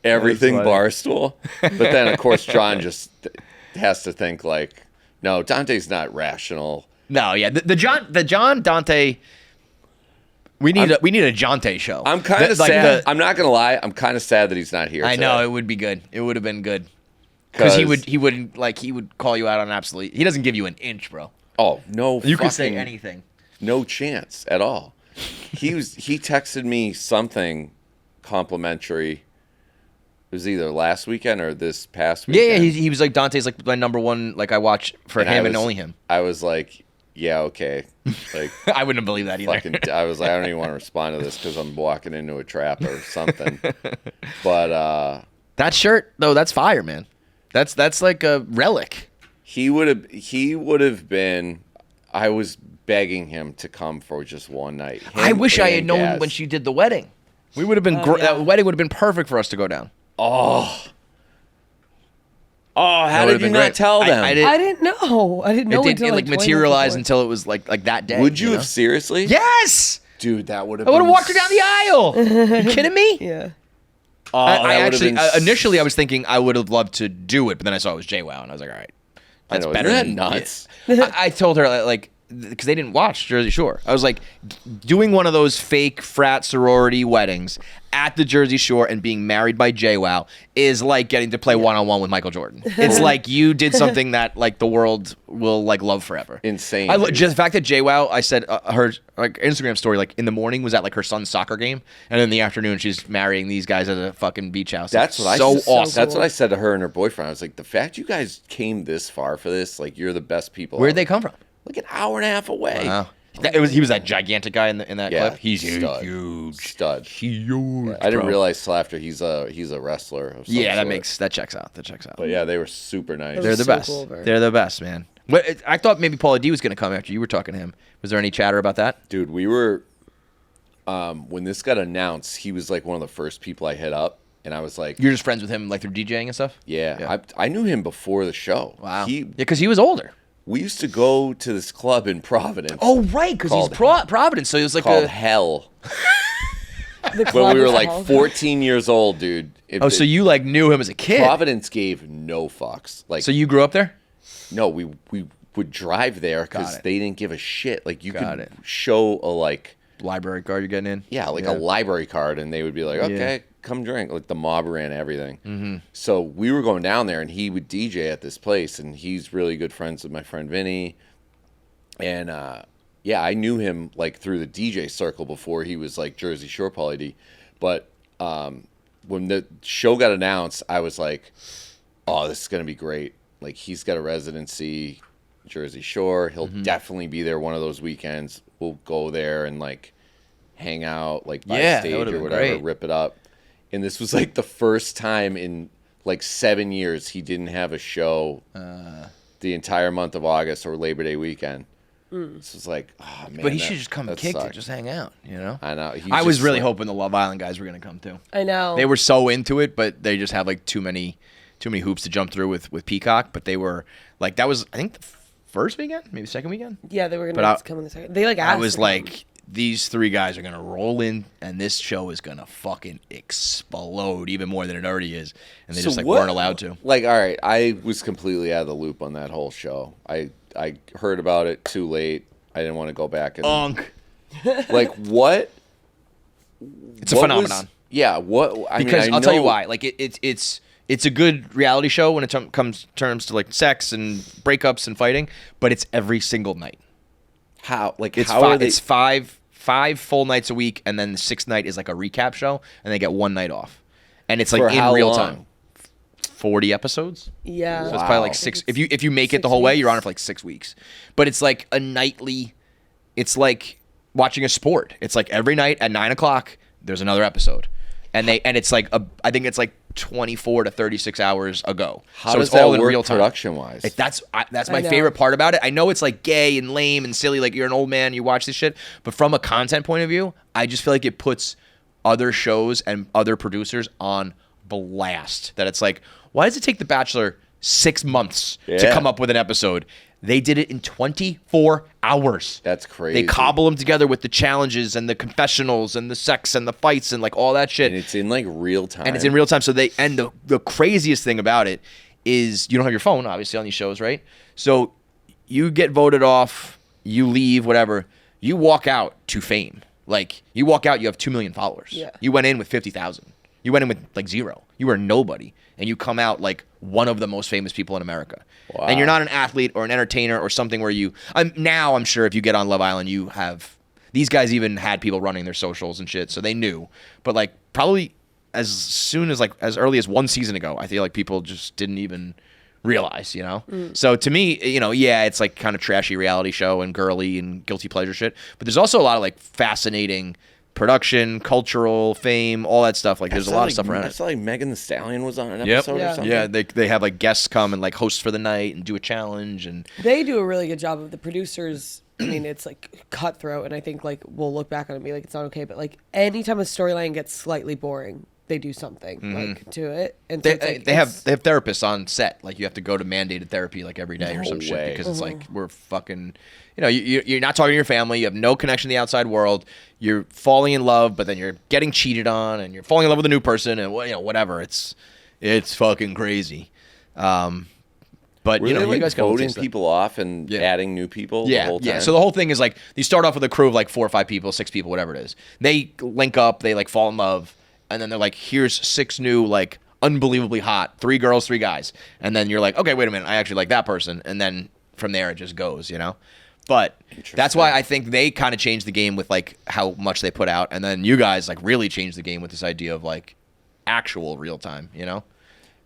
everything Barstool? But then of course John just has to think like, no, Dante's not rational. No, yeah, the John Dante. We need a Jante show. I'm kind of sad. I'm not gonna lie. I'm kind of sad that he's not here. I today. know it would be good. It would have been good because he would call you out on absolutely. He doesn't give you an inch, bro. Oh no! You could say anything. No chance at all. He texted me something complimentary. It was either last weekend or this past weekend. Yeah, he was like, Dante's like my number one. Like I watch for him and only him. I was like, yeah, okay. Like I wouldn't believe that either. I was like, I don't even want to respond to this because I'm walking into a trap or something. But that shirt though, that's fire, man. That's like a relic. He would have been. I was begging him to come for just one night. I wish I had known Gaz. when she did the wedding. We would have been. That wedding would have been perfect for us to go down. Oh, how did you not tell them? I didn't know. I didn't know It until didn't like 20 materialize minutes until it was like that day. Would you know? have seriously? Yes. Dude, that would have. I would have walked her down the aisle. You kidding me? before. Yeah. Oh, I actually initially I was thinking I would have loved to do it, but then I saw it was JWoww and I was like, all right, that's I know, better. isn't than that nuts? I told her like because they didn't watch Jersey Shore. I was like doing one of those fake frat sorority weddings at the Jersey Shore and being married by JWoww is like getting to play one-on-one with Michael Jordan. It's like you did something that like the world will like love forever. Insane. Just the fact that JWoww, I said her like Instagram story like in the morning was at like her son's soccer game, and in the afternoon she's marrying these guys at a fucking beach house. That's what so I awesome. That's what I said to her and her boyfriend. I was like, the fact you guys came this far for this, like you're the best people. Where'd ever. they come from? Like an hour and a half away. Wow. He was that gigantic guy in that Yeah, clip. He's stud. huge. Stud. Huge. I didn't bro. realize till after he's a wrestler. Of some that sort. checks out. That checks out. But yeah, they were super nice. They're the so best. cool, bro. They're the best, man. I thought maybe Paulie D was going to come after you were talking to him. Was there any chatter about that? Dude, we were when this got announced, he was like one of the first people I hit up, and I was like, You're just friends with him like through DJing and stuff? yeah. I knew him before the show. Wow. He Yeah, because he was older. We used to go to this club in Providence. Oh, right, because he's Called- Providence, so he was like called a... Hell. The When club we were is like hell. 14 years old, dude. Oh, so you like knew him as a kid. Providence gave no fucks. Like, So you grew up there? no, we would drive there Got because it. they didn't give a shit. Like, you Got could it. show a like, Library card you're getting in? yeah, like a library card, and they would be like, okay, come drink. Like the mob ran everything. Mm-hmm. So we were going down there, and he would DJ at this place, and he's really good friends with my friend Vinny. And yeah, I knew him like through the DJ circle before he was like Jersey Shore Pauly D. But when the show got announced, I was like, oh, this is gonna be great. Like, he's got a residency, Jersey Shore. He'll definitely be there one of those weekends. We'll go there and like hang out like by Yeah, that stage would've or been whatever, great. rip it up. And this was like the first time in like 7 years he didn't have a show the entire month of August or Labor Day weekend. This was like, oh man. But he should just come that kick it, sucked. just hang out, you know? I know. I was really hoping the Love Island guys were going to come too. I know. They were so into it, but they just have like too many hoops to jump through with Peacock. But they were like, that was, I think, the first weekend, maybe second weekend. Yeah, they were But gonna come in the second. They like asked. I was to come. like, these three guys are gonna roll in, and this show is gonna fucking explode even more than it already is, and they So just like what- weren't allowed to. Like, all right, I was completely out of the loop on that whole show. I heard about it too late. I didn't want to go back and like what. It's a what phenomenon. Was, yeah. What? I Because mean, I'll tell you know- why. Like it's a good reality show when it comes terms to like sex and breakups and fighting, but it's every single night. How? Like, It's how are five. they? It's five full nights a week, and then the sixth night is like a recap show, and they get one night off, and it's like For in how real long? time. 40 episodes. Yeah. So it's probably like I six. think If you make it 6 the whole way, you're on it weeks. for like 6 weeks. But it's like a nightly. It's like watching a sport. It's like every night at 9:00 there's another episode, and it's like I think it's like 24 to 36 hours ago. How so does it's all that in work real time. production wise? That's I my know. favorite part about it. I know it's like gay and lame and silly, like you're an old man, you watch this shit. But from a content point of view, I just feel like it puts other shows and other producers on blast. That it's like, why does it take The Bachelor 6 months to Yeah. come up with an episode? They did it in 24 hours. That's crazy. They cobble them together with the challenges and the confessionals and the sex and the fights and like all that shit. and it's in like real time. And it's in real time. So the craziest thing about it is you don't have your phone, obviously, on these shows, right? So you get voted off, you leave, whatever. You walk out to fame. Like, you walk out, you have 2 million followers. Yeah. You went in with 50,000. You went in with like 0. You were nobody. And you come out like one of the most famous people in America. Wow. And you're not an athlete or an entertainer or something where I'm sure if you get on Love Island, you have, these guys even had people running their socials and shit, so they knew. But like probably as soon as like as early as 1 season ago, I feel like people just didn't even realize, you know? So to me, you know, yeah, it's like kind of trashy reality show and girly and guilty pleasure shit. But there's also a lot of like fascinating production, cultural, fame, all that stuff. Like there's a lot of stuff around I it. saw like Megan Thee Stallion was on an Yep. episode or Yeah. something. Yeah, they have like guests come and like host for the night and do a challenge and They do a really good job of the producers. I mean, it's like cutthroat, and I think like we'll look back on it and be like, it's not okay. But like anytime a storyline gets slightly boring, they do something like to it. And so it's, like, they have therapists on set. Like you have to go to mandated therapy like every day or some shit way. because it's like we're fucking, you know, you're not talking to your family. You have no connection to the outside world. You're falling in love, but then you're getting cheated on, and you're falling in love with a new person, and you know whatever. It's fucking crazy. But Were you know, they you like guys can voting people off and adding new people the whole time? Yeah. So the whole thing is like you start off with a crew of like 4 or 5 people, 6 people, whatever it is. They link up, they like fall in love, and then they're like, here's 6 new like unbelievably hot 3 girls, 3 guys, and then you're like, okay, wait a minute, I actually like that person, and then from there it just goes, you know. But that's why I think they kind of changed the game with like how much they put out, and then you guys like really changed the game with this idea of like actual real time, you know.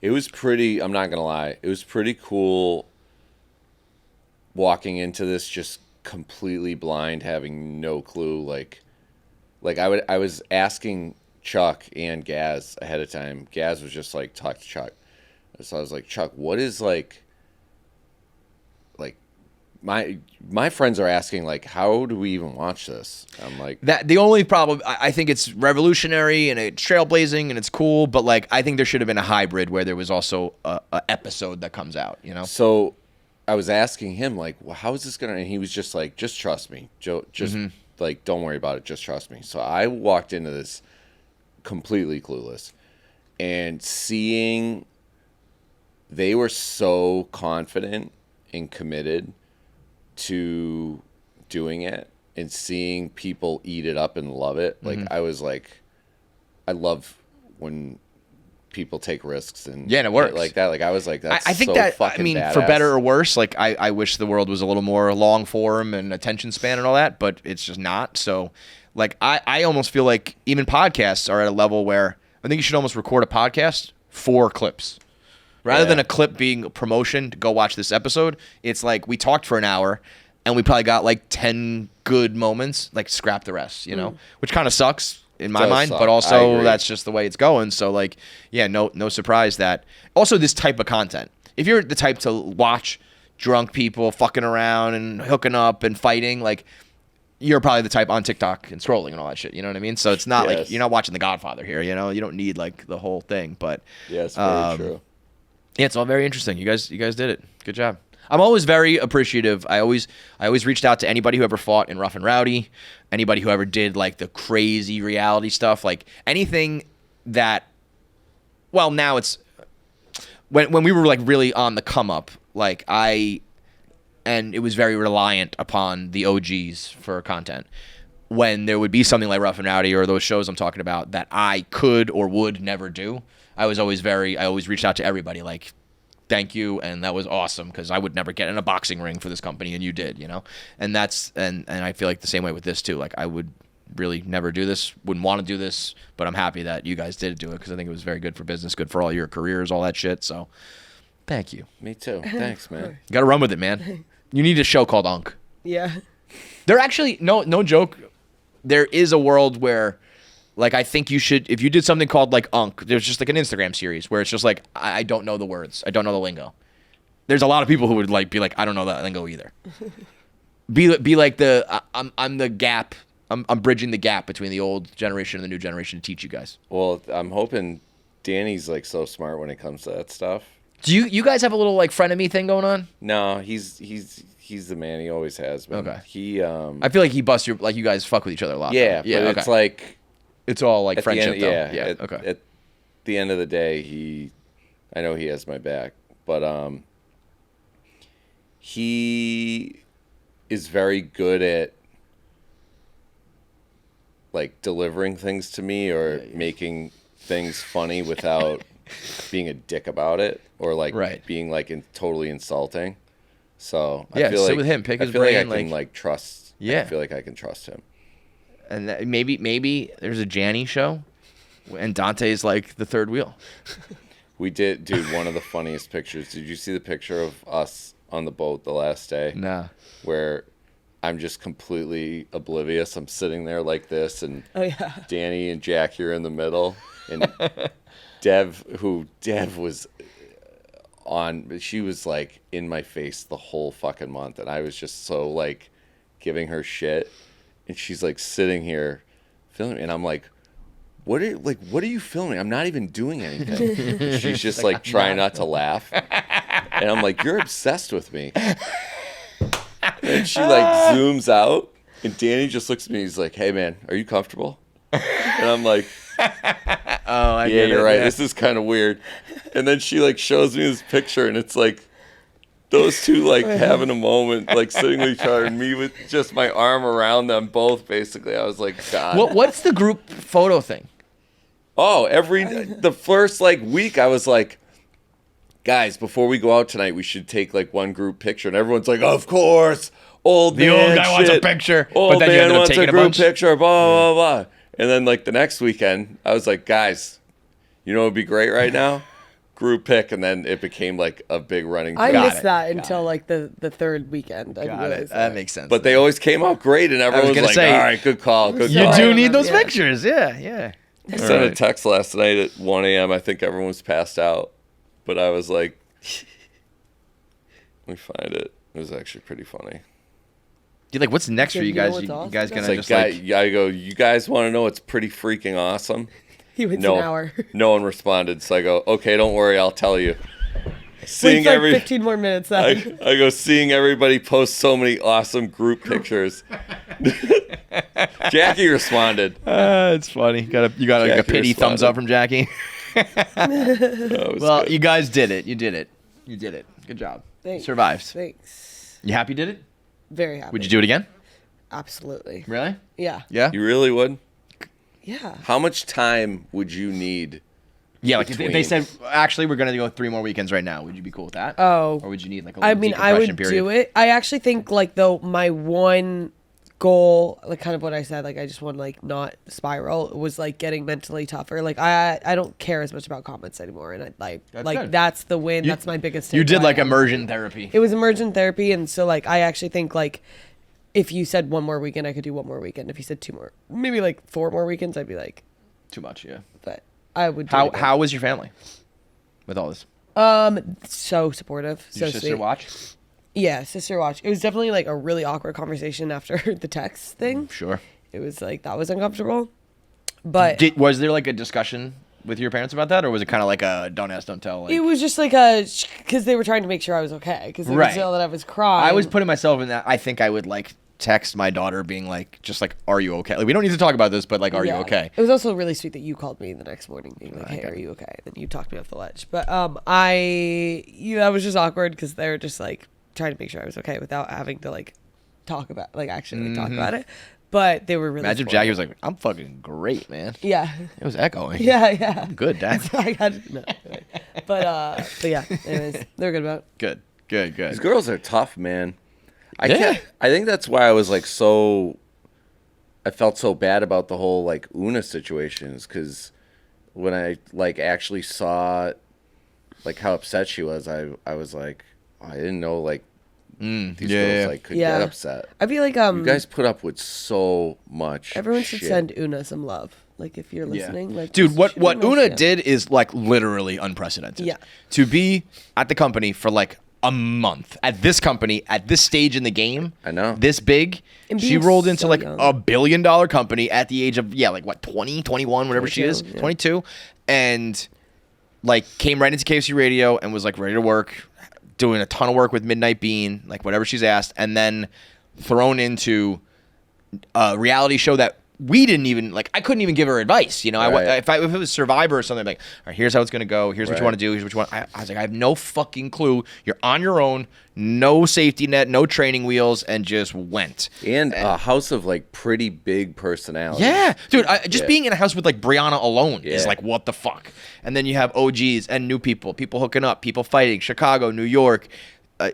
It was pretty, I'm not going to lie, it was pretty cool walking into this just completely blind, having no clue. Like I was asking Chuck and Gaz ahead of time. Gaz was just like, talk to Chuck. So I was like, Chuck, what is like my friends are asking, like, how do we even watch this? I'm like, that the only problem, I think it's revolutionary and it's trailblazing and it's cool, but like I think there should have been a hybrid where there was also a episode that comes out, you know? So I was asking him, like, well, how is this gonna? And he was just like, just trust me, Joe. Just like, don't worry about it. Just trust me. So I walked into this completely clueless, and seeing they were so confident and committed to doing it, and seeing people eat it up and love it. Like I was like, I love when people take risks and Yeah, and it works. like that. Like I was like, that's I think so that, fucking I mean, badass. for better or worse, like I wish the world was a little more long form and attention span and all that, but it's just not. So like I almost feel like even podcasts are at a level where I think you should almost record a podcast for clips. Rather than a clip being promotion to go watch this episode, it's like we talked for an hour and we probably got like 10 good moments, like scrap the rest, you know, which kind of sucks in my Does mind, suck. but I also agree. that's just the way it's going. So like, yeah, no surprise that also this type of content, if you're the type to watch drunk people fucking around and hooking up and fighting, like you're probably the type on TikTok and scrolling and all that shit. You know what I mean? So it's not like Yes. you're not watching The Godfather here, you know, you don't need like the whole thing, but Yes, very true. yeah, it's all very interesting. You guys did it. Good job. I'm always very appreciative. I always reached out to anybody who ever fought in Rough and Rowdy, anybody who ever did like the crazy reality stuff, like anything that. Well, now it's when we were like really on the come up, like and it was very reliant upon the OGs for content. When there would be something like Rough and Rowdy or those shows I'm talking about that I could or would never do, I always reached out to everybody like, thank you, and that was awesome because I would never get in a boxing ring for this company and you did, you know? And that's and I feel like the same way with this too. Like I would really never do this, wouldn't want to do this, but I'm happy that you guys did do it because I think it was very good for business, good for all your careers, all that shit. So thank you. Me too. Thanks, man. You got to run with it, man. You need a show called Unk. Yeah. There actually, no joke, there is a world where, like, I think you should, if you did something called, like, Unk, there's just, like, an Instagram series where it's just, like, I don't know the words. I don't know the lingo. There's a lot of people who would, like, be like, I don't know that lingo either. Be like I'm the gap. I'm bridging the gap between the old generation and the new generation to teach you guys. Well, I'm hoping Danny's, like, so smart when it comes to that stuff. Do you guys have a little, like, frenemy thing going on? No, he's the man. He always has been. Okay. He I feel like he busts your, like, you guys fuck with each other a lot. yeah, though. Yeah, but okay. it's like It's all, like, at the friendship, end, though. yeah. Okay. At the end of the day, I know he has my back, but he is very good at, like, delivering things to me or making things funny without being a dick about it or, like, Right. being, like, totally insulting. So Yeah, I feel sit like with him, pick I his feel brain, like I can, like- like, trust. Yeah. I feel like I can trust him. And that, maybe there's a Janny show, and Dante's like the third wheel. We did, dude, one of the funniest pictures. Did you see the picture of us on the boat the last day? Nah. Where I'm just completely oblivious. I'm sitting there like this, and Oh yeah. Danny and Jackie are in the middle, and Dev was on, she was like in my face the whole fucking month, and I was just so like giving her shit, and she's like sitting here filming, and I'm like, what are you filming? I'm not even doing anything. And she's just like trying not to laugh, and I'm like, you're obsessed with me. And she like zooms out, and Danny just looks at me. He's like, "Hey man, are you comfortable?" And I'm like, Oh, I "Yeah, get you're it, right. yeah. This is kind of weird." And then she like shows me this picture, and it's like those two like having a moment, like sitting with each other, and me with just my arm around them both. Basically, I was like, "God." What's the group photo thing? Oh, the first like week, I was like, guys, before we go out tonight, we should take like one group picture, and everyone's like, of course, old The man old guy wants a shit. picture, Old but then you man ended up wants taking a a group bunch? picture, blah blah blah. And then like the next weekend, I was like, guys, you know what would be great right now? group pic, and then it became like a big running I joke. missed that until like the third weekend. I Got it. realized That makes sense. But they always came out great, and everyone was gonna like, say, all right, good call, good you call. do need those Yeah. pictures. Yeah. I sent a text last night at 1 a.m. I think everyone was passed out, but I was like, let me find it. It was actually pretty funny. You're like, what's next for Yeah, you you know guys? what's You awesome? guys gonna It's like, just like I go, you guys want to know what's pretty freaking awesome? He waits No, an hour. no one responded. So I go, okay, don't worry, I'll tell you. Waits like 15 more minutes. Then. I go, seeing everybody post so many awesome group pictures. Jackie responded. it's funny. You got like a Jackie pity thumbs responded. up from Jackie. That was Well, good. you guys did it. You did it. Good job. Thanks. Survived. Thanks. You happy you did it? Very happy. Would you do it again? Absolutely. Really? Yeah. Yeah. You really would? Yeah. How much time would you need? Yeah, like if they between- said, actually, we're going to go 3 more weekends right now, would you be cool with that? Oh. Or would you need like a I little mean, I decompression would period? do it. I actually think like though my one goal, like kind of what I said, like I just want like not spiral, was like getting mentally tougher. Like I don't care as much about comments anymore, and I That's like good. that's the win. That's my biggest. You did takeaway. like immersion therapy. It was immersion therapy, and so like I actually think like if you said 1 more weekend, I could do 1 more weekend. If you said 2 more, maybe like 4 more weekends, I'd be like, Too much, yeah. but I would. Do it again. How was your family with all this? So supportive. Did your so sister sweet. watch? Yeah, sister watch. It was definitely like a really awkward conversation after the text thing. Sure. It was like that was uncomfortable. But Was there like a discussion with your parents about that, or was it kind of like a don't ask, don't tell? Like, it was just like a because they were trying to make sure I was okay because they Right. could tell that I was crying. I was putting myself in that. I think I would like text my daughter being like, just like, are you okay? Like, we don't need to talk about this, but like, are you Yeah. okay? It was also really sweet that you called me the next morning being like, hey, are you okay? Then you talked me off the ledge. But that was just awkward because they were just like trying to make sure I was okay without having to like talk about like actually like, talk about it. But they were really Imagine if Jackie was like, I'm fucking great, man. yeah. It was echoing. Yeah. Good, Dad. I had no. But yeah, anyways, they were good about it. Good. These girls are tough, man. I Yeah. can't. I think that's why I was like so. I felt so bad about the whole like Oona situations because when I like actually saw like how upset she was, I was like, oh, I didn't know like these girls like could Yeah. get upset. I feel like You guys put up with so much. everyone should shit. send Oona some love. Like if you're listening, like Dude, just what shoot her a nice Oona DM. did is like literally unprecedented. Yeah. To be at the company for like a month at this company at this stage in the game. I know. This big. And She being rolled into so like young. $1 billion company at the age of like what 20, 21, whatever she is, 22, yeah. 22, and like came right into KFC Radio and was like ready to work, doing a ton of work with Midnight Bean, like whatever she's asked, and then thrown into a reality show that we didn't even like. I couldn't even give her advice. You know, Right. if it was Survivor or something, like, all right, here's how it's gonna go. Here's what you Right. want to do. Here's what you want. I was like, I have no fucking clue. You're on your own, no safety net, no training wheels, and just went. And a house of like pretty big personalities. Yeah, dude. Just Yeah. being in a house with like Brianna alone is Yeah. like what the fuck. And then you have OGs and new people hooking up, people fighting. Chicago, New York.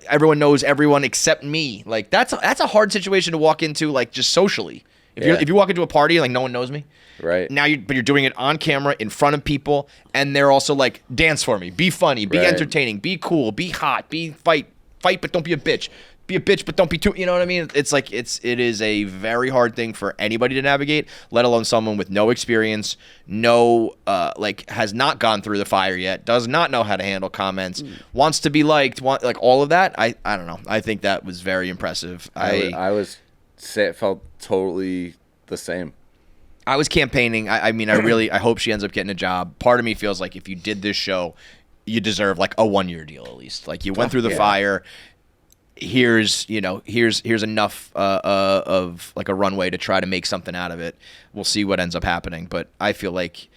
Everyone knows everyone except me. Like that's a hard situation to walk into, like just socially. Yeah. If you walk into a party and like no one knows me, Right. now but you're doing it on camera in front of people, and they're also like, dance for me, be funny, be Right. entertaining, be cool, be hot, be fight, but don't be a bitch. Be a bitch, but don't be too. You know what I mean? It's like it is a very hard thing for anybody to navigate, let alone someone with no experience, no like has not gone through the fire yet, does not know how to handle comments, wants to be liked, like all of that. I don't know. I think that was very impressive. Felt totally the same. I was campaigning. I mean, I hope she ends up getting a job. Part of me feels like if you did this show, you deserve like a 1-year deal at least. Like you went through the Yeah. fire. Here's enough of like a runway to try to make something out of it. We'll see what ends up happening. But I feel like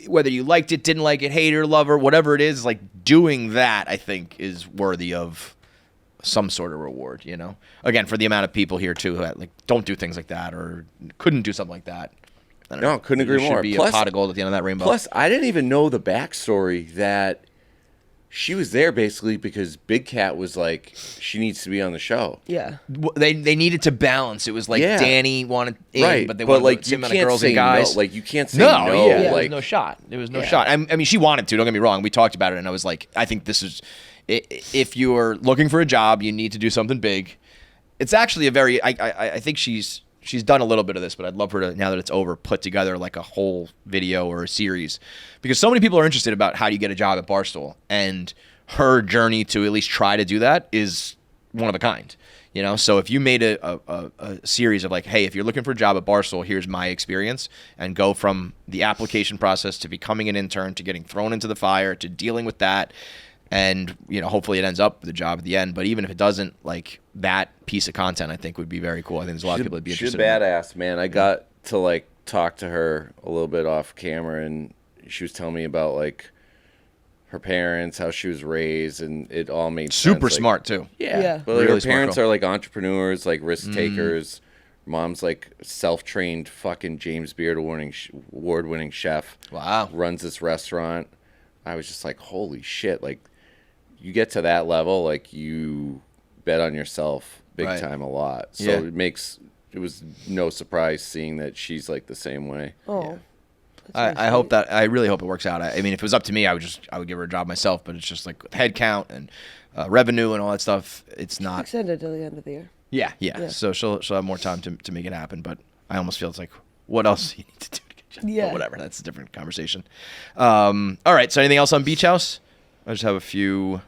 whether you liked it, didn't like it, hater, lover, whatever it is, like doing that, I think is worthy of some sort of reward, you know? Again, for the amount of people here too who like don't do things like that or couldn't do something like that. I don't No, know. couldn't There agree more. should be Plus- a pot of gold at the end of that rainbow. Plus, I didn't even know the backstory that she was there basically because Big Cat was like, she needs to be on the show. Yeah. They needed to balance. It was like Danny wanted in, Right, but they but wanted like the you amount can't of girls say and guys. no. Like you can't say No, no. yeah, there like was no shot. There was no shot. I mean, she wanted to. Don't get me wrong. We talked about it, and I was like, I think this is, if you're looking for a job, you need to do something big. It's actually a very. I think she's done a little bit of this, but I'd love her to, now that it's over, put together like a whole video or a series, because so many people are interested about how do you get a job at Barstool, and her journey to at least try to do that is one of a kind. You know, so if you made a series of like, hey, if you're looking for a job at Barstool, here's my experience, and go from the application process to becoming an intern to getting thrown into the fire to dealing with that, and you know, hopefully it ends up with a job at the end. But even if it doesn't, like that piece of content, I think would be very cool. I think there's a lot of people that'd be interested. She's a badass, man. I got to like talk to her a little bit off camera, and she was telling me about like her parents, how she was raised, and it all made sense. Super smart too. Yeah. But like, Really her smart parents girl. are like entrepreneurs, like risk takers. Mom's like self-trained fucking James Beard award-winning chef. Wow. Runs this restaurant. I was just like, holy shit! Like, you get to that level, like you bet on yourself big Right. time a lot. So Yeah. it was no surprise seeing that she's like the same way. Oh. I hope that, I really hope it works out. I mean, if it was up to me, I would give her a job myself, but it's just like head count and revenue and all that stuff. It's not. Extended till the end of the year. Yeah. So she'll have more time to make it happen, but I almost feel it's like, what else do you need to do to get a job? Yeah. But whatever. That's a different conversation. All right. So anything else on Beach House? I just have a few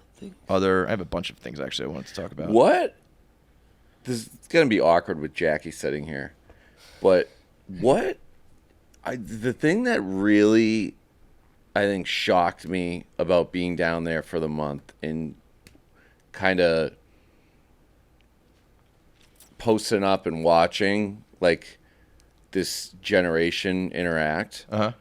I have a bunch of things actually I wanted to talk about. What? This is gonna be awkward with Jackie sitting here, but what? The thing that really, I think, shocked me about being down there for the month and kind of posting up and watching like this generation interact. Uh-huh.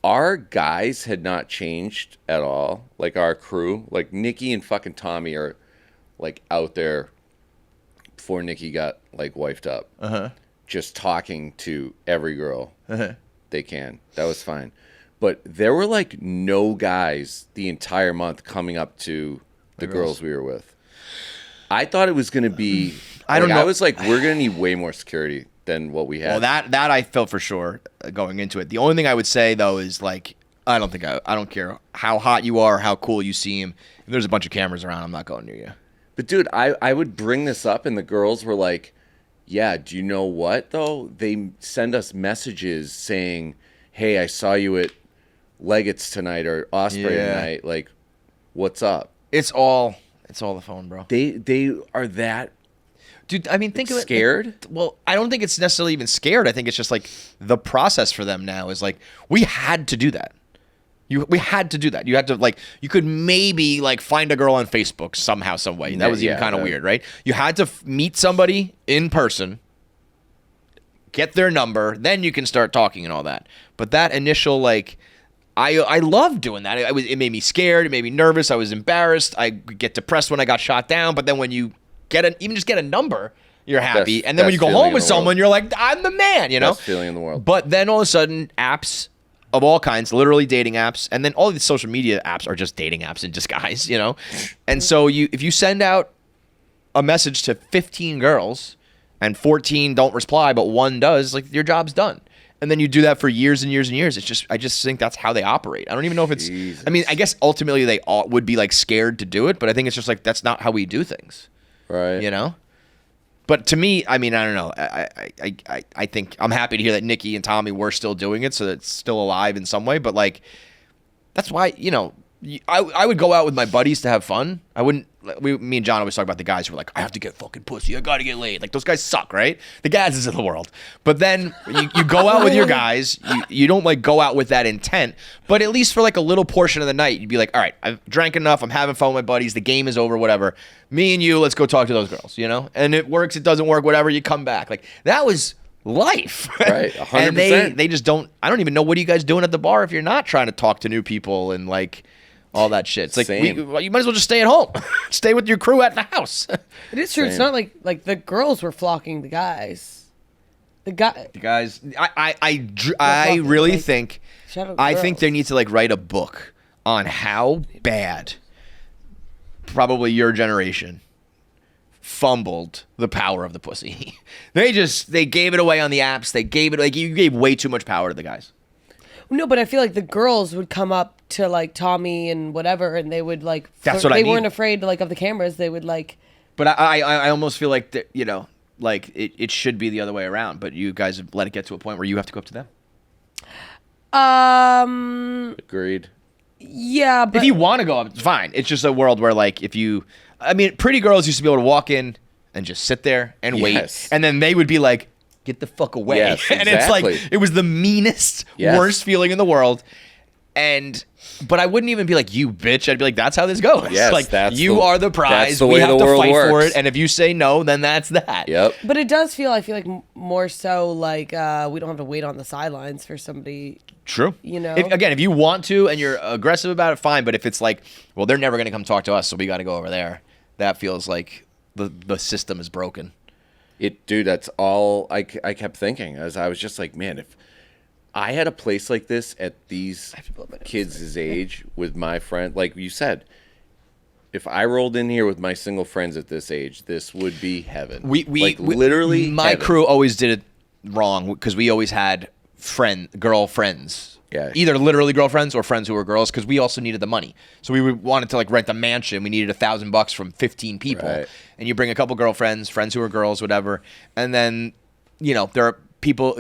Our guys had not changed at all. Like our crew, like Nicky and fucking Tommy are like out there before Nicky got like wifed up. Uh-huh. Just talking to every girl they can. That was fine. But there were like no guys the entire month coming up to the girls we were with. I thought it was going to be, I don't know. I was like, we're going to need way more security than what we had. Well, that I felt for sure going into it. The only thing I would say though is like, I don't care how hot you are, how cool you seem. If there's a bunch of cameras around, I'm not going near you. But dude, I would bring this up and the girls were like, yeah, do you know what though? They send us messages saying, hey, I saw you at Leggett's tonight or Osprey tonight. Like, what's up? It's all the phone, bro. They are that Dude, I mean, think of it. scared. Well, I don't think it's necessarily even scared. I think it's just like the process for them now is like, we had to do that. We had to do that. You had to like, you could maybe like find a girl on Facebook somehow, some way. That was even kind of weird, right? You had to meet somebody in person, get their number, then you can start talking and all that. But that initial like, I loved doing that. It made me scared. It made me nervous. I was embarrassed. I get depressed when I got shot down. But then when you even just get a number, you're happy. And then when you go home with someone, you're like, I'm the man, you know? Best feeling in the world. But then all of a sudden, apps of all kinds, literally dating apps, and then all these social media apps are just dating apps in disguise, you know? And so if you send out a message to 15 girls and 14 don't reply, but one does, like your job's done. And then you do that for years and years and years. I just think that's how they operate. I don't even know if it's, Jesus. I mean, I guess ultimately they all would be like scared to do it, but I think it's just like, that's not how we do things. Right. You know? But to me, I mean, I don't know. I think I'm happy to hear that Nicky and Tommy were still doing it, so it's still alive in some way. But like, that's why, you know, I would go out with my buddies to have fun. I wouldn't. Me and John always talk about the guys who are like, I have to get fucking pussy. I gotta get laid. Like those guys suck, right? The guys of the world. But then you go out with your guys. You don't like go out with that intent. But at least for like a little portion of the night, you'd be like, all right, I've drank enough. I'm having fun with my buddies. The game is over. Whatever. Me and you, let's go talk to those girls. You know, and it works. It doesn't work. Whatever. You come back. Like that was life. Right. 100%. And they just don't. I don't even know what are you guys doing at the bar if you're not trying to talk to new people and like. All that shit. It's like you might as well just stay at home. Stay with your crew at the house. It is true. It's not like the girls were flocking the guys. The guys. I really think. Shout out I think girls. they need to like write a book on how bad probably your generation fumbled the power of the pussy. They gave it away on the apps. They gave it, like, you gave way too much power to the guys. No, but I feel like the girls would come up to like Tommy and whatever, and they would like. That's what I They mean. weren't afraid like of the cameras. They would like. But I almost feel like that, like it should be the other way around. But you guys have let it get to a point where you have to go up to them. Agreed. Yeah, but If you want to go up, it's fine. It's just a world where, like, pretty girls used to be able to walk in and just sit there and wait, Yes. and then they would be like, "Get the fuck away!" Yes, And it's like exactly. it was the meanest, Yes. worst feeling in the world. But I wouldn't even be like, "You bitch." I'd be like, "That's how this goes. Yes, like, that's you the- are the prize. that's the We way have the to world fight for works. it. And if you say no, then that's that." Yep. But it does feel, I feel like more so like we don't have to wait on the sidelines for somebody. True. If you want to and you're aggressive about it, fine. But if it's like, well, they're never going to come talk to us, so we got to go over there. That feels like the system is broken. Dude, that's all I kept thinking as I was just like, man, if I had a place like this at these kids' age with my friend, like you said, if I rolled in here with my single friends at this age, this would be heaven. We literally my heaven. crew always did it wrong because we always had girlfriends. Yeah. Either literally girlfriends or friends who were girls, because we also needed the money. So we wanted to like rent a mansion. We needed $1,000 from 15 people, Right. and you bring a couple girlfriends, friends who are girls, whatever, and then there are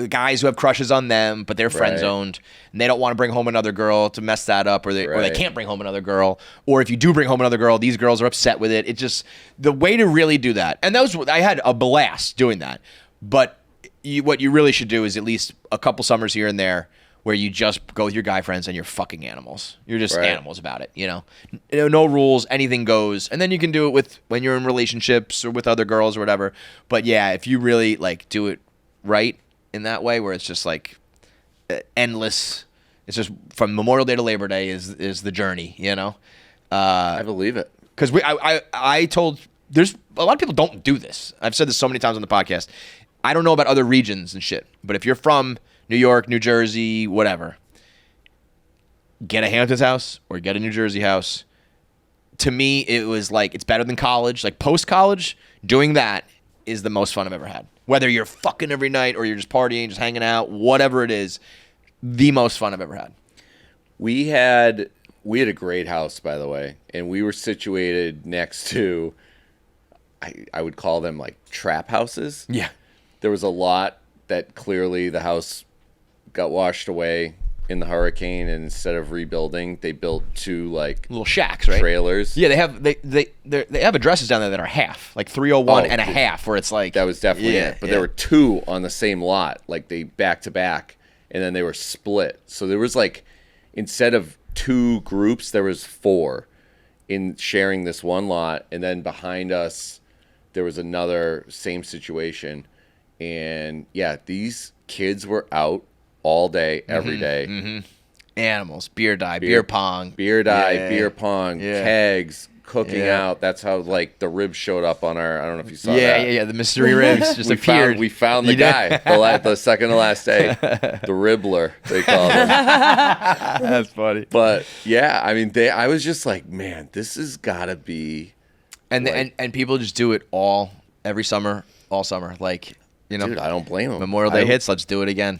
guys who have crushes on them, but they're friend zoned, and they don't want to bring home another girl to mess that up, or they Right. can't bring home another girl, or if you do bring home another girl, these girls are upset with it. It just the way to really do that, and I had a blast doing that, but what you really should do is at least a couple summers here and there where you just go with your guy friends and you're fucking animals. You're just Right. animals about it, No rules, anything goes. And then you can do it when you're in relationships or with other girls or whatever. But yeah, if you really like do it right in that way where it's just like endless, it's just from Memorial Day to Labor Day is the journey, I believe it. Because I told there's a lot of people don't do this. I've said this so many times on the podcast. I don't know about other regions and shit, but if you're from New York, New Jersey, whatever, get a Hamptons house or get a New Jersey house. To me, it was like it's better than college. Like post-college, doing that is the most fun I've ever had. Whether you're fucking every night or you're just partying, just hanging out, whatever it is, the most fun I've ever had. We had a great house, by the way, and we were situated next to, I would call them like trap houses. Yeah. There was a lot that clearly the house got washed away in the hurricane, and instead of rebuilding, they built two like Little shacks, right? trailers. Yeah, they have addresses down there that are half, like 301 and a half, where it's like That was definitely it. But there were two on the same lot, like they back to back, and then they were split. So there was like, instead of two groups, there was four in sharing this one lot, and then behind us there was another same situation. And yeah, these kids were out all day, every day. animals, beer dye, beer pong, Beer dye, Yeah. beer pong, Yeah. kegs, cooking Yeah. out. That's how like the ribs showed up on our. I don't know if you saw Yeah, that. yeah, yeah. The mystery ribs just We appeared. found the You did? guy the second to last day, the Ribbler they called him. That's funny. But yeah, I mean, I was just like, man, this has got to be. And Like- and people just do it every summer, all summer. Like, you know, Dude, I don't blame him. Memorial Day hits. Let's do it again.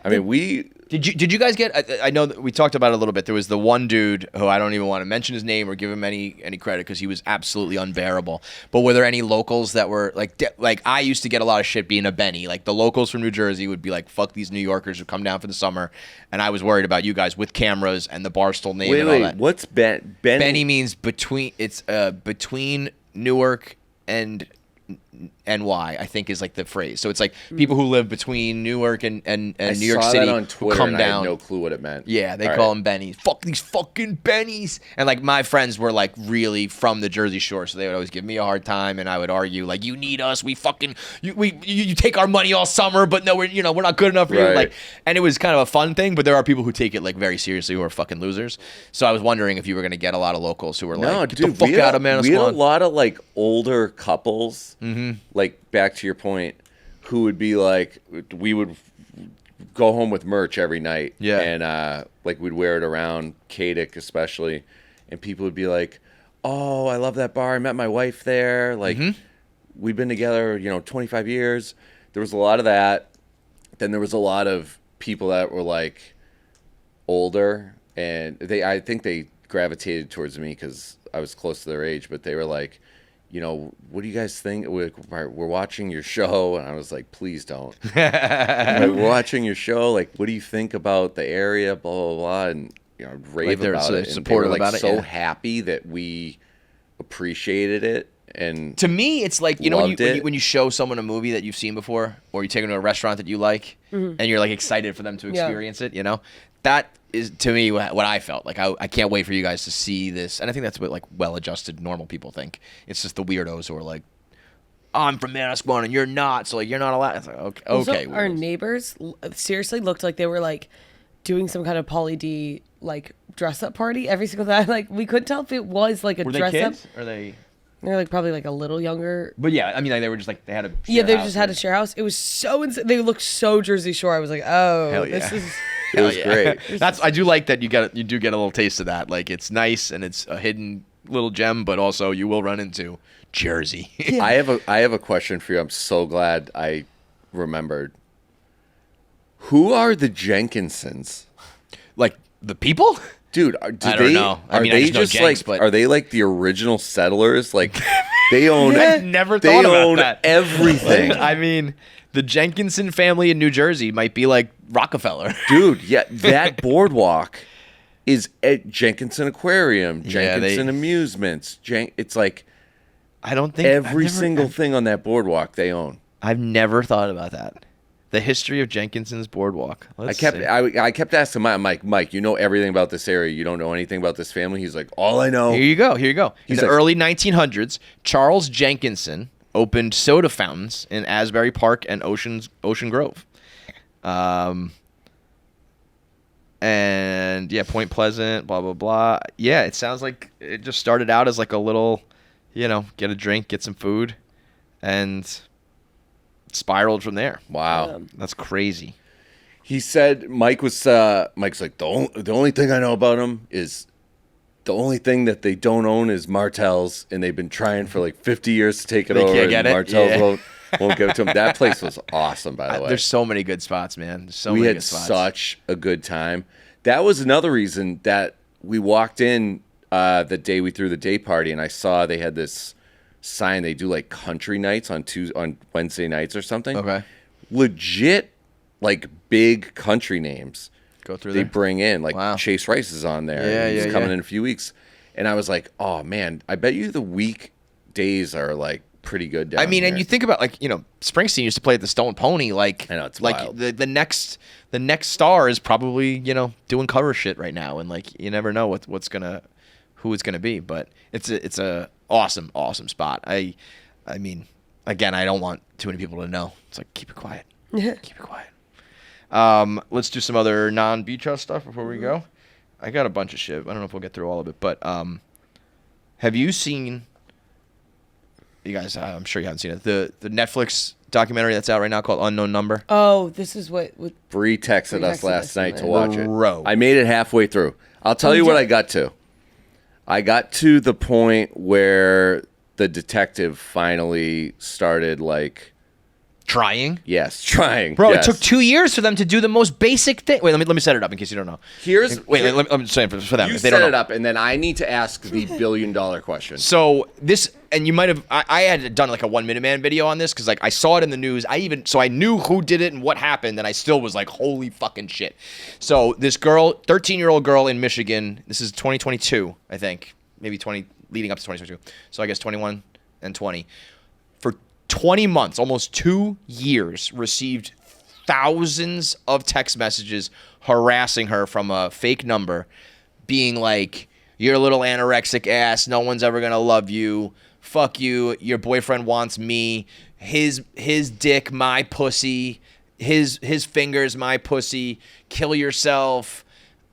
I mean, Did you guys get? I know that we talked about it a little bit. There was the one dude who I don't even want to mention his name or give him any credit because he was absolutely unbearable. But were there any locals that were like I used to get a lot of shit being a Benny. Like the locals from New Jersey would be like, "Fuck these New Yorkers who come down for the summer," and I was worried about you guys with cameras and the Barstool name and all that. what's Benny Means between. It's between Newark and NY, I think is like the phrase. So it's like people who live between Newark and I New York saw City that on who Twitter come and down. I had no clue what it meant. Yeah, they All call right. them Bennies. Fuck these fucking Bennies. And like my friends were like really from the Jersey Shore, so they would always give me a hard time, and I would argue like, "You need us. We fucking you take our money all summer, but no, we're not good enough for you." Right. Like, and it was kind of a fun thing, but there are people who take it like very seriously who are fucking losers. So I was wondering if you were gonna get a lot of locals who were No, like, "Get dude, the fuck we had out of Manus We had a Lawn." lot of like older couples, like back to your point, who would be like, we would go home with merch every night. Yeah. And like we'd wear it around, Kadick especially, and people would be like, "Oh, I love that bar. I met my wife there. Like we've been together, 25 years." There was a lot of that. Then there was a lot of people that were like older, and I think they gravitated towards me because I was close to their age, but they were like, what do you guys think? We're watching your show. And I was like, please don't. Like, we're watching your show. Like, what do you think about the area? Blah, blah, blah. And, rave about it. And they were like so happy that we appreciated it. And to me, it's like, when you show someone a movie that you've seen before, or you take them to a restaurant that you like, and you're like excited for them to experience it, that is to me what I felt like. I can't wait for you guys to see this, and I think that's what like well-adjusted normal people think. It's just the weirdos who are like, I'm from Manasquan and you're not, so like you're not allowed. It's like okay. Also, Okay, our neighbors seriously looked like they were like doing some kind of Pauly D like dress up party every single time. Like we couldn't tell if it was like a were dress they up. kids? Or they? They're like probably like a little younger. But yeah, I mean, like, they were just like they had a they just had a share house. It was so insane. They looked so Jersey Shore. I was like, oh, Hell yeah. this is. it was great. I do like that you do get a little taste of that. Like it's nice and it's a hidden little gem, but also you will run into Jersey. Yeah. I have a question for you. I'm so glad I remembered. Who are the Jenkinsons? Like the people? Dude, I don't know. I mean, I they just know Jenks, but are they like the original settlers? Like they own I've never thought about that. Everything. I mean, the Jenkinson family in New Jersey might be like Rockefeller. Dude, yeah, that boardwalk is at Jenkinson Aquarium, Jenkinson Amusements. It's like I don't think every single thing on that boardwalk they own. I've never thought about that. The history of Jenkinson's boardwalk. I kept asking Mike, you know everything about this area. You don't know anything about this family? He's like, all I know. Here you go. In He's the like, early 1900s, Charles Jenkinson opened soda fountains in Asbury Park and Ocean Grove. And Point Pleasant, blah, blah, blah. Yeah, it sounds like it just started out as like a little, get a drink, get some food, and spiraled from there. Wow. That's crazy. He said Mike's like, the only thing I know about him is the only thing that they don't own is Martell's, and they've been trying for like 50 years to take it over. Can't get and it? Martell's won't give it to him. That place was awesome, by the way. There's so many good spots, man. We had such a good time. That was another reason that we walked in the day we threw the day party, and I saw they had this sign. They do like country nights on Wednesday nights or something. Okay. Legit, like big country names. Go through They there. bring in like Wow. Chase Rice is on there. Yeah, He's yeah, coming yeah. in a few weeks, and I was like, oh man, I bet you the weekdays are like pretty good down I mean, here. and you think about Springsteen used to play at the Stone Pony. Like, I know, it's like wild. the next star is probably doing cover shit right now, and like you never know who it's gonna be. But it's a awesome spot. I mean, again, I don't want too many people to know. It's like keep it quiet. Keep it quiet. Let's do some other non-beach house stuff before we go. I got a bunch of shit. I don't know if we'll get through all of it, but have you seen? You guys, I'm sure you haven't seen it. The Netflix documentary that's out right now called Unknown Number. Oh, this is what. Bree texted us last night to watch it. Bro. I made it halfway through. I'll tell you what I got to. I got to the point where the detective finally started like Trying? trying. Bro, yes. It took 2 years for them to do the most basic thing. Wait, let me set it up in case you don't know. I'm just saying for them. You If they set don't it know. up, and then I need to ask the $1 billion question. So this, and you might have, I had done like a 1 Minute Man video on this because like I saw it in the news. So I knew who did it and what happened, and I still was like, holy fucking shit. So this girl, 13-year-old girl in Michigan, this is 2022, I think, maybe 20, leading up to 2022. So I guess 21 and 20. For 20 months, almost 2 years, received thousands of text messages harassing her from a fake number, being like, you're a little anorexic ass, no one's ever gonna love you, fuck you, your boyfriend wants me, his dick, my pussy, his fingers, my pussy, kill yourself,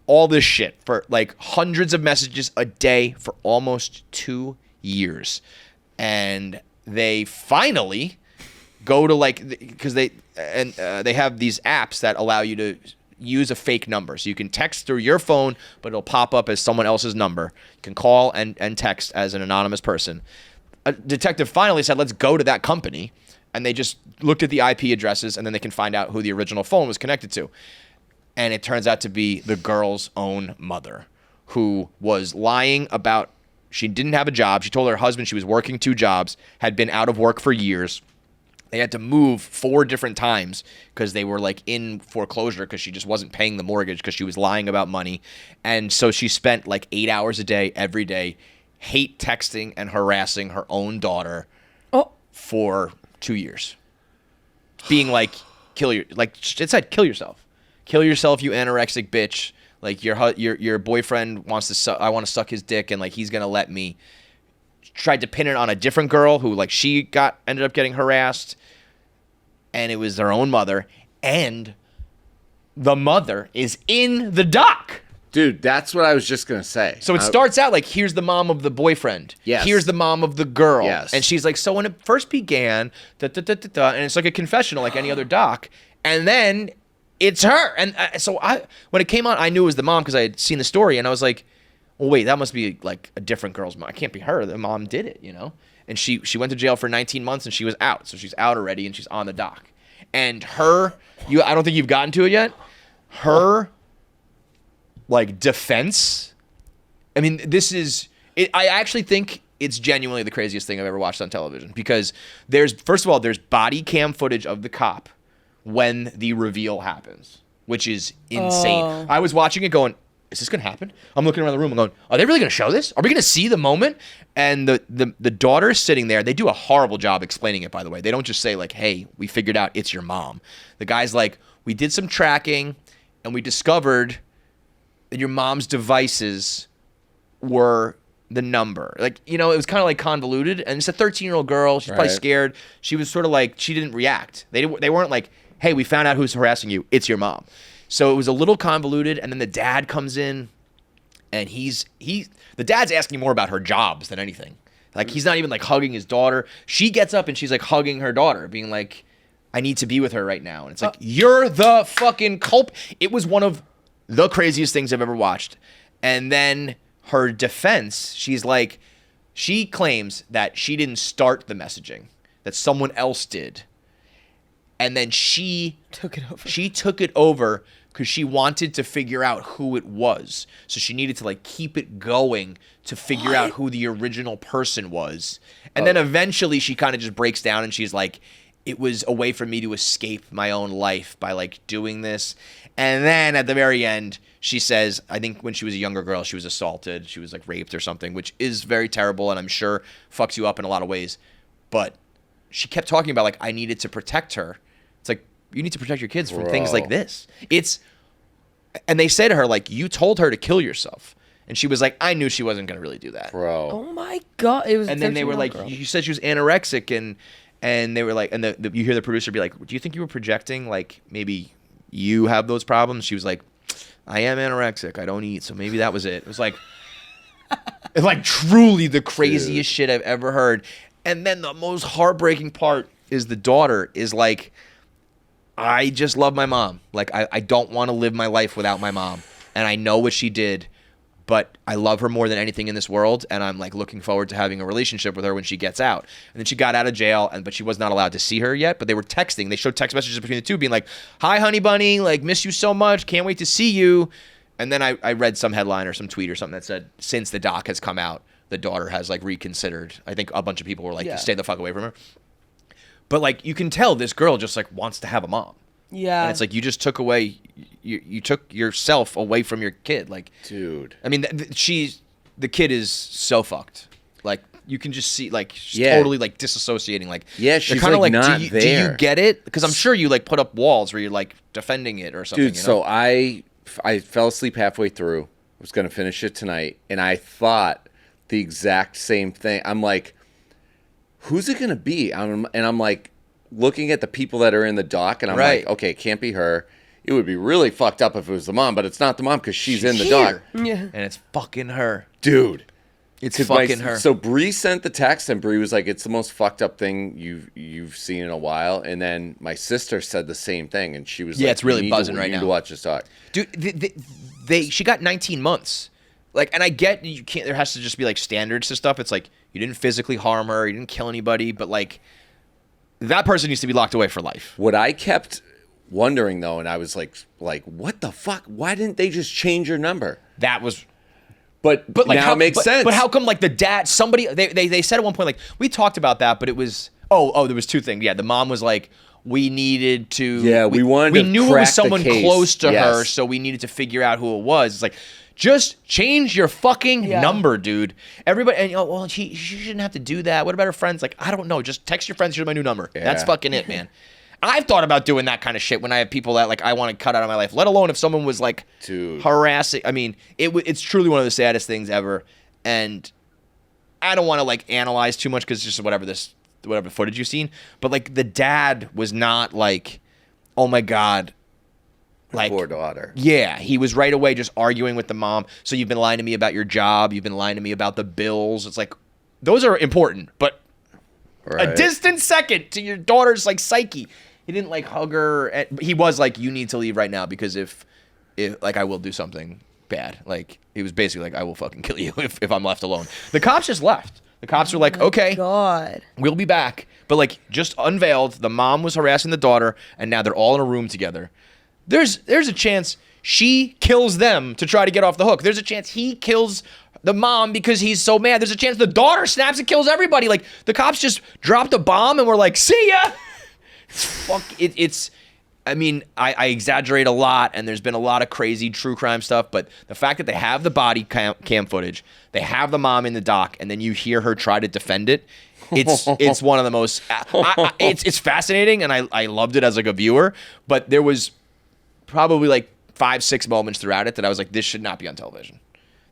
all this shit for like hundreds of messages a day for almost 2 years. And they finally go to because they have these apps that allow you to use a fake number. So you can text through your phone, but it'll pop up as someone else's number. You can call and text as an anonymous person. A detective finally said, let's go to that company. And they just looked at the IP addresses, and then they can find out who the original phone was connected to. And it turns out to be the girl's own mother, who was lying about she didn't have a job. She told her husband she was working 2 jobs, had been out of work for years. They had to move 4 different times because they were like in foreclosure because she just wasn't paying the mortgage because she was lying about money. And so she spent like 8 hours a day, every day, hate texting and harassing her own daughter for 2 years. Being like, it said, kill yourself. Kill yourself, you anorexic bitch. Like your boyfriend wants to I want to suck his dick and like he's going to let me. Tried to pin it on a different girl who like she ended up getting harassed, and it was their own mother, and the mother is in the doc. Dude, that's what I was just gonna say. So it starts out like, here's the mom of the boyfriend. Yes. Here's the mom of the girl. Yes. And she's like, so when it first began, and it's like a confessional like any other doc, and then it's her. And so when it came on, I knew it was the mom because I had seen the story, and I was like, well, wait, that must be like a different girl's mom. It can't be her. The mom did it, And she went to jail for 19 months and she was out. So she's out already and she's on the dock. And I don't think you've gotten to it yet. Her, like, defense. I mean, I actually think it's genuinely the craziest thing I've ever watched on television because first of all, there's body cam footage of the cop when the reveal happens, which is insane. Oh. I was watching it going, is this going to happen? I'm looking around the room and going, are they really going to show this? Are we going to see the moment? And the daughter is sitting there. They do a horrible job explaining it, by the way. They don't just say like, hey, we figured out it's your mom. The guy's like, we did some tracking and we discovered that your mom's devices were the number. Like, it was kind of like convoluted. And it's a 13-year-old girl. She's probably scared. She was sort of like, she didn't react. They weren't like, hey, we found out who's harassing you. It's your mom. So it was a little convoluted, and then the dad comes in, and the dad's asking more about her jobs than anything. Like, he's not even, like, hugging his daughter. She gets up, and she's, like, hugging her daughter, being like, I need to be with her right now. And it's like, you're the fucking culp. It was one of the craziest things I've ever watched. And then her defense, she's like, she claims that she didn't start the messaging, that someone else did. And then she took it over. She took it over because she wanted to figure out who it was. So she needed to like keep it going to figure out who the original person was. And then eventually she kind of just breaks down and she's like, it was a way for me to escape my own life by like doing this. And then at the very end, she says, I think when she was a younger girl, she was assaulted. She was like raped or something, which is very terrible and I'm sure fucks you up in a lot of ways. But she kept talking about like, I needed to protect her. It's like, you need to protect your kids from things like this. And they say to her, like, you told her to kill yourself. And she was like, I knew she wasn't going to really do that. Bro. Oh my God. It was. And then they were like, you said she was anorexic. And they were like, and you hear the producer be like, do you think you were projecting? Like, maybe you have those problems? She was like, I am anorexic. I don't eat. So maybe that was it. It was like, truly the craziest shit I've ever heard. And then the most heartbreaking part is the daughter is like, I just love my mom. Like, I don't want to live my life without my mom. And I know what she did, but I love her more than anything in this world. And I'm like looking forward to having a relationship with her when she gets out. And then she got out of jail, but she was not allowed to see her yet. But they were texting. They showed text messages between the two being like, hi, honey bunny. Like, miss you so much. Can't wait to see you. And then I read some headline or some tweet or something that said, since the doc has come out, the daughter has like reconsidered. I think a bunch of people were like, stay the fuck away from her. But like, you can tell this girl just like wants to have a mom. Yeah. And it's like, you just took away, you took yourself away from your kid. Like, dude. I mean, the kid is so fucked. Like, you can just see, like, she's totally like disassociating. Like, she's like not there. Do you get it? Because I'm sure you like put up walls where you're like defending it or something. Dude, so I fell asleep halfway through. I was going to finish it tonight. And I thought the exact same thing. I'm like, who's it going to be? And I'm like looking at the people that are in the dock, and I'm like, okay, it can't be her. It would be really fucked up if it was the mom, but it's not the mom because she's in the dock. Yeah. And it's fucking her. Dude, It's 'Cause fucking her. So Bree sent the text, and Bree was like, "It's the most fucked up thing you've seen in a while." And then my sister said the same thing, and she was like, it's really buzzing you right need now. to watch this doc. Dude, she got 19 months. Like, and I get you can't. There has to just be like standards to stuff. It's like you didn't physically harm her, you didn't kill anybody, but like that person needs to be locked away for life. What I kept wondering though, and I was like, what the fuck? Why didn't they just change your number? That was. But like, now it makes sense. But how come like the dad? Somebody they said at one point like we talked about that, but it was there was two things. Yeah, the mom was like. We needed to. Yeah, we wanted We to knew it crack was someone the case. close to Yes. her, so we needed to figure out who it was. It's like, just change your fucking number, dude. Everybody, and well, she shouldn't have to do that. What about her friends? Like, I don't know. Just text your friends. Here's my new number. Yeah. That's fucking it, man. I've thought about doing that kind of shit when I have people that like I want to cut out of my life. Let alone if someone was like Dude. harassing. I mean, it's truly one of the saddest things ever, and I don't want to like analyze too much because just whatever footage you've seen, but like the dad was not like, oh my God, like Poor daughter. Yeah, he was right away just arguing with the mom. So you've been lying to me about your job. You've been lying to me about the bills. It's like, those are important, but Right. a distant second to your daughter's like psyche. He didn't like hug her. He was like, you need to leave right now because if like I will do something bad. Like he was basically like, I will fucking kill you if I'm left alone. The cops just left. The cops were like, okay, God. we'll be back. But like just unveiled, the mom was harassing the daughter, and now they're all in a room together. There's a chance she kills them to try to get off the hook. There's a chance he kills the mom because he's so mad. There's a chance the daughter snaps and kills everybody. Like the cops just dropped a bomb and we're like, see ya. It's I mean, I exaggerate a lot, and there's been a lot of crazy true crime stuff, but the fact that they have the body cam footage, they have the mom in the dock, and then you hear her try to defend it, it's one of the most, it's fascinating, and I loved it as like a viewer, but there was probably like 5-6 moments throughout it that I was like, this should not be on television.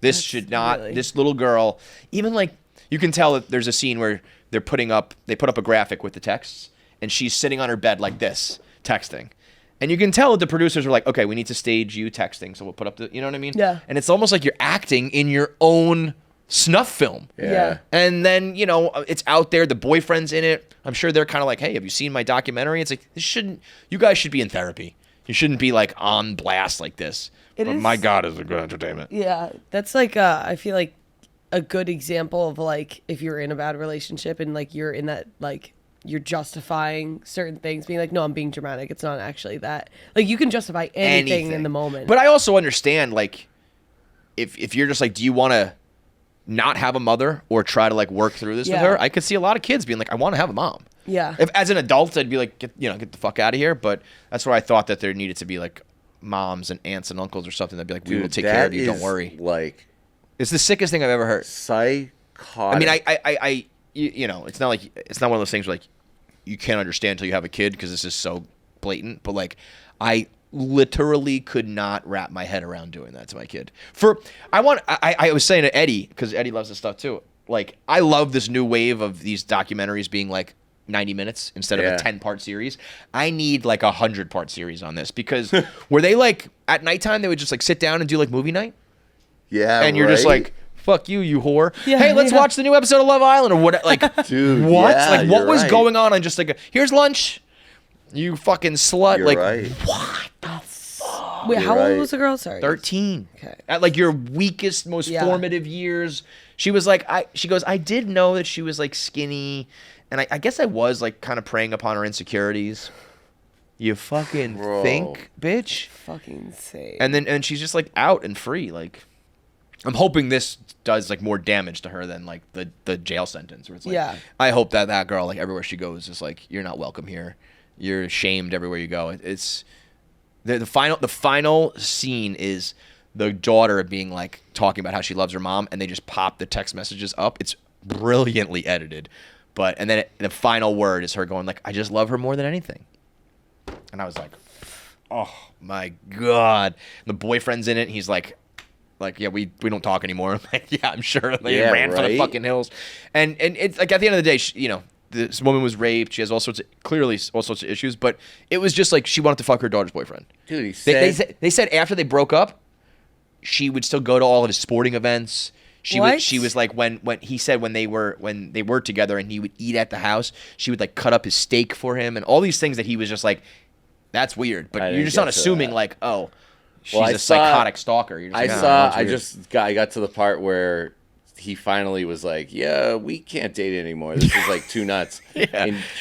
This should not, really- this little girl, even like, you can tell that there's a scene where they put up a graphic with the texts, and she's sitting on her bed like this, texting. And you can tell that the producers were like, okay, we need to stage you texting, so we'll put up the, you know what I mean? Yeah. And it's almost like you're acting in your own snuff film. Yeah. And then, you know, it's out there, the boyfriend's in it. I'm sure they're kind of like, hey, have you seen my documentary? It's like, you guys should be in therapy. You shouldn't be like on blast like this. It But is- my God, is it good entertainment. Yeah, that's like I feel like a good example of like if you're in a bad relationship and like you're in that like you're justifying certain things, being like, no, I'm being dramatic. It's not actually that. Like you can justify anything in the moment. But I also understand, like, if you're just like, do you want to not have a mother or try to like work through this with Yeah. her? I could see a lot of kids being like, I want to have a mom. Yeah. If as an adult, I'd be like, get the fuck out of here. But that's where I thought that there needed to be like moms and aunts and uncles or something that'd be like, we will take care of you. Don't worry. Like It's the sickest thing I've ever heard. psychotic. I mean, you know, it's not one of those things where like you can't understand until you have a kid because this is so blatant. But like, I literally could not wrap my head around doing that to my kid. I was saying to Eddie, because Eddie loves this stuff too. Like, I love this new wave of these documentaries being like 90 minutes instead of a 10-part series. I need like 100-part series on this because were they like at nighttime they would just like sit down and do like movie night, Yeah, and you're just like, fuck you whore. Yeah, hey, let's yeah. watch the new episode of Love Island or what? Like, Dude, what? yeah, Like, what you're was right. going on? And just like, here's lunch. You fucking slut. You're like, right. what? Wait, how right. old was the girl? Sorry. 13. Okay. At like your weakest, most Yeah. formative years. She was like, she goes, I did know that she was like skinny. And I guess I was like kind of preying upon her insecurities. You fucking Bro. think, bitch? Fucking insane. And she's just like out and free. Like, I'm hoping this does like more damage to her than like the jail sentence where it's like, Yeah. I hope that girl, like everywhere she goes, is like, you're not welcome here. You're shamed everywhere you go. It's the final scene is the daughter being like talking about how she loves her mom, and they just pop the text messages up. It's brilliantly edited, and then the final word is her going like, I just love her more than anything. And I was like, oh my God. The boyfriend's in it. And he's like, yeah, we don't talk anymore. Like, yeah, I'm sure they Yeah, ran for the right? fucking hills. And it's like at the end of the day, you know, this woman was raped. She has all sorts of issues. But it was just like she wanted to fuck her daughter's boyfriend. Dude, he They said, said after they broke up, she would still go to all of his sporting events. What? She was like when he said when they were together and he would eat at the house, she would like cut up his steak for him and all these things that he was just like, that's weird. But you're just not assuming like, oh, she's a psychotic stalker. You're just I got to the part where he finally was like, yeah, we can't date anymore. This is like too nuts.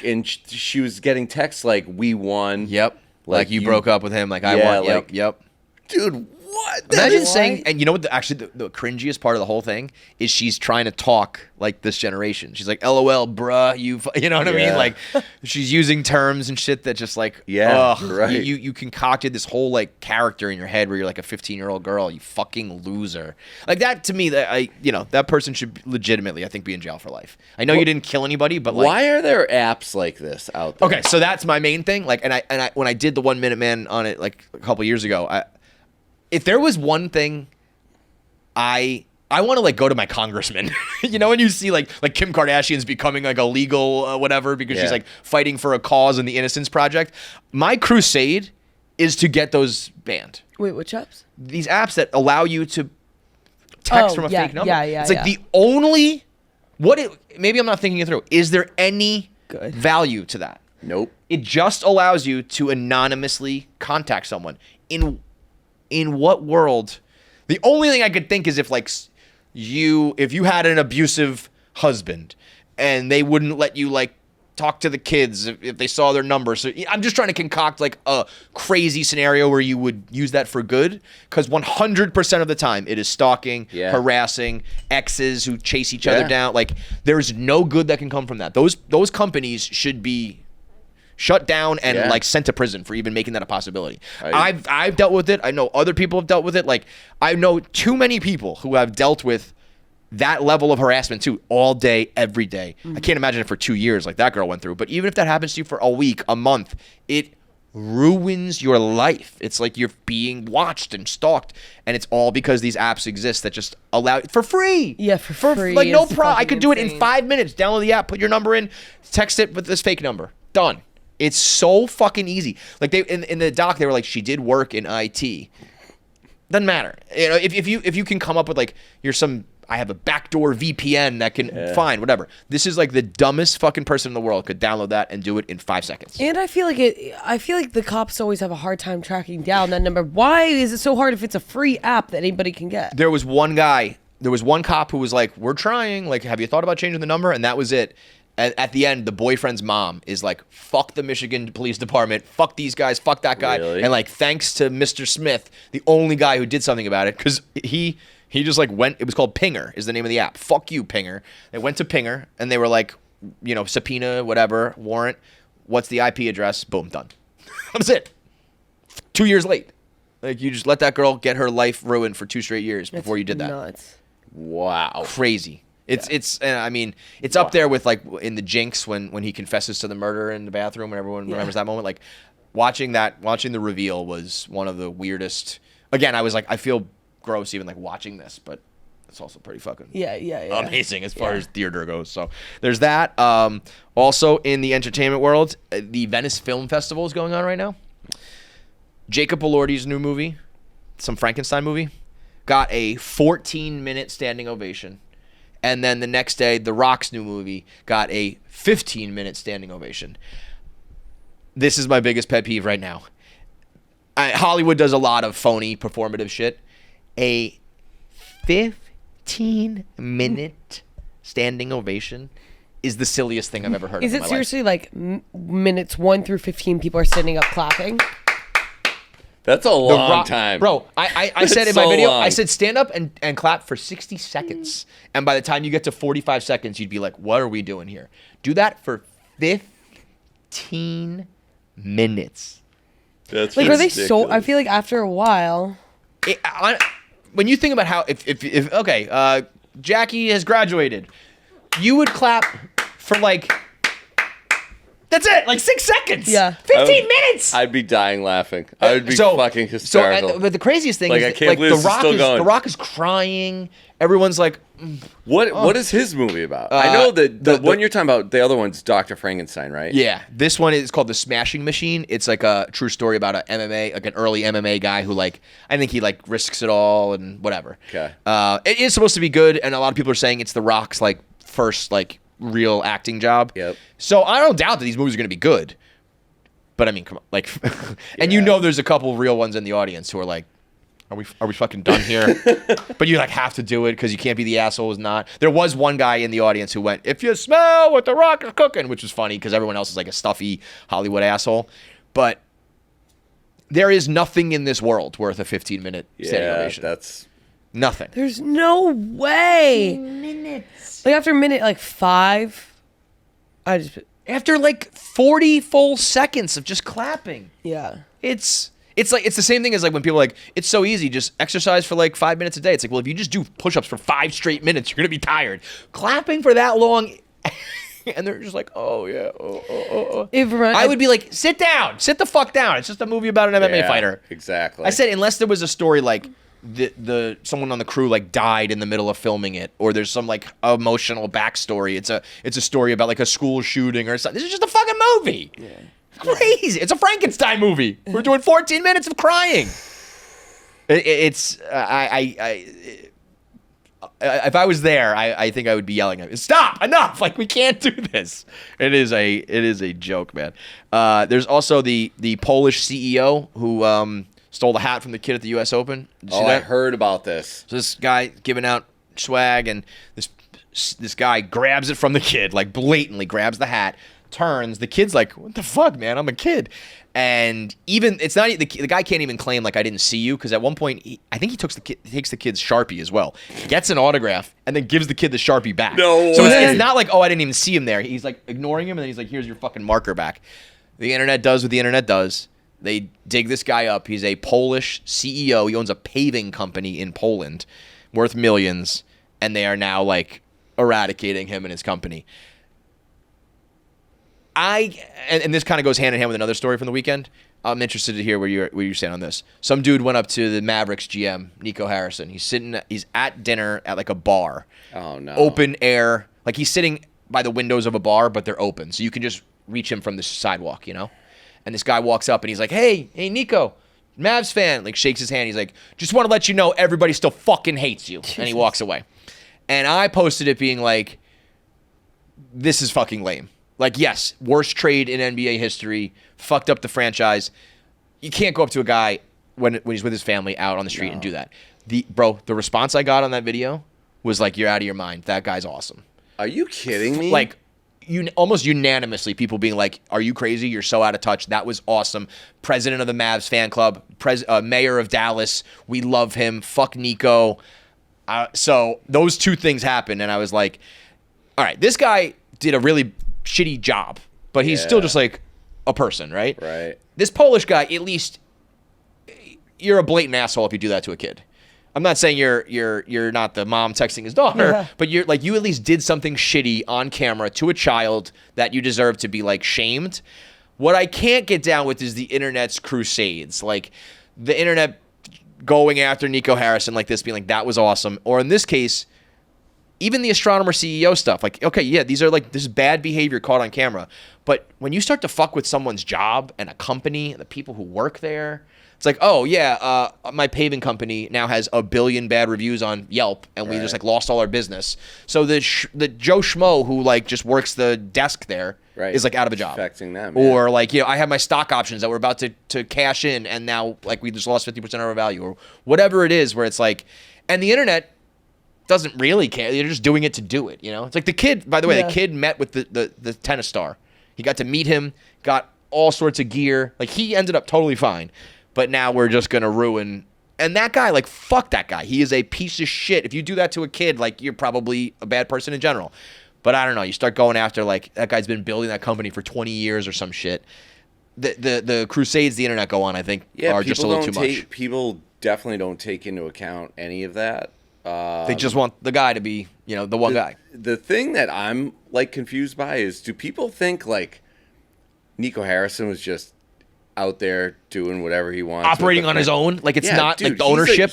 And she was getting texts like, we won. Yep. Like you broke up with him. Like I won. Yep. Yep. Dude, what? Imagine saying, and you know what? The cringiest part of the whole thing is she's trying to talk like this generation. She's like, "LOL, bruh, you know what I mean?" Like she's using terms and shit that just like, right. You concocted this whole like character in your head where you're like a 15-year-old girl. You fucking loser. Like that to me, that person should legitimately, I think, be in jail for life. I know you didn't kill anybody, but like, why are there apps like this out there? Okay, so that's my main thing. Like, and I when I did the 1 Minute Man on it like a couple years ago, if there was one thing I want to like go to my congressman, you know, when you see like Kim Kardashian's becoming like a legal whatever because she's like fighting for a cause in the Innocence Project. My crusade is to get those banned. Wait, which apps? These apps that allow you to text from a fake number. Yeah. It's like the only maybe I'm not thinking it through. Is there any value to that? Nope. It just allows you to anonymously contact someone. In what world? The only thing I could think is if you had an abusive husband and they wouldn't let you like talk to the kids if they saw their number. So I'm just trying to concoct like a crazy scenario where you would use that for good, because 100% of the time it is stalking, harassing, exes who chase each other down. Like there's no good that can come from that. Those companies should be shut down and like sent to prison for even making that a possibility. I've dealt with it. I know other people have dealt with it. Like I know too many people who have dealt with that level of harassment too, all day, every day. I can't imagine it for 2 years like that girl went through. But even if that happens to you for a week, a month, it ruins your life. It's like you're being watched and stalked, and it's all because these apps exist that just allow it for free. Yeah, for free. Like no problem. I could do it in 5 minutes. Download the app, put your number in, text it with this fake number. Done. It's so fucking easy. Like they in the doc, they were like, she did work in IT. Doesn't matter. You know, if you can come up with like I have a backdoor VPN that can fine, whatever. This is like the dumbest fucking person in the world could download that and do it in 5 seconds. And I feel like the cops always have a hard time tracking down that number. Why is it so hard if it's a free app that anybody can get? There was one cop who was like, we're trying, like, have you thought about changing the number? And that was it. At the end, the boyfriend's mom is like, fuck the Michigan Police Department, fuck these guys, fuck that guy. Really? And like, thanks to Mr. Smith, the only guy who did something about it, because he just like went, it was called Pinger is the name of the app. Fuck you, Pinger. They went to Pinger and they were like, you know, subpoena, whatever, warrant, what's the IP address? Boom, done. That was it. 2 years late. Like, you just let that girl get her life ruined for 2 straight years before you did that. Nuts. Wow. Crazy. It's I mean, it's up there with like in the Jinx when he confesses to the murder in the bathroom and everyone remembers that moment. Like watching the reveal was one of the weirdest. Again, I was like, I feel gross even like watching this, but it's also pretty fucking amazing as far as theater goes. So there's that. Also in the entertainment world, the Venice Film Festival is going on right now. Jacob Elordi's new movie, some Frankenstein movie, got a 14-minute standing ovation. And then the next day, The Rock's new movie got a 15-minute standing ovation. This is my biggest pet peeve right now. Hollywood does a lot of phony performative shit. A 15-minute standing ovation is the silliest thing I've ever heard of in my life. Is it seriously like minutes 1 through 15 people are standing up clapping? That's a long time. Bro, I said in my video, I said stand up and clap for 60 seconds. And by the time you get to 45 seconds, you'd be like, what are we doing here? Do that for 15 minutes. That's like, ridiculous. are they so... I feel like after a while... When you think about how... Okay, Jackie has graduated. You would clap for like That's it. Like 6 seconds. Yeah. 15 minutes. I'd be dying laughing. I would be fucking hysterical. But the craziest thing Like, is I can't believe the this is Rock still is going. the Rock is crying. Everyone's like, What is his movie about? I know that the one you're talking about, the other one's Dr. Frankenstein, right? yeah. This one is called The Smashing Machine. It's like a true story about an MMA, like an early MMA guy who like I think he like risks it all and whatever. Okay. It is supposed to be good, and a lot of people are saying it's The Rock's like first like real acting job. Yep. So I don't doubt that these movies are going to be good. But I mean, come on, like, and you know, there's a couple real ones in the audience who are like, "Are we fucking done here?" But you like have to do it because you can't be the asshole who's not. There was one guy in the audience who went, "If you smell what the Rock is cooking," which was funny because everyone else is like a stuffy Hollywood asshole. But there is nothing in this world worth a 15-minute standing ovation. That's Nothing. There's no way. Minutes. Like after minute like 5, I just After like 40 full seconds of just clapping. yeah. It's like it's the same thing as like when people are like it's so easy, just exercise for like 5 minutes a day. It's like, well, if you just do push-ups for 5 straight minutes, you're gonna be tired. Clapping for that long, and they're just like, oh yeah, I would be like, sit down, sit the fuck down. It's just a movie about an MMA fighter. Exactly. I said unless there was a story like the someone on the crew like died in the middle of filming it, or there's some like emotional backstory. It's a story about like a school shooting or something. This is just a fucking movie. Yeah. Crazy. It's a Frankenstein movie. We're doing 14 minutes of crying. If I was there, I think I would be yelling at him, stop, enough. Like, we can't do this. It is a joke, man. There's also the Polish CEO who stole the hat from the kid at the US Open. Did you see that? I heard about this. So this guy giving out swag, and this guy grabs it from the kid, like blatantly grabs the hat, turns. The kid's like, "What the fuck, man? I'm a kid." And even it's not the guy can't even claim like I didn't see you, because at one point I think he takes the kid's Sharpie as well, gets an autograph, and then gives the kid the Sharpie back. No So way. it's not like, oh, I didn't even see him there. He's like ignoring him, and then he's like, "Here's your fucking marker back." The internet does what the internet does. They dig this guy up. He's a Polish CEO. He owns a paving company in Poland worth millions, and they are now like eradicating him and his company. And this kind of goes hand in hand with another story from the weekend. I'm interested to hear where you're saying on this. Some dude went up to the Mavericks GM, Nico Harrison. He's at dinner at like a bar. Oh no. Open air. Like he's sitting by the windows of a bar, but they're open. So you can just reach him from the sidewalk, you know? And this guy walks up and he's like, hey, Nico, Mavs fan. Like shakes his hand. He's like, just want to let you know everybody still fucking hates you. Jesus. And he walks away. And I posted it being like, this is fucking lame. Like, yes, worst trade in NBA history, fucked up the franchise. You can't go up to a guy when he's with his family out on the street and do that. The response I got on that video was like, you're out of your mind. That guy's awesome. Are you kidding me? Like, almost unanimously, people being like, are you crazy? You're so out of touch. That was awesome. President of the Mavs fan club, mayor of Dallas. We love him. Fuck Nico. So those two things happened, and I was like, all right, this guy did a really shitty job, but he's still just like a person, right? Right. This Polish guy, at least, you're a blatant asshole if you do that to a kid. I'm not saying you're not the mom texting his daughter, but you're like, you at least did something shitty on camera to a child that you deserve to be like shamed. What I can't get down with is the internet's crusades, like the internet going after Nico Harrison like this, being like, that was awesome, or in this case, even the astronomer CEO stuff, like, okay, yeah, this is bad behavior caught on camera. But when you start to fuck with someone's job and a company and the people who work there, it's like, oh, yeah, my paving company now has 1 billion bad reviews on Yelp, and we just, like, lost all our business. So the Joe Schmo who, like, just works the desk there is, like, out of a job. Affecting them. Or, like, you know, I have my stock options that we're about to cash in, and now, like, we just lost 50% of our value. Or whatever it is where it's like, and the internet doesn't really care. They're just doing it to do it, you know? It's like the kid, by the way, the kid met with the tennis star. He got to meet him, got all sorts of gear. Like, he ended up totally fine. But now we're just going to ruin. And that guy, like, fuck that guy. He is a piece of shit. If you do that to a kid, like, you're probably a bad person in general. But I don't know. You start going after, like, that guy's been building that company for 20 years or some shit. The crusades the internet go on, I think, are just a little too much. People definitely don't take into account any of that. They just want the guy to be, you know, the one guy. The thing that I'm, like, confused by is, do people think, like, Nico Harrison was just out there doing whatever he wants, Operating on his own, like it's not dude, like the he's ownership.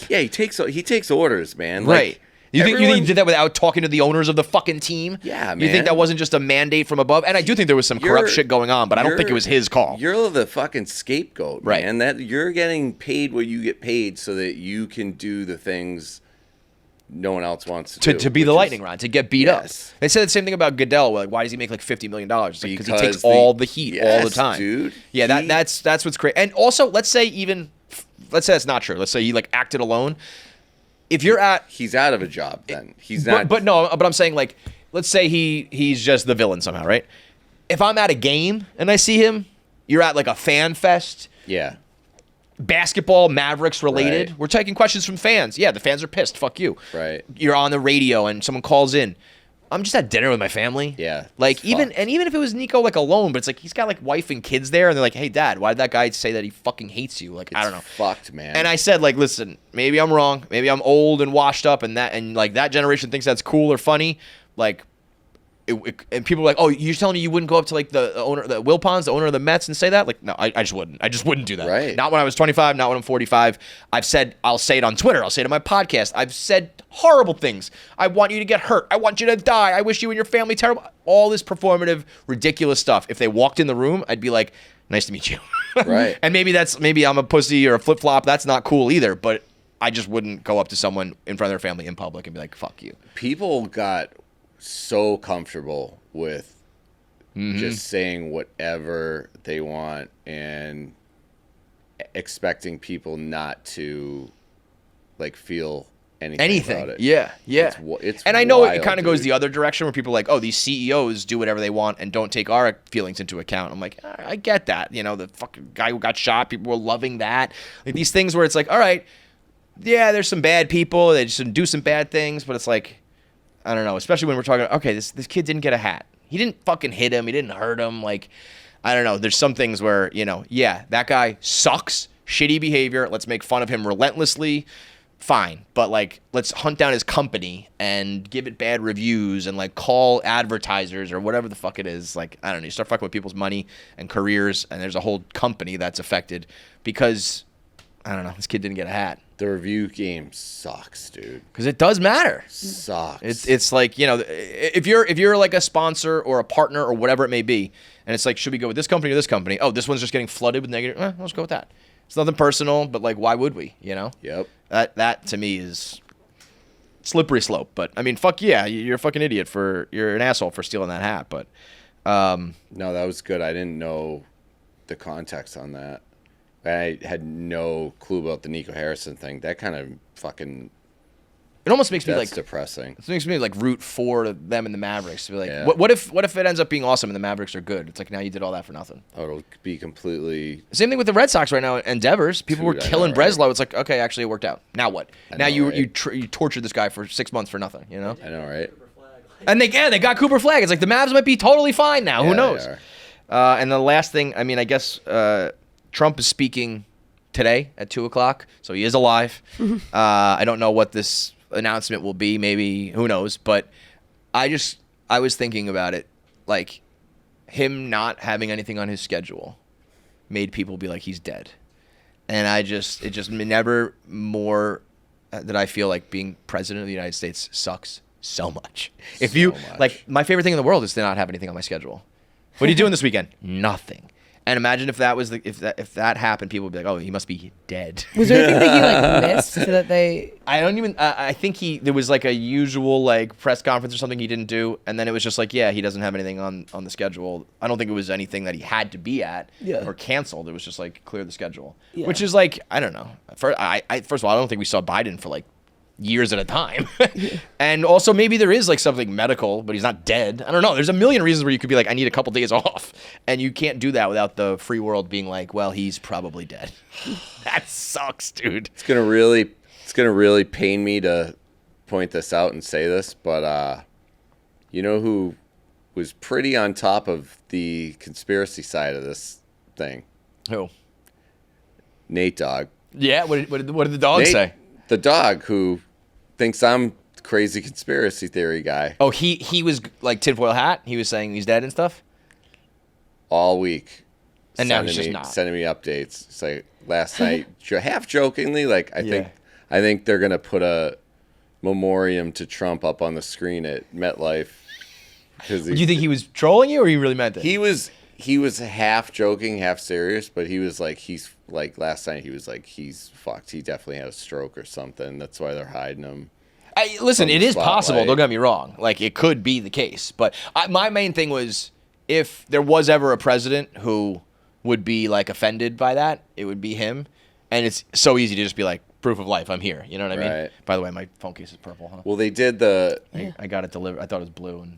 he takes orders, man. Right. Like, You think everyone- he did that without talking to the owners of the fucking team? Yeah, You think man. that wasn't just a mandate from above? And I do think there was some corrupt shit going on, but I don't think it was his call. You're the fucking scapegoat, Right. man. That you're getting paid what you get paid so that you can do the things no one else wants to do. To be the which lightning is- rod, to get beat up. Yes. They said the same thing about Goodell. Like, why does he make like $50 million? Because he Because takes the- all the heat all the Yes, time. dude. Yeah, He- that's what's crazy. And also, let's say that's not true. Let's say he like acted alone. If you're at He's out of a job then. He's not. But no, but I'm saying like, let's say he's just the villain somehow, right? If I'm at a game and I see him, you're at like a fan fest, yeah. basketball, Mavericks related. Right. We're taking questions from fans. Yeah, the fans are pissed. Fuck you. Right. You're on the radio and someone calls in. I'm just at dinner with my family. Yeah, Like it's even fucked. if it was Nico like alone, but it's like he's got like wife and kids there, and they're like, "Hey, Dad, why did that guy say that he fucking hates you?" Like I don't know. Fucked, man. And I said, like, listen, maybe I'm wrong. Maybe I'm old and washed up, and like that generation thinks that's cool or funny. Like, and people are like, oh, you're telling me you wouldn't go up to like the owner, the Wilpons, the owner of the Mets, and say that? Like, no, I just wouldn't. I just wouldn't do that. Right. Not when I was 25. Not when I'm 45. I've said, I'll say it on Twitter. I'll say it on my podcast. I've said horrible things. I want you to get hurt. I want you to die. I wish you and your family terrible. All this performative, ridiculous stuff. If they walked in the room, I'd be like, nice to meet you. Right. And maybe I'm a pussy or a flip flop. That's not cool either. But I just wouldn't go up to someone in front of their family in public and be like, fuck you. People got so comfortable with Mm-hmm. just saying whatever they want and expecting people not to like feel anything about it. Yeah. It's and I know it wild, kind of goes dude. the other direction where people are like, oh, these CEOs do whatever they want and don't take our feelings into account. I'm like, all right, I get that. You know, the fucking guy who got shot, people were loving that. Like these things where it's like, all right, yeah, there's some bad people. They just do some bad things, but it's like, I don't know, especially when we're talking, okay, this kid didn't get a hat. He didn't fucking hit him. He didn't hurt him. Like, I don't know. There's some things where, you know, yeah, that guy sucks. Shitty behavior. Let's make fun of him relentlessly. Fine. But, like, let's hunt down his company and give it bad reviews and, like, call advertisers or whatever the fuck it is. Like, I don't know. You start fucking with people's money and careers, and there's a whole company that's affected because, I don't know, this kid didn't get a hat. The review game sucks, dude. Because it does matter. Sucks. It's like, you know, if you're like a sponsor or a partner or whatever it may be, and it's like, should we go with this company or this company? Oh, this one's just getting flooded with negative. Let's go with that. It's nothing personal, but like, why would we? You know? Yep. That to me is slippery slope. But I mean, fuck yeah, you're a fucking idiot you're an asshole for stealing that hat. But No, that was good. I didn't know the context on that. I had no clue about the Nico Harrison thing. That kind of fucking it almost makes me that's like depressing. it makes me like root for them and the Mavericks to be like, Yeah. what if it ends up being awesome and the Mavericks are good? It's like now you did all that for nothing. Oh, it'll be completely. Same thing with the Red Sox right now and Devers. People were Dude, I killing know, right? Breslow. It's like, okay, actually it worked out. Now what? I Now know, you right? you tortured this guy for 6 months for nothing, you know? I know, right? And they got Cooper Flag. It's like the Mavs might be totally fine now. Who Yeah, they knows? are. And the last thing, I mean, I guess Trump is speaking today at 2:00, so he is alive. I don't know what this announcement will be. Maybe, who knows? But I was thinking about it, like him not having anything on his schedule made people be like, he's dead. And it just never more that I feel like being president of the United States sucks so much. If you much. like, my favorite thing in the world is to not have anything on my schedule. What are you doing this weekend? Nothing. And imagine if that was if that happened, people would be like, "Oh, he must be dead." Was there anything that you like missed so that they? I think there was like a usual like press conference or something he didn't do, and then it was just like, yeah, he doesn't have anything on the schedule. I don't think it was anything that he had to be at or canceled. It was just like clear the schedule, which is like, I don't know. First of all, I don't think we saw Biden for like years at a time. And also maybe there is like something medical, but he's not dead. I don't know. There's a million reasons where you could be like, I need a couple days off. And you can't do that without the free world being like, well, he's probably dead. That sucks, dude. It's gonna really pain me to point this out and say this, but you know who was pretty on top of the conspiracy side of this thing? Who? Nate Dogg. Yeah. What did the dog say? The dog who thinks I'm crazy conspiracy theory guy Oh, he was like tinfoil hat. He was saying he's dead and stuff. all week. And now he's just not. Sending me updates. It's like last night, half jokingly, like I think they're gonna put a memoriam to Trump up on the screen at MetLife. Do you think he was trolling you, or he really meant it? He was half joking, half serious, but he was like, he's like last night. He was like, he's fucked. He definitely had a stroke or something. That's why they're hiding him. Listen, it is possible. Don't get me wrong. Like, it could be the case. But my main thing was, if there was ever a president who would be like offended by that, it would be him. And it's so easy to just be like, proof of life, I'm here. You know what I mean? Right. By the way, my phone case is purple, huh? Well, they did the. I got it delivered. I thought it was blue and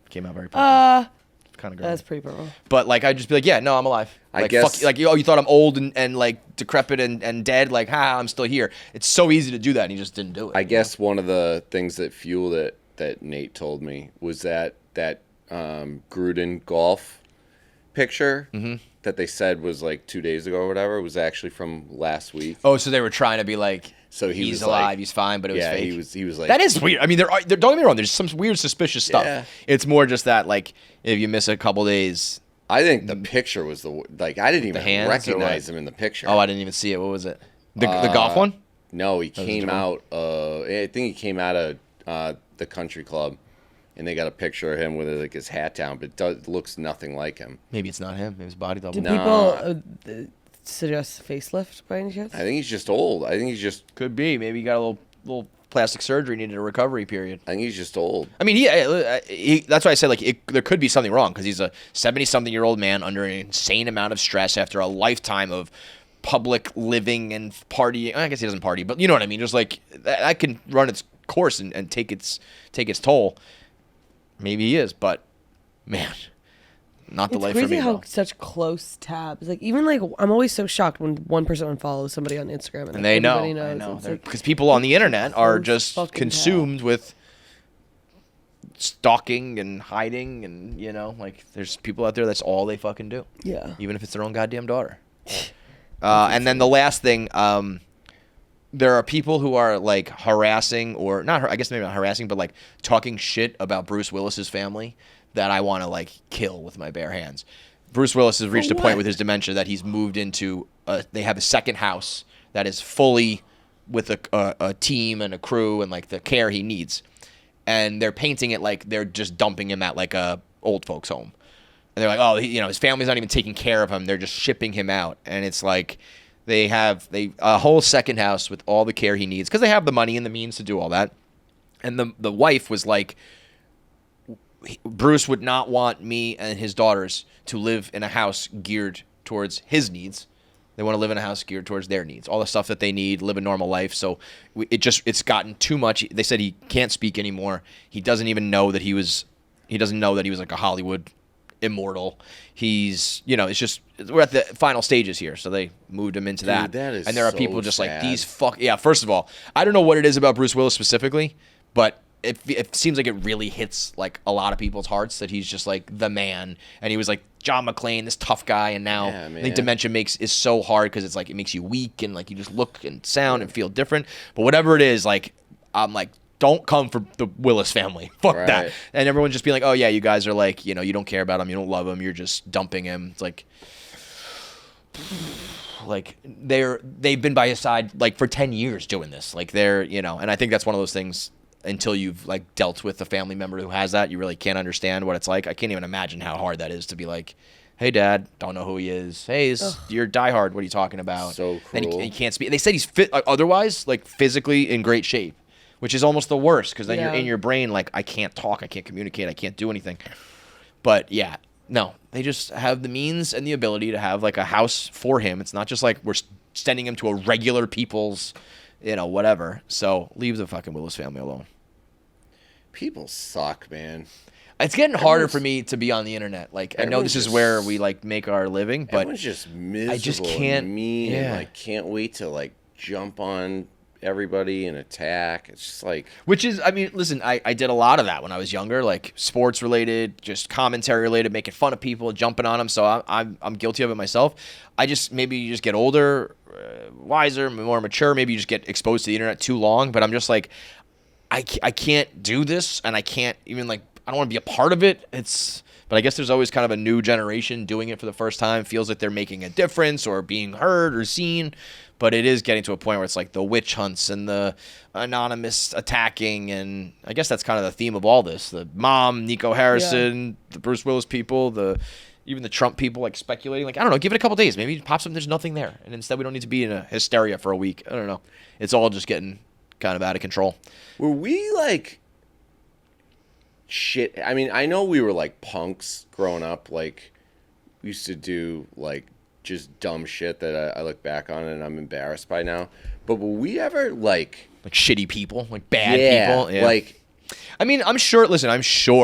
it came out very purple. Kind of That's pretty purple. But like, I'd just be like, yeah, no, I'm alive. Like, I guess. fuck, like, oh, you thought I'm old and like decrepit and dead? Like, I'm still here. It's so easy to do that, and he just didn't do it. I guess one of the things that fueled it that Nate told me was that Gruden golf picture that they said was like 2 days ago or whatever was actually from last week. Oh, so they were trying to be like, so he he's was alive, like, he's fine, but it was fake. he was like, that is weird. I mean, don't get me wrong. There's some weird, suspicious stuff. Yeah. It's more just that, like, if you miss a couple days. I think the picture was I didn't even hands recognize him in the picture. Oh, I didn't even see it. What was it? The golf one? No, he came out. I think he came out of the country club, and they got a picture of him with like his hat down, but it looks nothing like him. Maybe it's not him. Maybe it's body double. Did people suggest facelift by any chance? I think he's just old. I think he's just Could be. Maybe he got a little plastic surgery, needed a recovery period. I think he's just old. I mean, that's why I said, like, there could be something wrong, because he's a 70-something-year-old man under an insane amount of stress after a lifetime of public living and partying. I guess he doesn't party, but you know what I mean. Just like that can run its course and take its toll. Maybe he is, but man, not the life for me. It's crazy how though. such close tabs. Like, even like, I'm always so shocked when one person unfollows somebody on Instagram and, And they know, everybody I knows. know, It's like, because people on the internet are close just fucking consumed with stalking and hiding, and you know, like, there's people out there that's all they fucking do. yeah. Even if it's their own goddamn daughter. And then the last thing, there are people who are like harassing, or not, I guess maybe not harassing, but like talking shit about Bruce Willis's family that I want to like kill with my bare hands. Bruce Willis has reached a point with his dementia that he's moved into, they have a second house that is fully with a team and a crew and like the care he needs. And they're painting it like they're just dumping him at like a old folks home. And they're like, oh, his family's not even taking care of him. They're just shipping him out. And it's like they have a whole second house with all the care he needs because they have the money and the means to do all that. And the wife was like, Bruce would not want me and his daughters to live in a house geared towards his needs. They want to live in a house geared towards their needs, all the stuff that they need, live a normal life. So it's gotten too much. They said he can't speak anymore. He doesn't even know that he doesn't know that he was like a Hollywood immortal. He's, it's just, we're at the final stages here. So they moved him into that. That is and there are so people just sad. like these first of all, I don't know what it is about Bruce Willis specifically, but it seems like it really hits like a lot of people's hearts that he's just like the man, and he was like John McClane, this tough guy, and now I think dementia is so hard because it's like it makes you weak and like you just look and sound and feel different. But whatever it is, like I'm like, don't come for the Willis family. Fuck that. And everyone just be like, oh yeah, you guys are like, you don't care about him, you don't love him, you're just dumping him. It's like they've been by his side like for 10 years doing this. Like they're, and I think that's one of those things. Until you've like dealt with a family member who has that, you really can't understand what it's like. I can't even imagine how hard that is to be like, hey dad, don't know who he is. Hey, you're diehard. What are you talking about? So cruel. And he can't speak. They said he's fit, otherwise like physically in great shape, which is almost the worst because then you're in your brain like, I can't talk, I can't communicate, I can't do anything. But yeah, no, they just have the means and the ability to have like a house for him. It's not just like we're sending him to a regular people's, whatever. So leave the fucking Willis family alone. People suck, man. It's getting harder for me to be on the internet. Like, I know this is where we like make our living, but everyone's just miserable. I just can't. And mean and like can't wait to like jump on everybody and attack. It's just like, which is, I mean, listen, I did a lot of that when I was younger, like sports related, just commentary related, making fun of people, jumping on them. So I'm guilty of it myself. Maybe you just get older, wiser, more mature. Maybe you just get exposed to the internet too long. But I'm just like, I can't do this, and I can't even like I don't want to be a part of it. But I guess there's always kind of a new generation doing it for the first time. Feels like they're making a difference or being heard or seen. But it is getting to a point where it's like the witch hunts and the anonymous attacking. And I guess that's kind of the theme of all this. The mom, Nico Harrison, the Bruce Willis people, even the Trump people like speculating. Like, I don't know, give it a couple days. Maybe it pops up and there's nothing there. And instead we don't need to be in a hysteria for a week. I don't know. It's all just getting kind of out of control. Were we like shit? I mean, I know we were like punks growing up. Like, we used to do like just dumb shit that I look back on and I'm embarrassed by now. But were we ever like shitty people, like bad people? Yeah. Like, I mean, I'm sure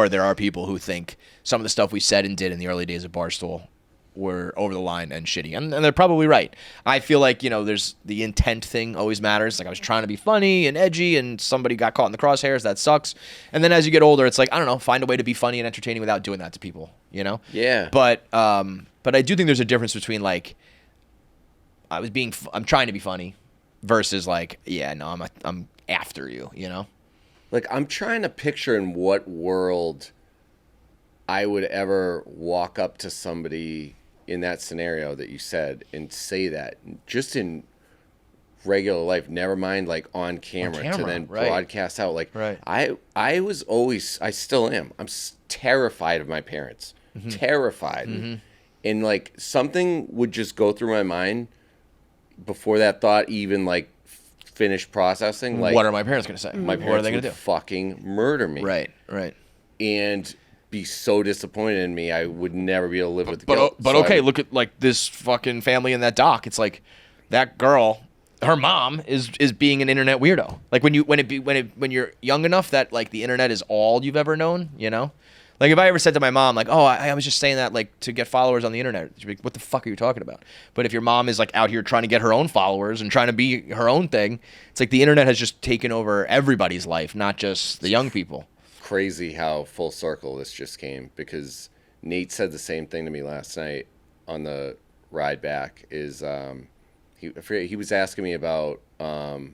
there are people who think some of the stuff we said and did in the early days of Barstool were over the line and shitty. And they're probably right. I feel like, there's the intent thing always matters. Like, I was trying to be funny and edgy and somebody got caught in the crosshairs. That sucks. And then as you get older, it's like, I don't know, find a way to be funny and entertaining without doing that to people, Yeah. But I do think there's a difference between like, I'm trying to be funny versus like, yeah, no, I'm after you, Like, I'm trying to picture in what world I would ever walk up to somebody in that scenario that you said and say that just in regular life, never mind like on camera to then right. broadcast out. Like, right. I was always, I still am. I'm terrified of my parents. Mm-hmm. Terrified. Mm-hmm. And like something would just go through my mind before that thought even like finished processing. Like, what are my parents going to say? My parents what are they going to do? Fucking murder me. Right. And be so disappointed in me, I would never be able to live with the guilt. But so okay, look at like this fucking family in that doc. It's like that girl, her mom is being an internet weirdo. Like when you're young enough that like the internet is all you've ever known, Like if I ever said to my mom like, "Oh, I was just saying that like to get followers on the internet," she'd be like, "What the fuck are you talking about?" But if your mom is like out here trying to get her own followers and trying to be her own thing, it's like the internet has just taken over everybody's life, not just the young people. Crazy how full circle this just came, because Nate said the same thing to me last night on the ride back. He was asking me about the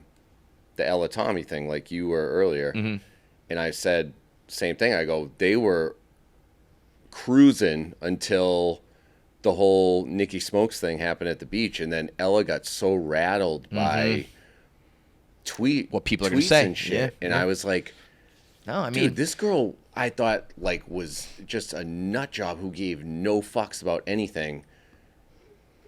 Ella Tommy thing, like you were earlier, mm-hmm. and I said same thing. I go, they were cruising until the whole Nikki Smokes thing happened at the beach, and then Ella got so rattled by what people are tweets going to say and shit, yeah. and I was like, no, I mean, dude, this girl, I thought, like, was just a nut job who gave no fucks about anything.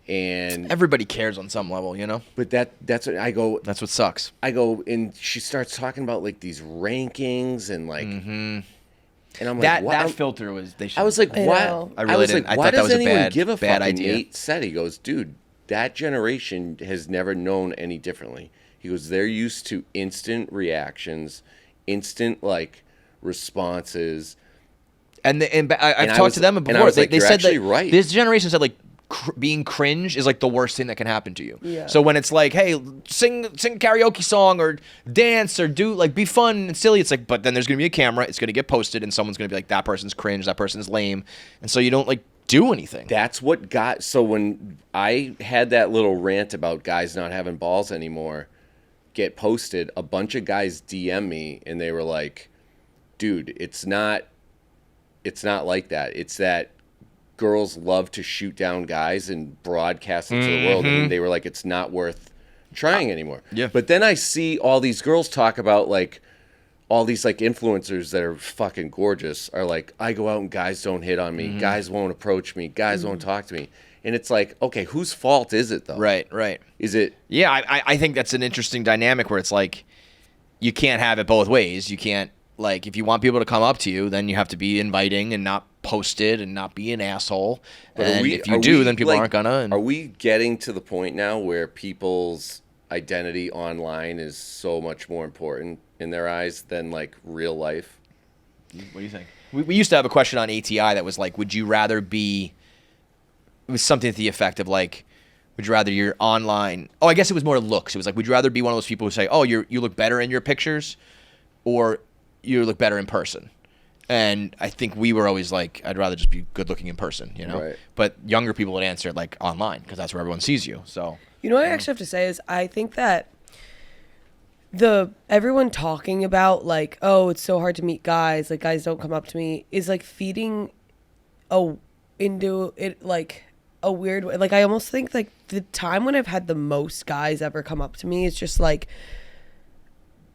And everybody cares on some level, But that's what I go. That's what sucks. I go, and she starts talking about, like, these rankings and, like, and I'm like, that filter was, I was like, why? I really didn't. I why thought that does was a anyone give a fuck? idea. Nate said, he goes, dude, that generation has never known any differently. He goes, they're used to instant reactions, instant like responses, and I've talked to them before. And I was like, they said that right. This generation said like being cringe is like the worst thing that can happen to you. Yeah. So when it's like, hey, sing a karaoke song or dance or do like be fun and silly, it's like, but then there's gonna be a camera, it's gonna get posted, and someone's gonna be like, that person's cringe, that person's lame, and so you don't like do anything. That's what got. So when I had that little rant about guys not having balls anymore get posted, a bunch of guys DM me and they were like, dude, it's not like that. It's that girls love to shoot down guys and broadcast it to the world, and they were like, it's not worth trying anymore. Yeah. But then I see all these girls talk about like all these like influencers that are fucking gorgeous are like, I go out and guys don't hit on me, guys won't approach me, guys won't talk to me. And it's like, okay, whose fault is it though? Right. Is it? Yeah, I think that's an interesting dynamic where it's like you can't have it both ways. You can't, like, if you want people to come up to you, then you have to be inviting and not post it and not be an asshole. But and if you do, then people aren't gonna. And are we getting to the point now where people's identity online is so much more important in their eyes than like real life? What do you think? We used to have a question on ATI that was like, would you rather be? It was something to the effect of like, would you rather you're online? Oh, I guess it was more looks. It was like, would you rather be one of those people who say, oh, you look better in your pictures, or you look better in person? And I think we were always like, I'd rather just be good looking in person, Right. But younger people would answer like online because that's where everyone sees you. So You know what I actually have to say is I think that everyone talking about like, oh, it's so hard to meet guys, like guys don't come up to me, is like feeding into it like a weird way. Like I almost think like the time when I've had the most guys ever come up to me is just like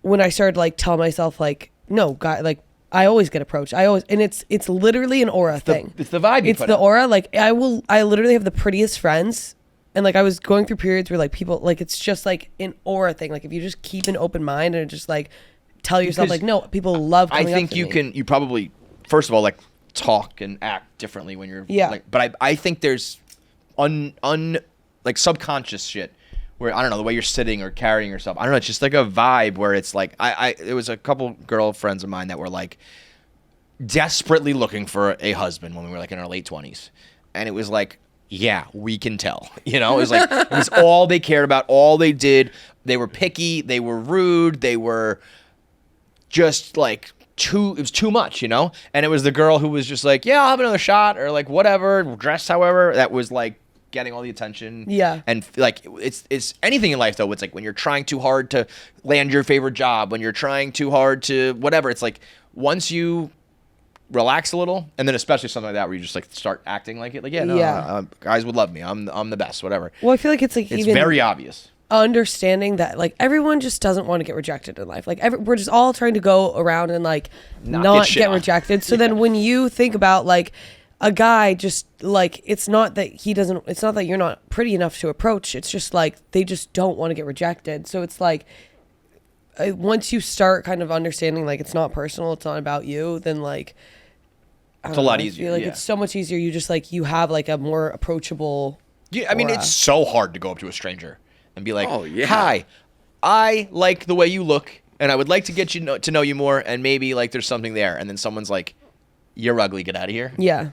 when I started like telling myself like, no, guy, like I always get approached. And it's literally an aura thing. It's the vibe. It's the aura. Like I literally have the prettiest friends. And like I was going through periods where like people like it's just like an aura thing. Like if you just keep an open mind and just like tell yourself like no, people love coming I think up to me. you probably first of all like talk and act differently when you're like, but I think there's like subconscious shit where I don't know the way you're sitting or carrying yourself. I don't know, it's just like a vibe where it's like there was a couple girlfriends of mine that were like desperately looking for a husband when we were like in our late 20s. And it was like, yeah, we can tell. You know, it was like it was all they cared about, all they did. They were picky, they were rude, they were just like it was too much, you know? And it was the girl who was just like, yeah, I'll have another shot or like whatever, dressed however, that was like getting all the attention. Yeah. And like it's anything in life though, it's like when you're trying too hard to land your favorite job, when you're trying too hard to whatever, it's like once you relax a little, and then especially something like that where you just like start acting like it, like guys would love me, I'm the best, whatever. Well, I feel like it's like it's even very obvious understanding that like everyone just doesn't want to get rejected in life. Like we're just all trying to go around and like not get rejected. So then when you think about like a guy, just like it's not that you're not pretty enough to approach, it's just like they just don't want to get rejected. So it's like once you start kind of understanding like it's not personal, it's not about you, then like it's a lot easier. I feel like it's so much easier. You just like you have like a more approachable. Yeah, I mean aura. it's so hard to go up to a stranger and be like, oh, yeah. Hi, I like the way you look, and I would like to get you to know you more, and maybe like there's something there, and then someone's like, you're ugly, get out of here. Yeah.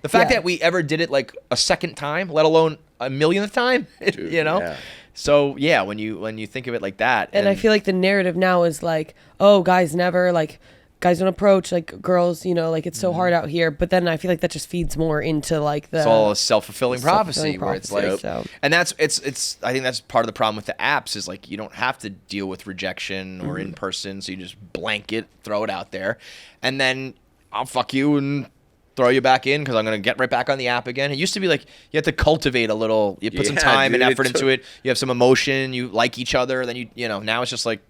The fact that we ever did it like a second time, let alone a millionth time, Dude, you know. Yeah. So yeah, when you think of it like that, and I feel like the narrative now is like, oh, guys don't approach like girls, you know, like it's so hard out here. But then I feel like that just feeds more into like it's all a self-fulfilling prophecy where it's like, so. And that's it's I think that's part of the problem with the apps is like you don't have to deal with rejection or in person, so you just blanket throw it out there, and then I'll fuck you and throw you back in because I'm going to get right back on the app again. It used to be like you had to cultivate a little, you put some time and effort into it. You have some emotion, you like each other, then you know, now it's just like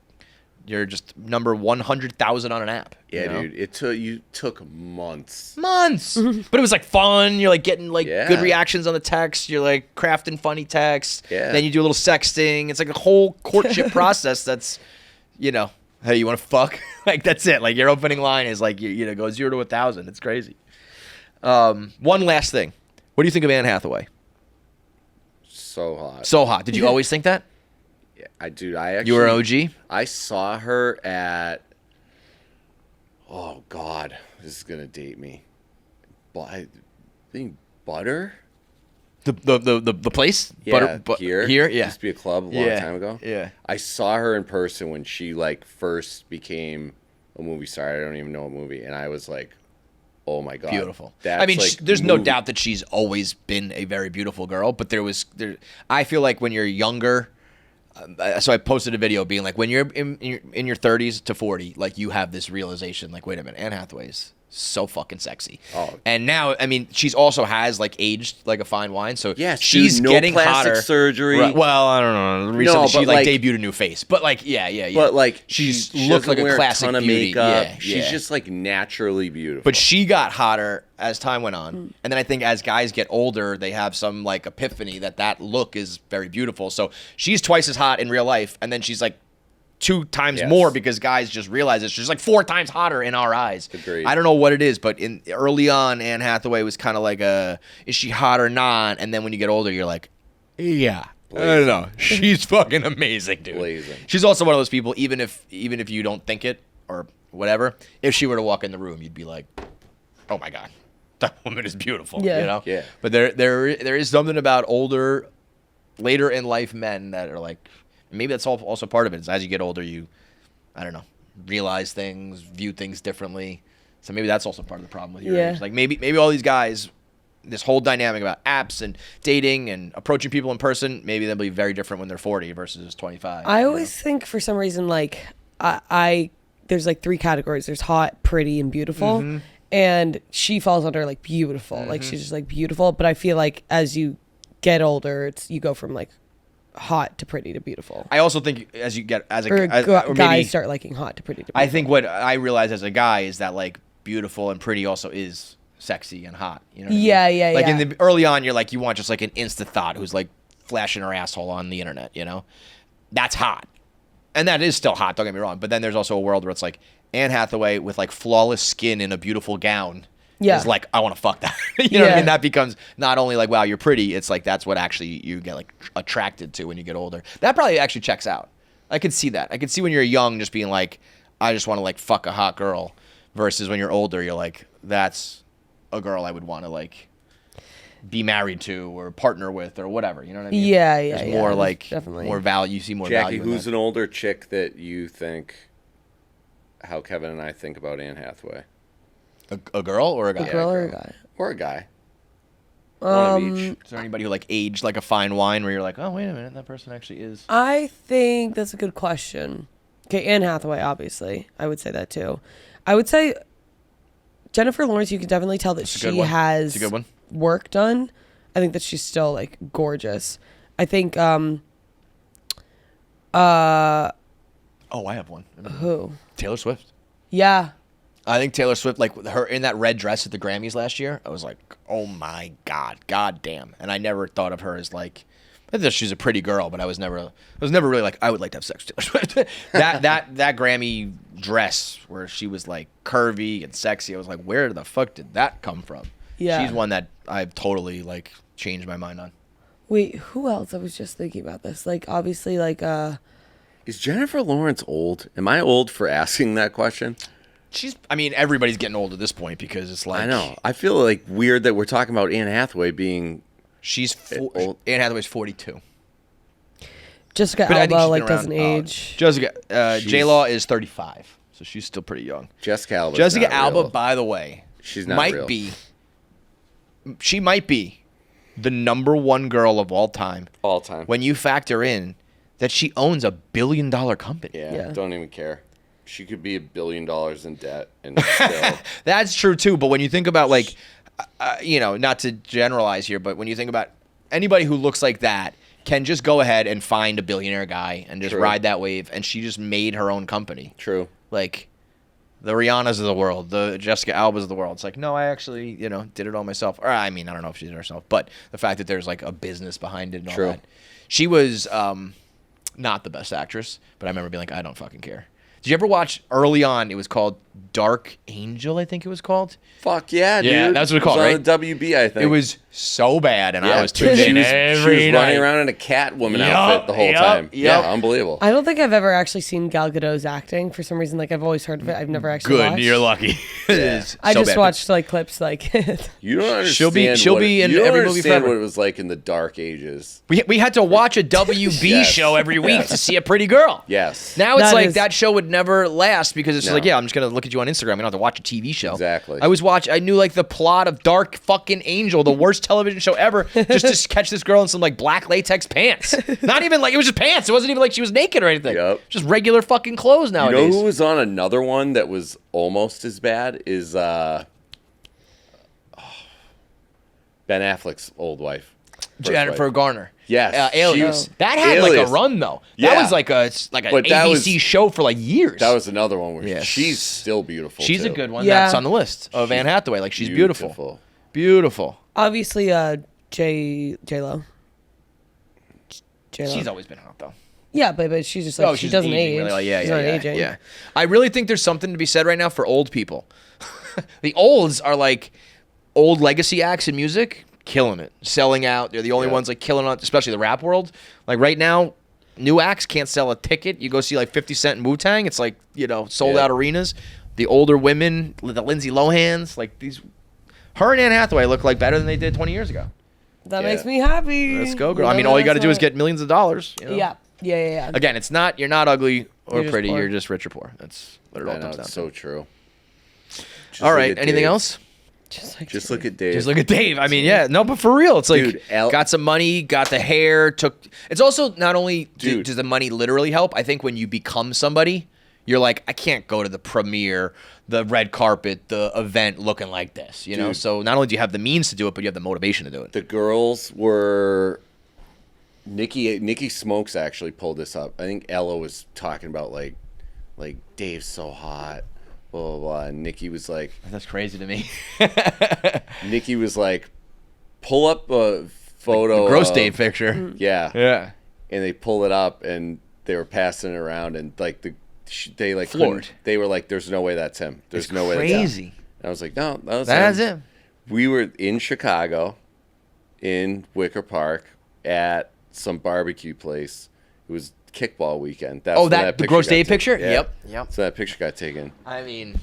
you're just number 100,000 on an app. Yeah, you know? dude. You took months. But it was like fun. You're like getting like good reactions on the text. You're like crafting funny texts. Yeah. Then you do a little sexting. It's like a whole courtship process that's, you know, hey, you want to fuck? Like that's it. Like your opening line is like, you know, go 0 to 1,000. It's crazy. One last thing. What do you think of Anne Hathaway? So hot. So hot. Did you always think that? Yeah, I actually. You were an OG? I saw her at. Oh God, this is gonna date me. I think Butter. The place? Yeah, Here. Here, Yeah. used to be a club a long time ago. Yeah. I saw her in person when she like first became a movie star. I don't even know a movie, and I was like, oh my God, beautiful. That's I mean, like there's no doubt that she's always been a very beautiful girl, but I feel like when you're younger, so I posted a video being like, when you're in your 30s to 40, like you have this realization, like, wait a minute, Anne Hathaway's so fucking sexy. Oh. And now, I mean, she's also has like aged like a fine wine, so yes, she's dude, no getting plastic hotter. surgery. Right. Well, I don't know. Recently, No, she but, like like debuted a new face, but like, yeah. But like, she she looked like doesn't a wear classic ton of beauty. makeup. Yeah, She's just like naturally beautiful. But she got hotter as time went on. And then I think as guys get older, they have some like epiphany that look is very beautiful. So she's twice as hot in real life. And then she's like 2 times more because guys just realize it. She's like 4 times hotter in our eyes. Agreed. I don't know what it is, but early on, Anne Hathaway was kind of like is she hot or not? And then when you get older, you're like, yeah. Blazing. I don't know. She's fucking amazing, dude. Blazing. She's also one of those people, even if you don't think it or whatever, if she were to walk in the room, you'd be like, oh my God, that woman is beautiful. Yeah. You know? Yeah. But there is something about older, later in life men that are like, maybe that's also part of it. Is as you get older, I don't know, realize things, view things differently. So maybe that's also part of the problem with your age. Like maybe all these guys, this whole dynamic about apps and dating and approaching people in person, maybe they'll be very different when they're 40 versus 25. I always think for some reason, like, I there's like 3 categories. There's hot, pretty, and beautiful. Mm-hmm. And she falls under like beautiful. Like, she's just like beautiful. But I feel like as you get older, you go from like hot to pretty to beautiful. I also think as you get as a Or as, or guys maybe, start liking hot to pretty to beautiful. I think what I realize as a guy is that like beautiful and pretty also is sexy and hot. You know what I mean? Yeah, Like yeah. in the early on, you're like you want just like an insta thought who's like flashing her asshole on the internet. You know, that's hot, and that is still hot. Don't get me wrong. But then there's also a world where it's like Anne Hathaway with like flawless skin in a beautiful gown. Yeah. Is like I want to fuck that. You know what I Yeah. mean? That becomes not only like wow you're pretty. It's like that's what actually you get like attracted to when you get older. That probably actually checks out. I could see that. I could see when you're young just being like I just want to like fuck a hot girl, versus when you're older you're like that's a girl I would want to like be married to or partner with or whatever. You know what I mean? Yeah. There's more There's like definitely more value. You see more Jackie, value. in who's that. an older chick that you think how Kevin and I think about Anne Hathaway? a girl or a guy? a girl or a guy. Or a guy. One of each. Is there anybody who like aged like a fine wine where you're like, oh wait a minute, that person actually is? I think that's a good question. Okay, Anne Hathaway, obviously. I would say that too. I would say Jennifer Lawrence, you can definitely tell that That's a good she one. has That's a good one. work done. I think that she's still like gorgeous. I think Oh, I have one. who? Taylor Swift. Yeah. I think Taylor Swift, like with her in that red dress at the Grammys last year, I was like, oh my god damn. And I never thought of her as like, I thought she's a pretty girl, but I was never really like, I would like to have sex with Taylor Swift. that Grammy dress where she was like curvy and sexy, I was like, where the fuck did that come from? Yeah. She's one that I've totally like changed my mind on. Wait, who else? I was just thinking about this. Like, obviously, like, Is Jennifer Lawrence old? Am I old for asking that question? I mean, everybody's getting old at this point because it's like I know. I feel like weird that we're talking about Anne Hathaway being she's old. Anne Hathaway's 42. Jessica But I think Alba, she's like, been doesn't around. age. Jessica J-Law is 35, so she's still pretty young. Jessica Alba. Jessica Alba, by the way, She's not might real. be. She might be the #1 girl of all time all time. when you factor in that she owns $1 billion company. Yeah. Don't even care. She could be $1 billion in debt and still. That's true too. But when you think about like, not to generalize here, but when you think about anybody who looks like that can just go ahead and find a billionaire guy and just True. ride that wave, and she just made her own company. True. Like the Rihannas of the world, the Jessica Albas of the world. It's like, no, I actually, did it all myself. Or I mean, I don't know if she did it herself, but the fact that there's like a business behind it and all True. that. She was not the best actress, but I remember being like, I don't fucking care. Did you ever watch early on? It was called Dark Angel, I think it was called. Fuck yeah, dude. Yeah, that's what it's called, It was right? on the WB, I think. It was so bad, and Yeah, I was tuned she in was, every she was night. running around in a Catwoman Yup, outfit the whole yup, time. yup. Yeah, unbelievable. I don't think I've ever actually seen Gal Gadot's acting for some reason. Like, I've always heard of it. I've never actually Good, watched. you're lucky. It is I so just bad. watched like clips like You don't understand. She'll be in you don't every movie understand forever. what it was like in the dark ages. We had to watch a WB Yes. show every week Yes. to see a pretty girl. Yes. Now it's That like is- that show would never last because it's just No. like, yeah, I'm just gonna look at you on Instagram. I don't have to watch a TV show. Exactly. I knew like the plot of Dark fucking Angel, the worst television show ever, just to catch this girl in some like black latex pants. Not even like it was just pants. It wasn't even like she was naked or anything. Yep. Just regular fucking clothes You nowadays. know who was on another one that was almost as bad is Ben Affleck's old wife. First Jennifer wife. Garner. Yes. Alias. She- That had like a Alias. run though. Yeah. That was like an But that ABC was- show for like years. That was another one where Yes. she's still beautiful. She's a too. good one. Yeah. That's on the list of Anne Hathaway. Like she's beautiful. Beautiful. Beautiful. obviously J Lo. She's always been hot though. Yeah, but she's just like she doesn't aging, age. really. Like, yeah, She's yeah, not yeah, aging. yeah. I really think there's something to be said right now for old people. The olds are like old legacy acts in music, killing it, selling out. They're the only Yeah. ones like killing it, especially the rap world. Like right now, new acts can't sell a ticket. You go see like 50 Cent and Wu-Tang, it's like, sold Yeah. out arenas. The older women, the Lindsay Lohans, like these, her and Anne Hathaway look like better than they did 20 years ago. That Yeah. makes me happy. Let's go, girl. I mean, all you got to do is get millions of dollars. Yeah. Again, it's not, you're not ugly or You're just pretty. poor. You're just rich or poor. That's what it all I know, comes down it's to. so true. Just All look right. at Anything Dave. else? Just look at Dave. Just look at Dave. I mean, yeah, no, but for real, it's like Dude, got some money, got the hair, took. It's also not only Dude. does the money literally help. I think when you become somebody, you're like, I can't go to the premiere, the red carpet, the event looking like this, you know. Dude. So not only do you have the means to do it, but you have the motivation to do it. The girls were. Nikki Smokes actually pulled this up. I think Ella was talking about like Dave's so hot, blah blah blah. And Nikki was like, That's crazy to me. Nikki was like, pull up a photo, Gross of- Dave picture. Yeah, Yeah. and they pull it up and they were passing it around and like they like Floored. couldn't- They were like, "There's no way that's him. There's It's no way crazy. that's him." And I was like, "No, that was That's him." him. We were in Chicago, in Wicker Park, at some barbecue place. It was kickball weekend. That's when The picture Gross got Dave taken. picture? Yeah. Yep. So that picture got taken. I mean,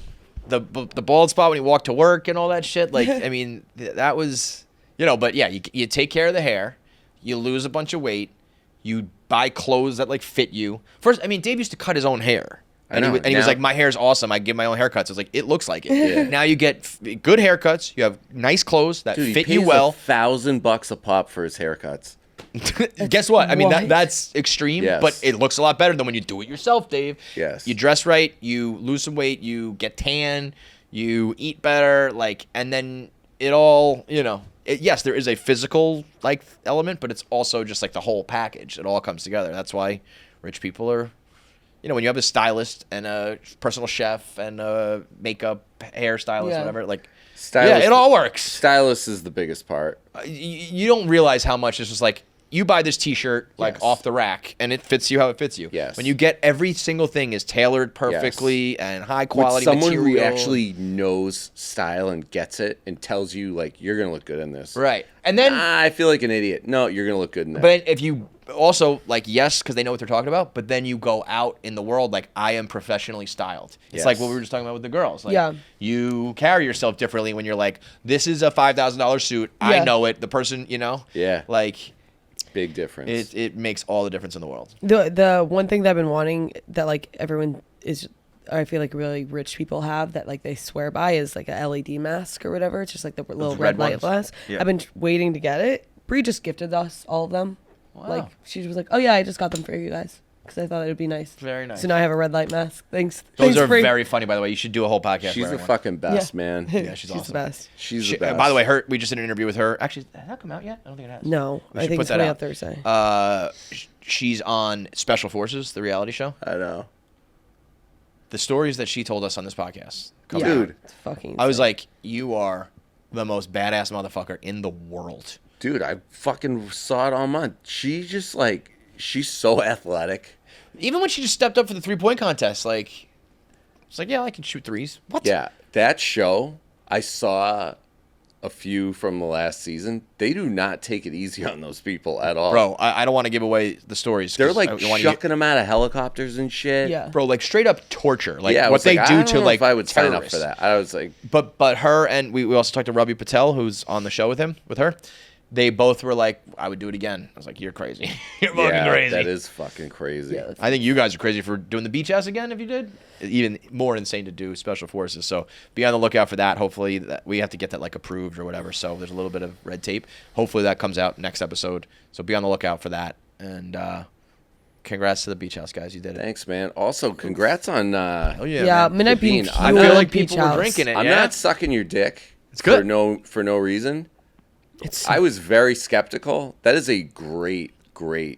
the bald spot when he walked to work and all that shit. Like, I mean, that was, you know. But yeah, you take care of the hair, you lose a bunch of weight, you buy clothes that like fit you. First, I mean, Dave used to cut his own hair. And, I know. he was Now- like, my hair's awesome. I give my own haircuts. I was like, it looks like it. Yeah. Now you get good haircuts. You have nice clothes that Dude, he fit pays you well. $1,000 a pop for his haircuts. Guess what? I mean, What? that's extreme, Yes. but it looks a lot better than when you do it yourself, Dave. Yes. You dress right, you lose some weight, you get tan, you eat better, like, and then it all, you know. Yes, there is a physical like element, but it's also just like the whole package. It all comes together. That's why rich people are, you know, when you have a stylist and a personal chef and a makeup, hairstylist, Yeah. whatever, like, Stylist, yeah, it all works. Stylist is the biggest part. You don't realize how much it's just like you buy this T-shirt like Yes. off the rack and it fits you how it fits you. Yes. When you get every single thing is tailored perfectly and high With quality someone material. who actually knows style and gets it and tells you like you're gonna look good in this. Right. And then I feel like an idiot. No, you're gonna look good in that. but if you also like yes because they know what they're talking about, but then you go out in the world like I am professionally styled. It's Yes. like what we were just talking about with the girls. Like, Yeah. you carry yourself differently when you're like this is a $5,000 suit. I Yeah. know it. The person, you know. Yeah. Like Big difference. it makes all the difference in the world. The one thing that I've been wanting that like everyone is, I feel like really rich people have that like they swear by is like a LED mask or whatever. It's just like the little red red light ones? mask. Yeah. I've been waiting to get it. Bree just gifted us all of them. Wow. Like she was like, "Oh yeah, I just got them for you guys because I thought it would be nice." Very nice. So now I have a red light mask. Thanks. Those Thanks, are Bree. very funny, by the way. You should do a whole podcast. She's for the everyone. fucking best, Yeah. man. Yeah, she's awesome. the best. She's She- the best. by the way, we just did an interview with her. Actually, has that come out yet? I don't think it has. No, We I should think put it's that coming out. out Thursday. She's on Special Forces, the reality show. I know. The stories that she told us on this podcast. come Yeah, out. Dude. it's fucking. I was insane. like, you are the most badass motherfucker in the world. Dude, I fucking saw it all month. She just like she's so athletic. Even when she just stepped up for the 3-point contest, like, it's like, yeah, I can shoot threes. What? Yeah. That show, I saw a few from the last season. They do not take it easy on those people at all. Bro, I don't want to give away the stories. They're 'cause like I wanna chucking them out of helicopters and shit. yeah. Bro, like straight up torture. Like yeah, I what was they like, do I don't to know like if I would sign up terrorists. for that. I was like, But her and we also talked to Ravi Patel, who's on the show with her. They both were like, I would do it again. I was like, you're crazy. You're fucking yeah, crazy. that is fucking crazy. Yeah, I think you guys are crazy for doing the beach house again if you did. Even more insane to do Special Forces. So be on the lookout for that. Hopefully we have to get that like approved or whatever. So there's a little bit of red tape. Hopefully that comes out next episode. So be on the lookout for that. And congrats to the beach house guys. You did it. Thanks, man. Also, congrats on. Oh yeah. Yeah, man. Midnight Bean. I I feel feel like Beach people were House. drinking it. I'm yeah? not sucking your dick. It's good. For no reason. It's I was very skeptical. That is a great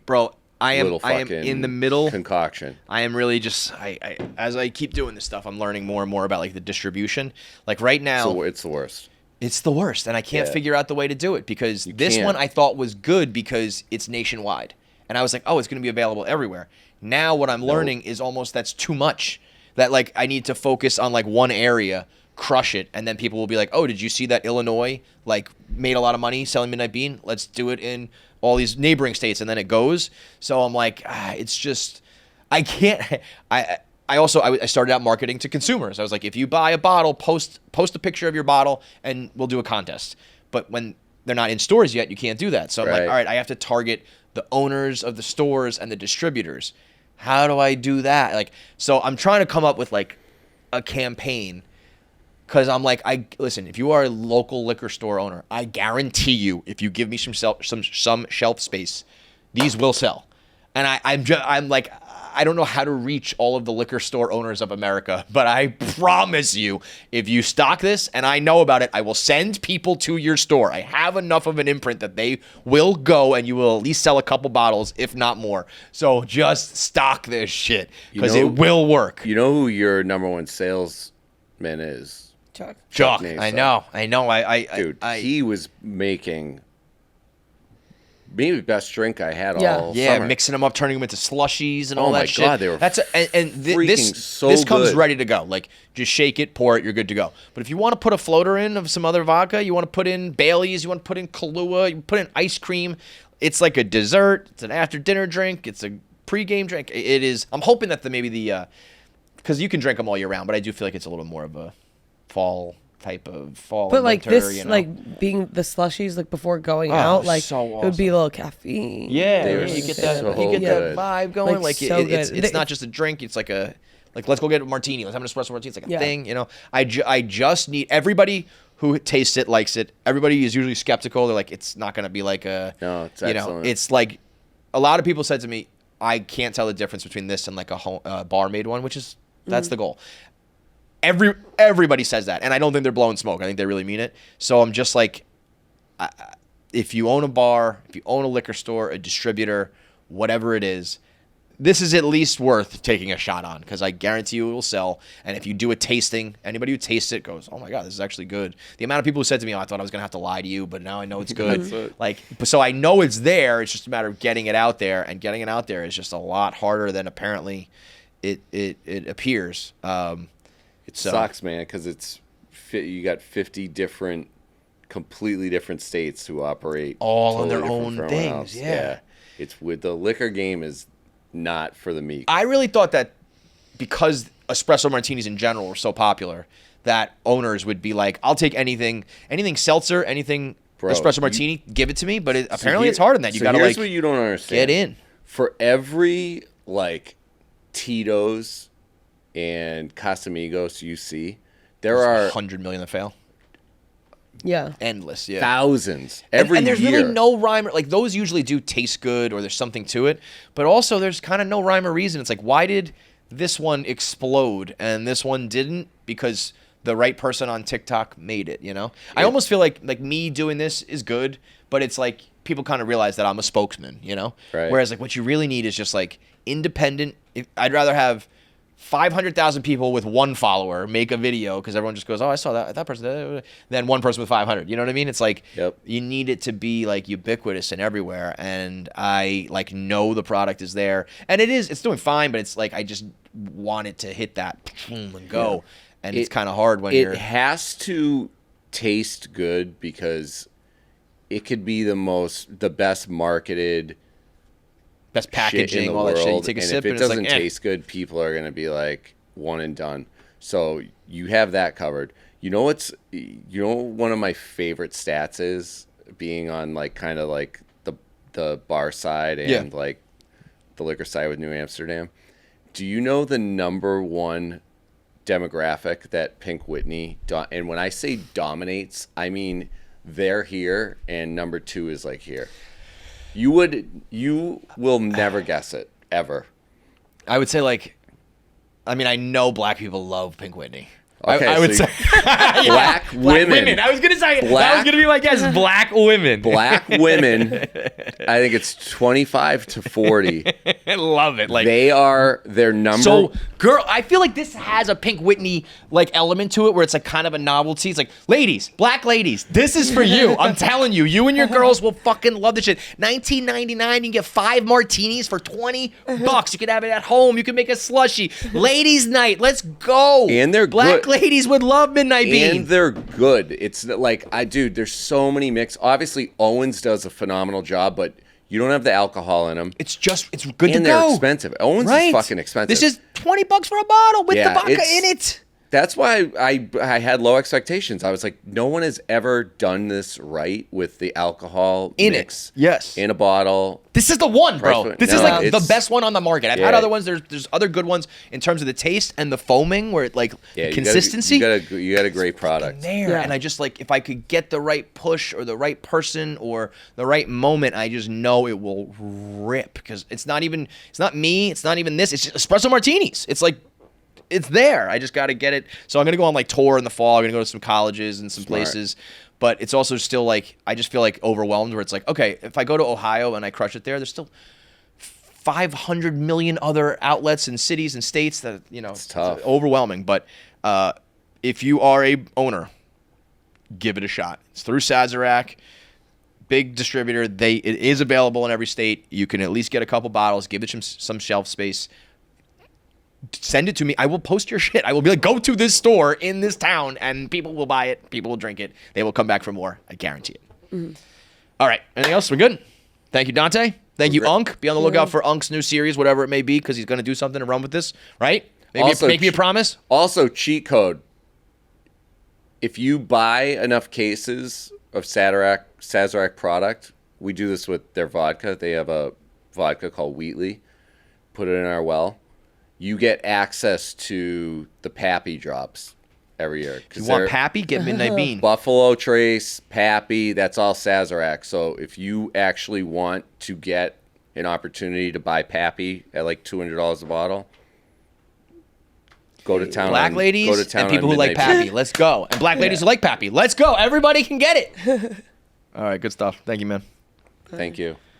Bro, I am little fucking in the middle. concoction. I am really just I as I keep doing this stuff, I'm learning more and more about like the distribution. Like right now, So it's the worst. it's the worst, and I can't Yeah. figure out the way to do it because this can't. one I thought was good because it's nationwide, and I was like, oh, it's going to be available everywhere. Now what I'm learning is almost that's too much. That like I need to focus on like one area, crush it, and then people will be like, oh, did you see that Illinois like made a lot of money selling Midnight Bean? Let's do it in all these neighboring states, and then it goes. So I'm like, it's just I can't. I started out marketing to consumers. I was like, if you buy a bottle, post a picture of your bottle, and we'll do a contest. But when they're not in stores yet, you can't do that. So I'm like, Right. all right, I have to target the owners of the stores and the distributors. How do I do that? Like, so I'm trying to come up with like a campaign Because I'm like, listen, if you are a local liquor store owner, I guarantee you, if you give me some shelf space, these will sell. And I'm like, I don't know how to reach all of the liquor store owners of America, but I promise you, if you stock this and I know about it, I will send people to your store. I have enough of an imprint that they will go and you will at least sell a couple bottles, if not more. So just stock this shit because it will work. You know who your number one salesman is? Chuck. Nasa. I know. Dude, he was making maybe the best drink I had all summer. Mixing them up, turning them into slushies and all that shit. Oh my God, they were this comes good. ready to go. Like, just shake it, pour it, you're good to go. But if you want to put a floater in of some other vodka, you want to put in Bailey's, you want to put in Kahlua, you put in ice cream. It's like a dessert. It's an after dinner drink. It's a pregame drink. It is. I'm hoping that because you can drink them all year round, but I do feel like it's a little more of a fall type of fall. But like winter, this, like being the slushies, like before going Oh, out, like so it would be a little caffeine. Yeah, They were you get so that. You get good. that vibe going. Like, Like, so it's good. not just a drink. It's like let's go get a martini. Let's have an espresso martini. It's like a Yeah. thing. You know, I just need everybody who tastes it likes it. Everybody is usually skeptical. They're like, it's not gonna be like a. No, it's you know, excellent. it's like a lot of people said to me, I can't tell the difference between this and like a bar made one, which is that's the goal. Everybody says that, and I don't think they're blowing smoke. I think they really mean it. So I'm just like, if you own a bar, if you own a liquor store, a distributor, whatever it is, this is at least worth taking a shot on because I guarantee you it will sell. And if you do a tasting, anybody who tastes it goes, "Oh my God, this is actually good." The amount of people who said to me, "Oh, I thought I was gonna have to lie to you, but now I know it's good." Like, so I know it's there. It's just a matter of getting it out there, and getting it out there is just a lot harder than apparently it appears. It sucks, man, because you got 50 different, completely different states who operate all on totally their different own from things. everyone else. Yeah, it's with the liquor game is not for the meek. I really thought that because espresso martinis in general were so popular, that owners would be like, "I'll take anything seltzer, anything Bro, espresso martini, give it to me." But apparently, it's harder than that. You gotta here's like what you don't understand. get in. For every like Tito's and Casamigos you see, there are 100 million that fail. Yeah. Endless, yeah. thousands every and there's year. really no rhyme. Like, those usually do taste good or there's something to it. But also, there's kind of no rhyme or reason. It's like, why did this one explode and this one didn't? Because the right person on TikTok made it, you know? I almost feel like me doing this is good, but it's like people kind of realize that I'm a spokesman, you know? Right. Whereas, like, what you really need is just, like, independent. I'd rather have 500,000 people with one follower make a video because everyone just goes, "Oh, I saw that person," than one person with 500. You know what I mean? It's like you need it to be like ubiquitous and everywhere. And I like know the product is there, and it's doing fine, but it's like I just want it to hit that boom and go, and it's kind of hard when it has to taste good because it could be the best marketed. Best packaging, all all that shit. You take a and sip, if it and it's doesn't like, taste good, people are gonna be like one and done. So you have that covered. You know one of my favorite stats is being on like kind of like the bar side and like the liquor side with New Amsterdam. Do you know the number one demographic that Pink Whitney and when I say dominates, I mean they're here and number two is like here. You will never guess it, ever. I would say, like, I mean, I know black people love Pink Whitney. Okay, I would say black women. I was gonna say that Black- was gonna be my guess. Black women. Black women, I think it's 25 to 40. I love it. Like, They're number. so, girl, I feel like this has a Pink Whitney like element to it, where it's like kind of a novelty. It's like, ladies, black ladies, this is for you. I'm telling you, you and your girls will fucking love this shit. $19.99, you can get 5 martinis for $20. You can have it at home. You can make a slushie. Ladies' night, let's go. And they're black good. ladies would love Midnight Bean. And they're good. It's like, there's so many mix. Obviously, Owens does a phenomenal job, but you don't have the alcohol in them. It's good And to they're go. expensive. Owens is fucking expensive. This is $20 for a bottle with the vodka it's- in it. That's why I had low expectations. I was like, no one has ever done this right with the alcohol In mix. it. Yes. In a bottle. This is the one, bro. Right, This no, is like the it's- best one on the market. I've had Yeah. other ones. There's other good ones in terms of the taste and the foaming, where it like Yeah, consistency. You got a great product. There, Yeah. and I just like if I could get the right push or the right person or the right moment, I just know it will rip because it's not me, it's not even this. It's just espresso martinis. It's like. It's there. I just got to get it. So I'm going to go on like tour in the fall. I'm going to go to some colleges and some places. But it's also still like, I just feel like overwhelmed where it's like, okay, if I go to Ohio and I crush it there's still 500 million other outlets and cities and states that, It's tough. overwhelming. But if you are a owner, give it a shot. It's through Sazerac. Big distributor. It is available in every state. You can at least get a couple bottles. Give it some shelf space. Send it to me. I will post your shit. I will be like, go to this store in this town, and people will buy it. People will drink it. They will come back for more. I guarantee it. Mm-hmm. All right. Anything else? We're good. Thank you, Dante. Thank you, Unk. Be on the lookout for Unk's new series, whatever it may be, because he's going to do something to run with this, right? Maybe Also, make me a promise. Also, cheat code. If you buy enough cases of Sazerac product, we do this with their vodka. They have a vodka called Wheatley. Put it in our well. You get access to the Pappy drops every year. If you want Pappy, get Midnight Bean. Buffalo Trace, Pappy, that's all Sazerac. So if you actually want to get an opportunity to buy Pappy at like $200 a bottle, go to town. Black ladies go to town and people on who like Midnight Pappy. Bean. Let's go. And black ladies who like Pappy. Let's go. Everybody can get it. All right. Good stuff. Thank you, man. Thank you.